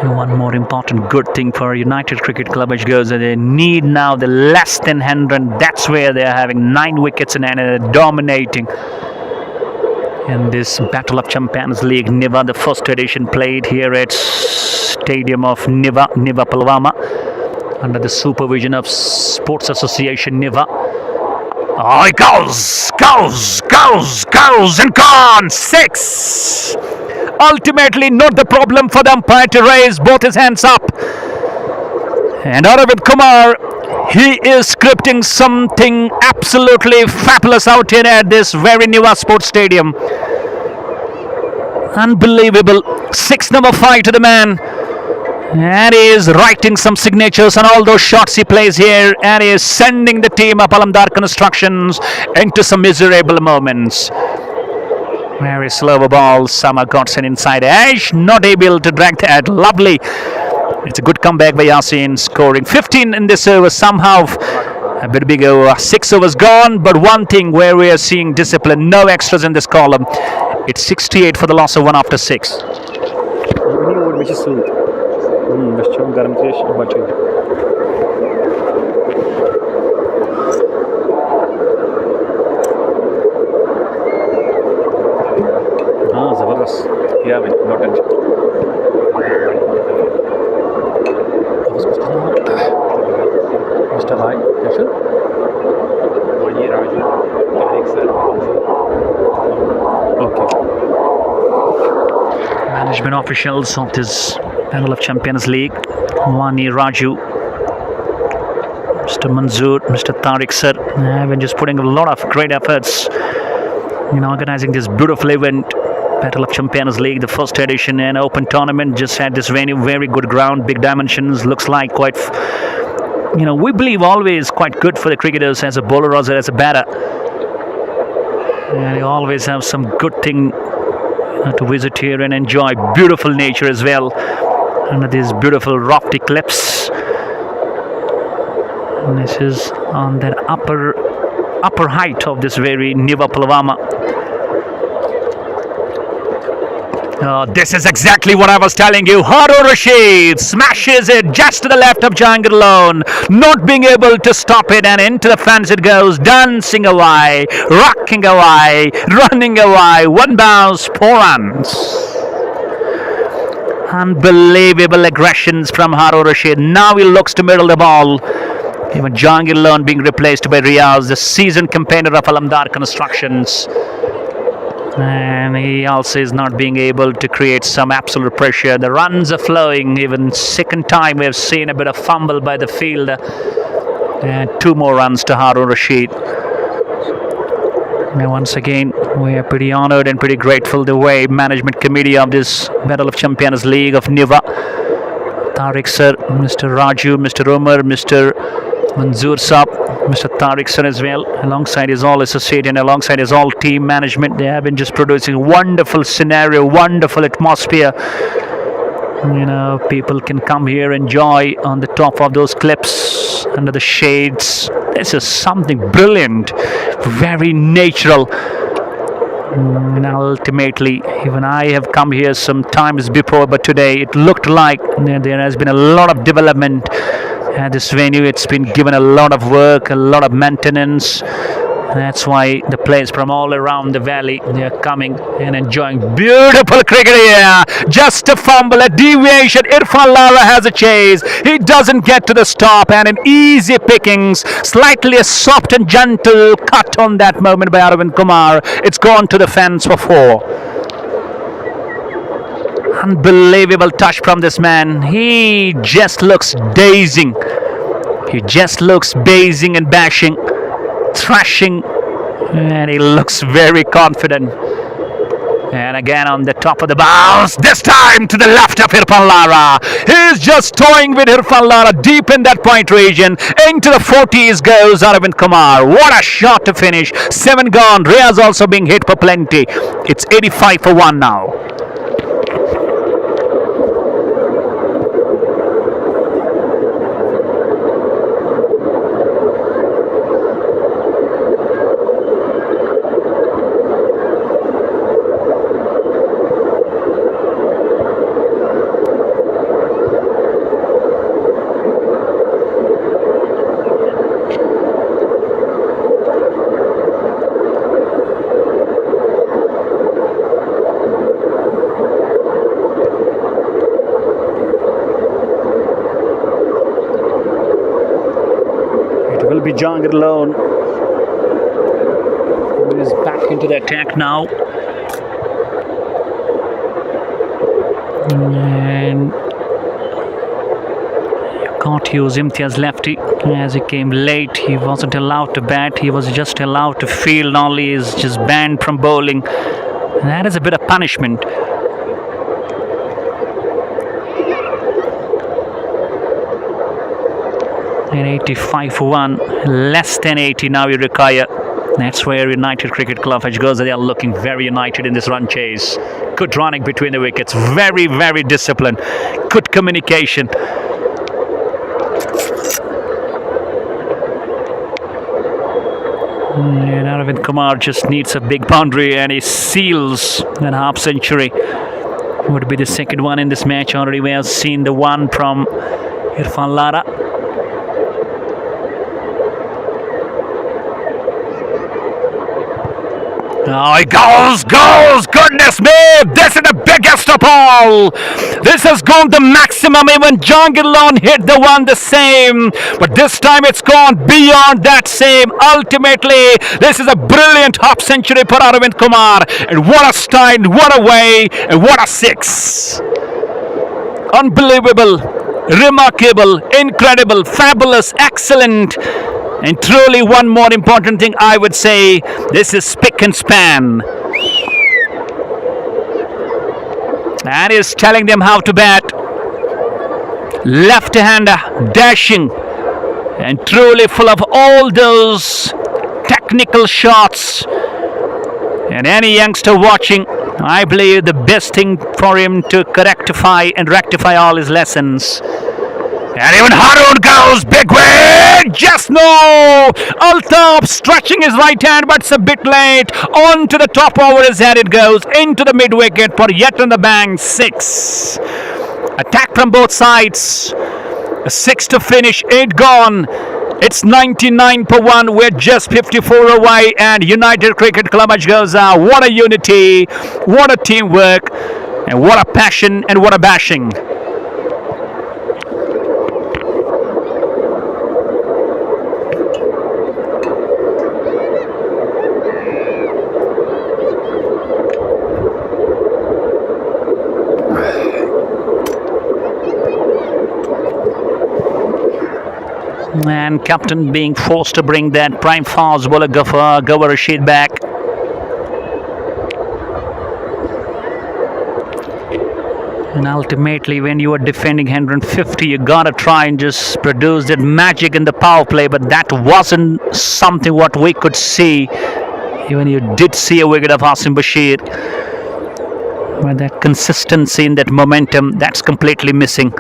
S1: And one more important good thing for United Cricket Club, which goes that they need now the less than 100. That's where they are having 9 wickets and they're dominating. In this Battle of Champions League, Newa, the first edition played here at Stadium of Newa, Pulwama, under the supervision of Sports Association Newa. Oh, it goes, and gone! 6! Ultimately, not the problem for the umpire to raise both his hands up. And Aravind Kumar, he is scripting something absolutely fabulous out here at this very Newa Sports Stadium. Unbelievable. 6 number 5 to the man. And he is writing some signatures on all those shots he plays here, and he is sending the team of Alamdar Constructions into some miserable moments. Very slow ball. Sama got sent inside edge, not able to drag that. Lovely. It's a good comeback by Yasin, scoring 15 in this over. Somehow a bit big over. 6 overs gone, but one thing where we are seeing discipline, no extras in this column. It's 68 for the loss of 1 after 6.
S2: Mr. Bhai, yes sir? Okay.
S1: Management officials of this Battle of Champions League, Wani Raju, Mr. Manzoor, Mr. Tariq sir, have been just putting a lot of great efforts in organizing this beautiful event, Battle of Champions League, the first edition and open tournament. Just had this venue, very good ground, big dimensions, looks like quite, we believe always quite good for the cricketers as a bowler or as a batter. And they always have some good thing to visit here and enjoy beautiful nature as well under these beautiful lofty cliffs. And this is on that upper height of this very Newa Pulwama. This is exactly what I was telling you. Harun Rashid smashes it just to the left of Jahangir Lone, not being able to stop it, and into the fence it goes, dancing away, rocking away, running away. 1 bounce, 4 runs. Unbelievable aggressions from Harun Rashid. Now he looks to middle the ball. Even Jahangir Lone being replaced by Riaz, the seasoned campaigner of Alamdar Constructions. And he also is not being able to create some absolute pressure. The runs are flowing. Even second time we have seen a bit of fumble by the field. And 2 more runs to Harun Rashid. And once again, we are pretty honored and pretty grateful the way management committee of this Battle of Champions League of Newa, Tariq sir, Mr. Raju, Mr. Umar, Mr. Manzoor Saab, Mr. Tariq sir as well, alongside his all associate and alongside his all team management. They have been just producing wonderful scenario, wonderful atmosphere. You know, people can come here, enjoy on the top of those cliffs, under the shades. This is something brilliant, very natural. And ultimately, even I have come here some times before, but today it looked like there has been a lot of development at this venue. It's been given a lot of work, a lot of maintenance. That's why the players from all around the valley, they are coming and enjoying beautiful cricket here. Just a fumble, a deviation. Irfan Lara has a chase. He doesn't get to the stop, and an easy pickings, slightly a soft and gentle cut on that moment by Arvind Kumar. It's gone to the fence for 4. Unbelievable touch from this man. He just looks dazing. He just looks basing and bashing, thrashing, and he looks very confident. And again on the top of the bounce, this time to the left of Irfan Lara. He's just toying with Irfan Lara deep in that point region. Into the 40s goes Arvind Kumar. What a shot to finish. 7 gone. Riaz also being hit for plenty. It's 85 for 1 now. Will be Jahangir Lone, who is back into the attack now. And you can't use Imtiaz lefty as he came late. He wasn't allowed to bat. He was just allowed to field only. He's just banned from bowling. And that is a bit of punishment. And 85 for 1, less than 80 now you require. That's where United Cricket Club Achagoza, they are looking very united in this run chase. Good running between the wickets, very, very disciplined, good communication. And Arvind Kumar just needs a big boundary and he seals that half century. Would be the second one in this match. Already we have seen the one from Irfan Lara. Oh, he goes, goodness me, this is the biggest of all. This has gone the maximum. Even Jahangir Lone hit the one the same, but this time it's gone beyond that same. Ultimately, this is a brilliant half century for Arvind Kumar, and what a style, what a way, and what a 6. Unbelievable, remarkable, incredible, fabulous, excellent. And truly one more important thing I would say, this is spick and span. And is telling them how to bat. Left-hander, dashing. And truly full of all those technical shots. And any youngster watching, I believe the best thing for him to rectify all his lessons. And even Harun goes, big win, just no. Altaf stretching his right hand, but it's a bit late. On to the top over his head it goes, into the mid wicket for yet on the bang, 6. Attack from both sides. A 6 to finish, 8 gone. It's 99 for 1. We're just 54 away. And United Cricket Club Achagoza, what a unity, what a teamwork, and what a passion and what a bashing. And captain being forced to bring that prime fast bowler Gawar Rashid back. And ultimately, when you are defending 150, you gotta try and just produce that magic in the power play. But that wasn't something what we could see. Even you did see a wicket of Asim Bashir. But that consistency in that momentum, that's completely missing.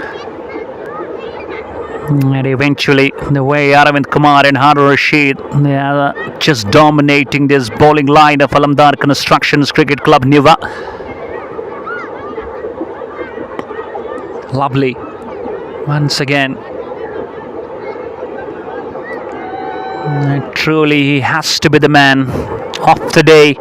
S1: And eventually, the way Aravind Kumar and Harun Rashid, they are just dominating this bowling line of Alamdar Constructions Cricket Club Newa. Lovely. Once again. And truly, he has to be the man of the day.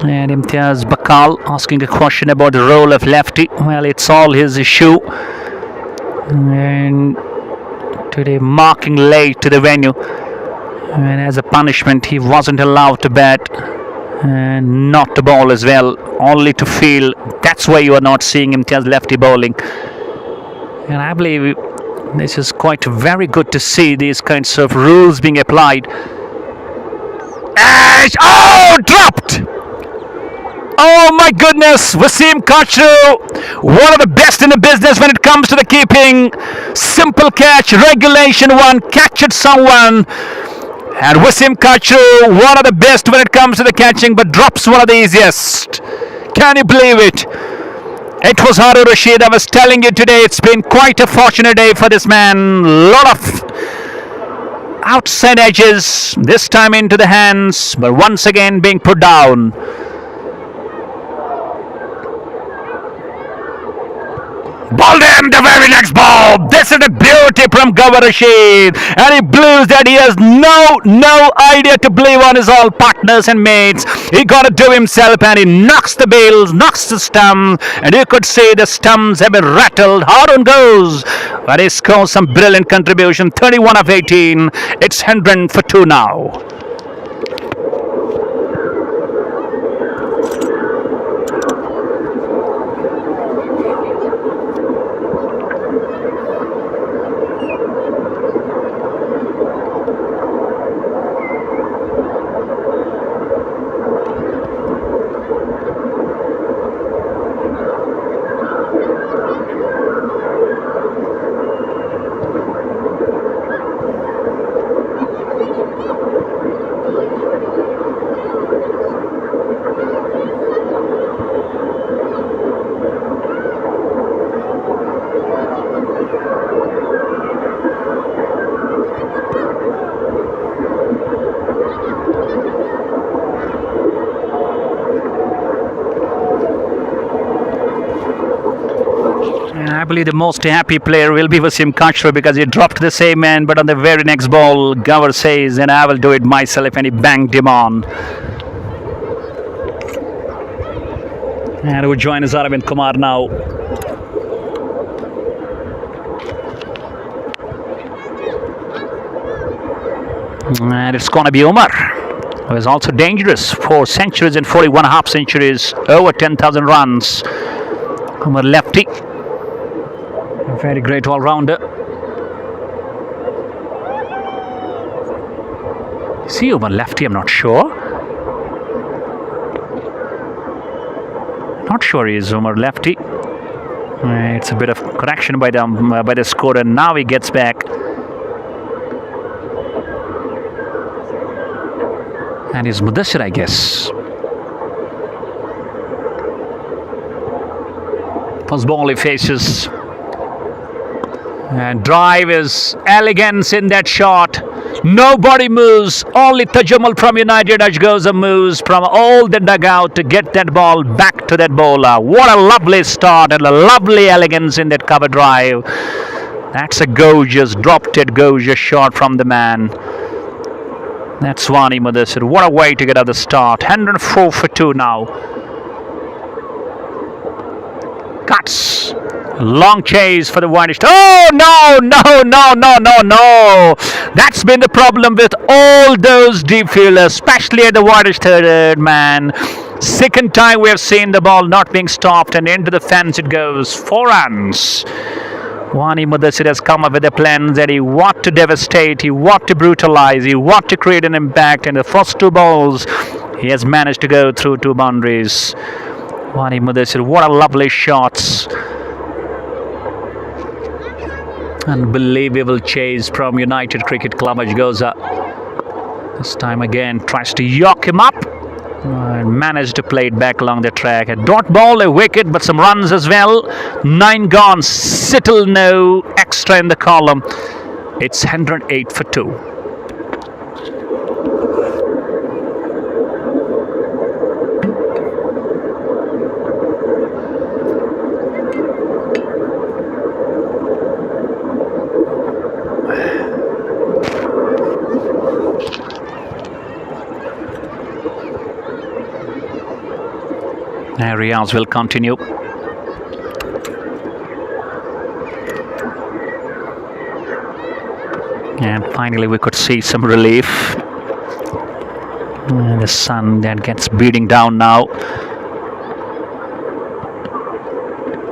S1: And Imtiaz Bakal asking a question about the role of lefty. Well, it's all his issue. And today marking late to the venue, and as a punishment he wasn't allowed to bat and not to bowl as well, only to field. That's why you are not seeing him just lefty bowling. And I believe this is quite very good to see these kinds of rules being applied. Oh, dropped! Oh my goodness, Wasim Kachru, one of the best in the business when it comes to the keeping. Simple catch, regulation one, catch it someone. And Wasim Kachru, one of the best when it comes to the catching, but drops one of the easiest. Can you believe it? It was Harun Rashid. I was telling you today, it's been quite a fortunate day for this man. Lot of outside edges, this time into the hands, but once again being put down. Bowled him the very next ball. This is a beauty from Gawar Rashid. And he believes that he has no idea to believe on his all partners and mates. He got to do himself, and he knocks the bills, knocks the stumps, and you could see the stumps have been rattled. Harun goes. But he scores some brilliant contribution. 31 of 18. It's 100 for 2 now. I believe the most happy player will be Wasim Kachru because he dropped the same man, but on the very next ball, Gawar says, and I will do it myself, and he banged him on. And who join is Aravind Kumar now. And it's going to be Umar, who is also dangerous. 4 centuries and 41 half centuries, over 10,000 runs. Umar lefty. A very great all-rounder. See Umar lefty, I'm not sure. Not sure he is Umar lefty. It's a bit of correction by the scorer, and now he gets back. And he's Mudassir, I guess. First ball he faces. And drive is elegance in that shot. Nobody moves. Only Tajamal from United Achagoza moves from all the dugout to get that ball back to that bowler. What a lovely start and a lovely elegance in that cover drive. That's a gorgeous, drop-dead gorgeous shot from the man. That's Wani Mudassir. What a way to get out the start. 104 for 2 now. Cuts. Long chase for the whitish. Oh, no. That's been the problem with all those deep fielders, especially at the whitish third man. Second time we have seen the ball not being stopped, and into the fence it goes. 4 runs. Wani Mudassir has come up with a plan that he want to devastate, he want to brutalize, he want to create an impact. And the first 2 balls, he has managed to go through 2 boundaries. Wani Mudassir, what a lovely shots. Unbelievable chase from United Cricket Club Achagoza. This time again tries to yoke him up and managed to play it back along the track. A dot ball, a wicket, but some runs as well. 9 gone, still no extra in the column. It's 108 for 2. Riyaz will continue. And finally we could see some relief. And the sun that gets beating down now.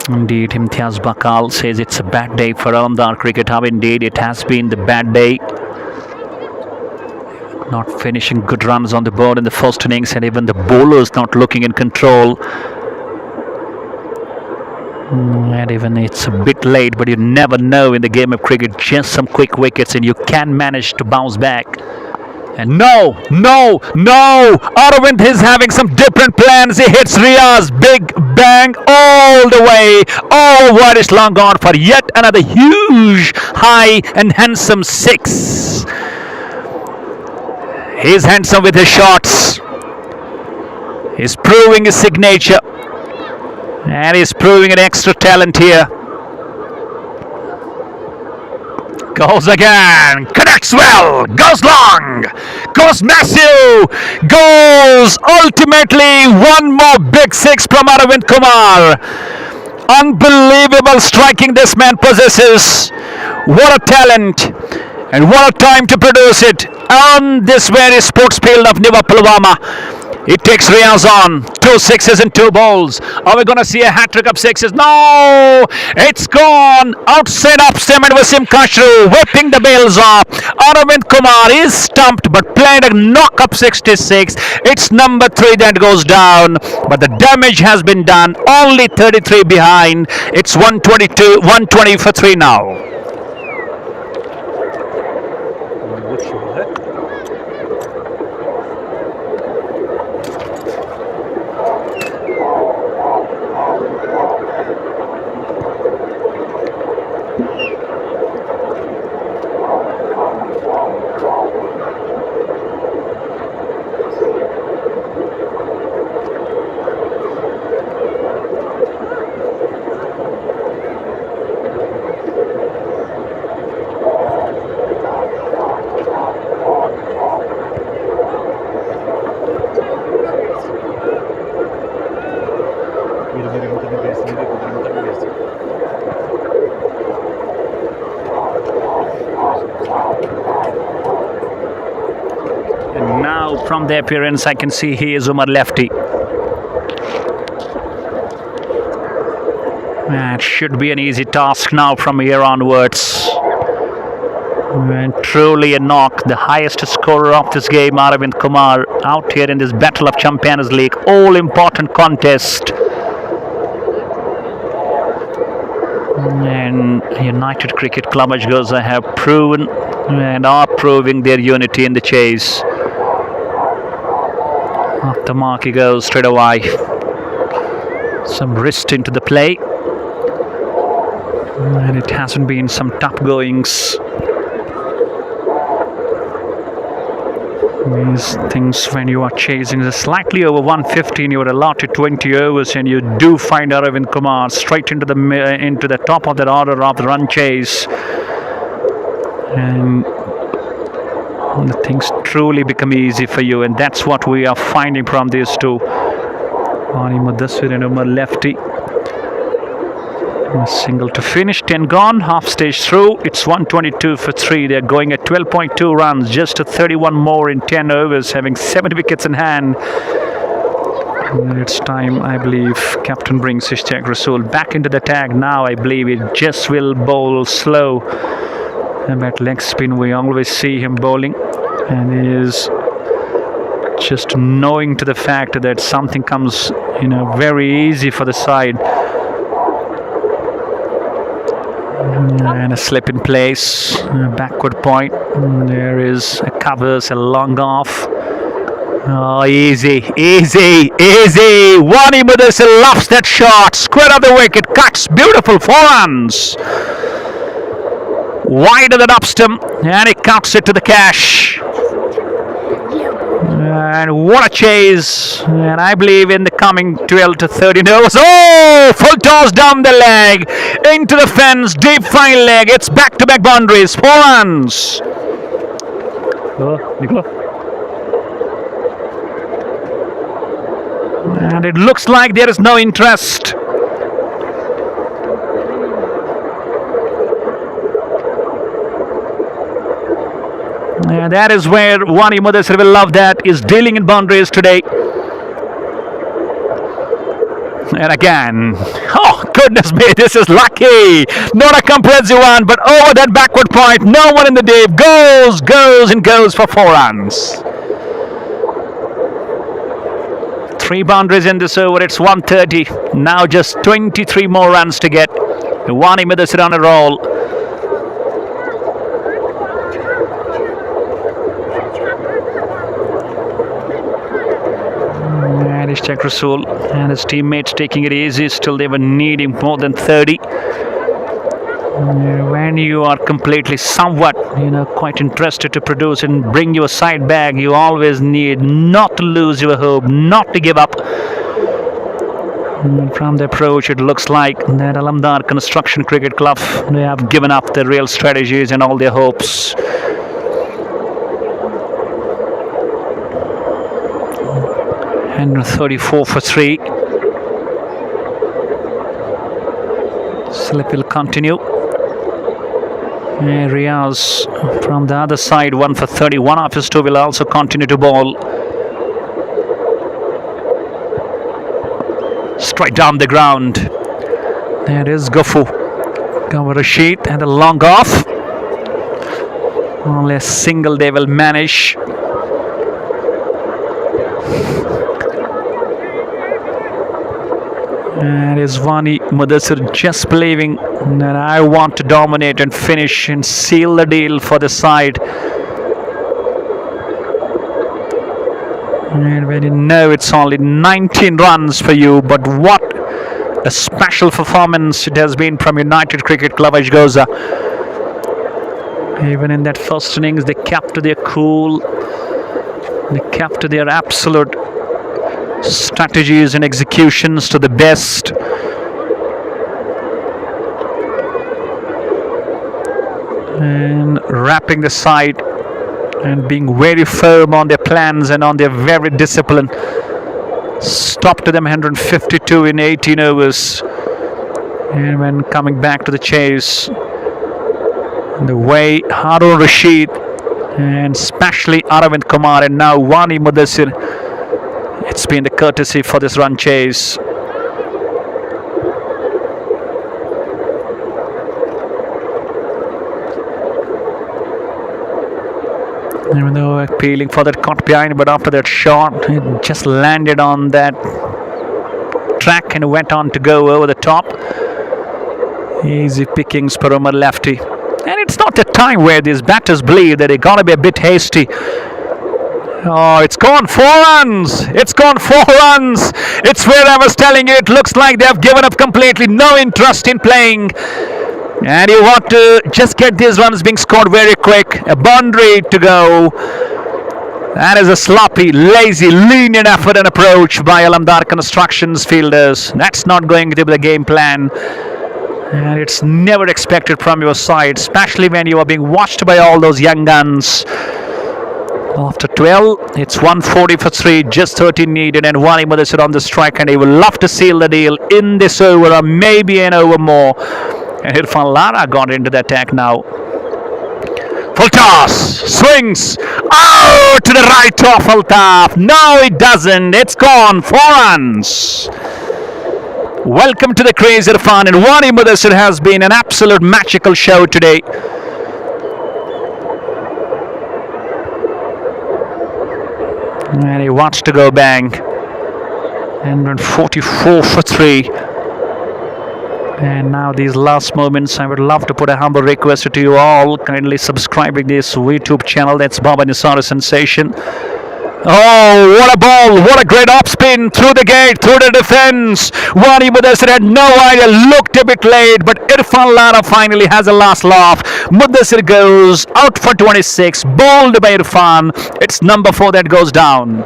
S1: Indeed, Imtiaz Bakal says it's a bad day for Alamdar cricket. How indeed it has been the bad day. Not finishing good runs on the board in the first innings, and even the bowlers not looking in control. And even it's a bit late, but you never know in the game of cricket. Just some quick wickets and you can manage to bounce back. And no! Aravind is having some different plans. He hits Riyaz, big bang all the way. Oh, what is long gone for yet another huge, high and handsome 6. He's handsome with his shots. He's proving his signature. And he's proving an extra talent here. Goes again. Connects well. Goes long. Goes massive. Goes ultimately one more big 6 from Aravind Kumar. Unbelievable striking this man possesses. What a talent. And what a time to produce it on this very sports field of Newa, Pulwama. It takes Riyaz on. 2 sixes and 2 balls. Are we going to see a hat-trick of 6s? No! It's gone. Outside off stem and Wasim Kashru whipping the bails off. Aravind Kumar is stumped but played a knock-up 66. It's number 3 that goes down. But the damage has been done. Only 33 behind. It's 120 for 3 now. And now from the appearance I can see he is Umar lefty. That should be an easy task now from here onwards. And truly a knock, the highest scorer of this game, Aravind Kumar, out here in this Battle of Champions League, all important contest. And United Cricket Club Achagoza have proven and are proving their unity in the chase. Off the mark he goes straight away. Some wrist into the play. And it hasn't been some tough goings. These things when you are chasing slightly over 150 and you are allotted 20 overs and you do find Aravind Kumar straight into the top of that order of the run chase, and the things truly become easy for you, and that's what we are finding from these two. Wani Mudassir and Umar lefty. A single to finish, 10 gone, half stage through. It's 122 for 3. They're going at 12.2 runs, just to 31 more in 10 overs, having 7 wickets in hand. And it's time, I believe, captain brings his check Rasool back into the tag. Now I believe it just will bowl slow. And at leg spin we always see him bowling, and he is just knowing to the fact that something comes very easy for the side. And a slip in place, a backward point. There is a covers, a long off. Oh, easy. Wani Mudassir loves that shot. Square of the wicket, cuts, beautiful 4 runs. Wide of the up stump, and he cuts it to the cash. And what a chase. And I believe in the coming 12 to 13 overs. Oh, full toss down the leg, into the fence, deep fine leg. It's back-to-back boundaries, 4 runs. And it looks like there is no interest. And that is where Wani Mudassir will love that, is dealing in boundaries today. And again, oh goodness me, this is lucky. Not a comprehensive one, but over that backward point, no one in the deep, goes for 4 runs. 3 boundaries in this over, it's 130. Now just 23 more runs to get. Wani Mudassir on a roll. And his check Rasool and his teammates taking it easy. Still they were needing more than 30. When you are completely somewhat quite interested to produce and bring your side back, you always need not to lose your hope, not to give up. And from the approach, it looks like that Alamdar Construction Cricket Club, they have given up their real strategies and all their hopes. And 34 for 3. Slip will continue. Riaz from the other side, 1 for 30. One of his 2 will also continue to bowl. Straight down the ground. There is Ghafu. Cover a sheet and a long off. Only a single they will manage. And is Wani Mudassir just believing that I want to dominate and finish and seal the deal for the side. And when you know it's only 19 runs for you, but what a special performance it has been from United Cricket Club Achagoza. Even in that first innings, they kept their cool, they kept their absolute strategies and executions to the best. And wrapping the side and being very firm on their plans and on their very discipline. Stopped to them 152 in 18 overs. And when coming back to the chase, the way Harun Rashid and especially Aravind Kumar and now Wani Mudassir, it's been the courtesy for this run chase. Even though appealing for that caught behind, but after that shot, it just landed on that track and went on to go over the top. Easy pickings for Umar lefty. And it's not the time where these batters believe that they gotta be a bit hasty. Oh, it's gone 4 runs. It's gone 4 runs. It's where I was telling you, it looks like they have given up completely, no interest in playing. And you want to just get these runs being scored very quick. A boundary to go. That is a sloppy, lazy, lenient effort and approach by Alamdar Constructions fielders. That's not going to be the game plan. And it's never expected from your side, especially when you are being watched by all those young guns. After 12, it's 140 for 3, just 13 needed, and Wani Mudassir on the strike, and he will love to seal the deal in this over or maybe an over more. And Irfan Lara got into the attack now. Full toss. Swings. Oh, to the right of Altaf. No, it doesn't. It's gone. 4 runs. Welcome to the crazy fun. And Wani Mudassir has been an absolute magical show today. And he wants to go bang. And run 44 for 3. And now these last moments, I would love to put a humble request to you all. Kindly subscribing this YouTube channel. That's Baba Nisara Sensation. Oh, what a ball. What a great off spin through the gate, through the defense. Wani Mudassir had no idea, looked a bit late, but Irfan Lara finally has a last laugh. Mudassir goes out for 26, bowled by Irfan. It's number 4 that goes down.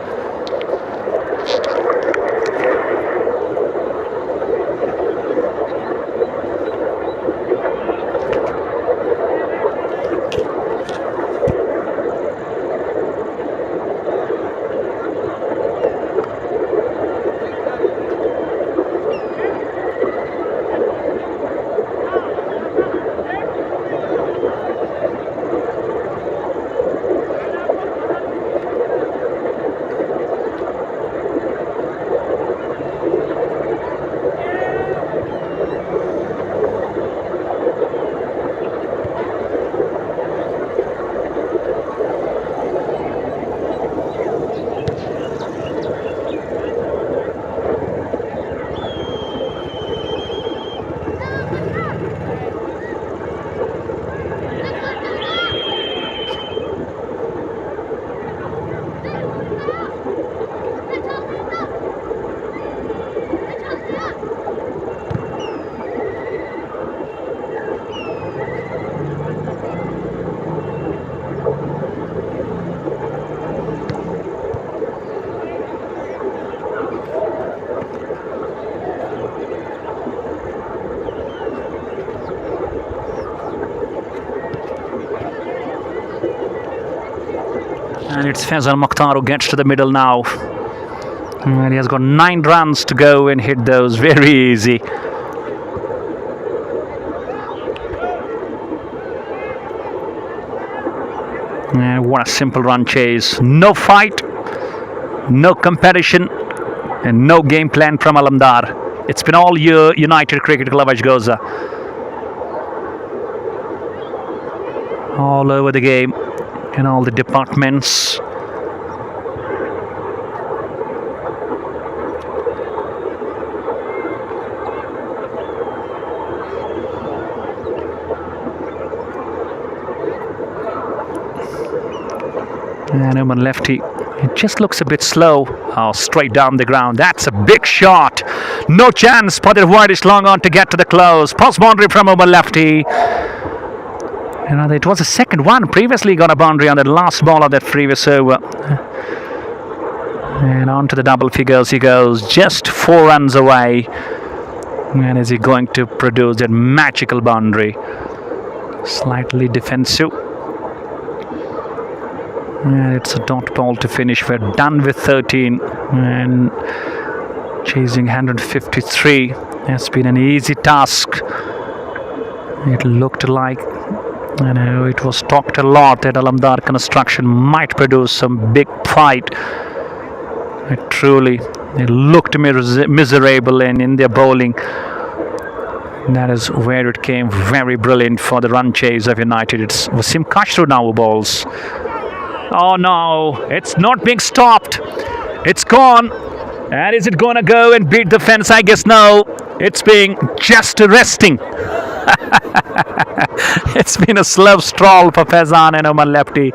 S1: And it's Faisal Mukhtar who gets to the middle now. And he has got 9 runs to go and hit those very easy. And what a simple run chase. No fight, no competition, and no game plan from Alamdar. It's been all year United Cricket Club Achagoza. All over the game. In all the departments. And Oman lefty, it just looks a bit slow. Oh, straight down the ground. That's a big shot. No chance for the whitish long on to get to the close. Post boundary from Oman lefty. You know, it was the second one. Previously got a boundary on the last ball of that previous over. And on to the double figures he goes. Just 4 runs away. And is he going to produce that magical boundary? Slightly defensive. And it's a dot ball to finish. We're done with 13. And chasing 153 has been an easy task. It looked like, I know it was talked a lot that Alamdar construction might produce some big fight. It truly, they looked miserable and in their bowling. That is where it came very brilliant for the run chase of United. It's Wasim Kashru now who bowls. Oh no, it's not being stopped. It's gone. And is it going to go and beat the fence? I guess no. It's being just resting. It's been a slow stroll for Faizan and Oman lefty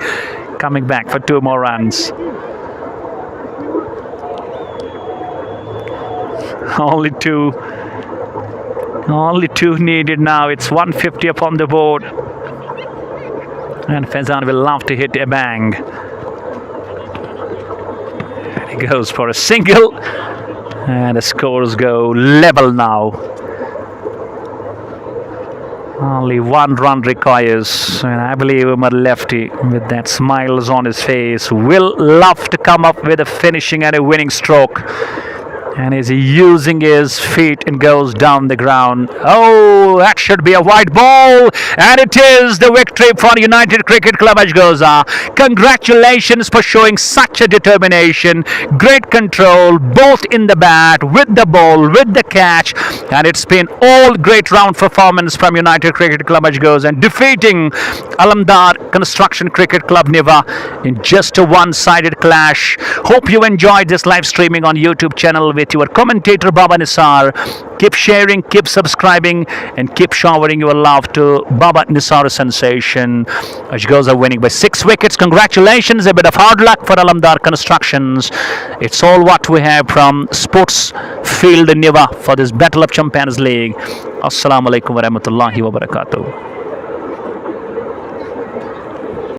S1: coming back for 2 more runs. Only two needed now. It's 150 upon the board. And Faizan will love to hit a bang. And he goes for a single. And the scores go level now. Only 1 run requires, and I believe Umar lefty with that smiles on his face will love to come up with a finishing and a winning stroke. And is he using his feet and goes down the ground? Oh, that should be a white ball, and it is the victory for United Cricket Club Achagoza. Congratulations for showing such a determination, great control, both in the bat, with the ball, with the catch, and it's been all great round performance from United Cricket Club Achagoza and defeating Alamdar Construction Cricket Club Newa in just a one-sided clash. Hope you enjoyed this live streaming on YouTube channel with your commentator Baba Nisar. Keep sharing, keep subscribing, and keep showering your love to Baba Nisar Sensation. Achagoza winning by 6 wickets. Congratulations. A bit of hard luck for Alamdar Constructions. It's all what we have from Sports Field in Newa for this Battle of Champions League. Assalamu alaikum wa rahmatullahi wa barakatuh.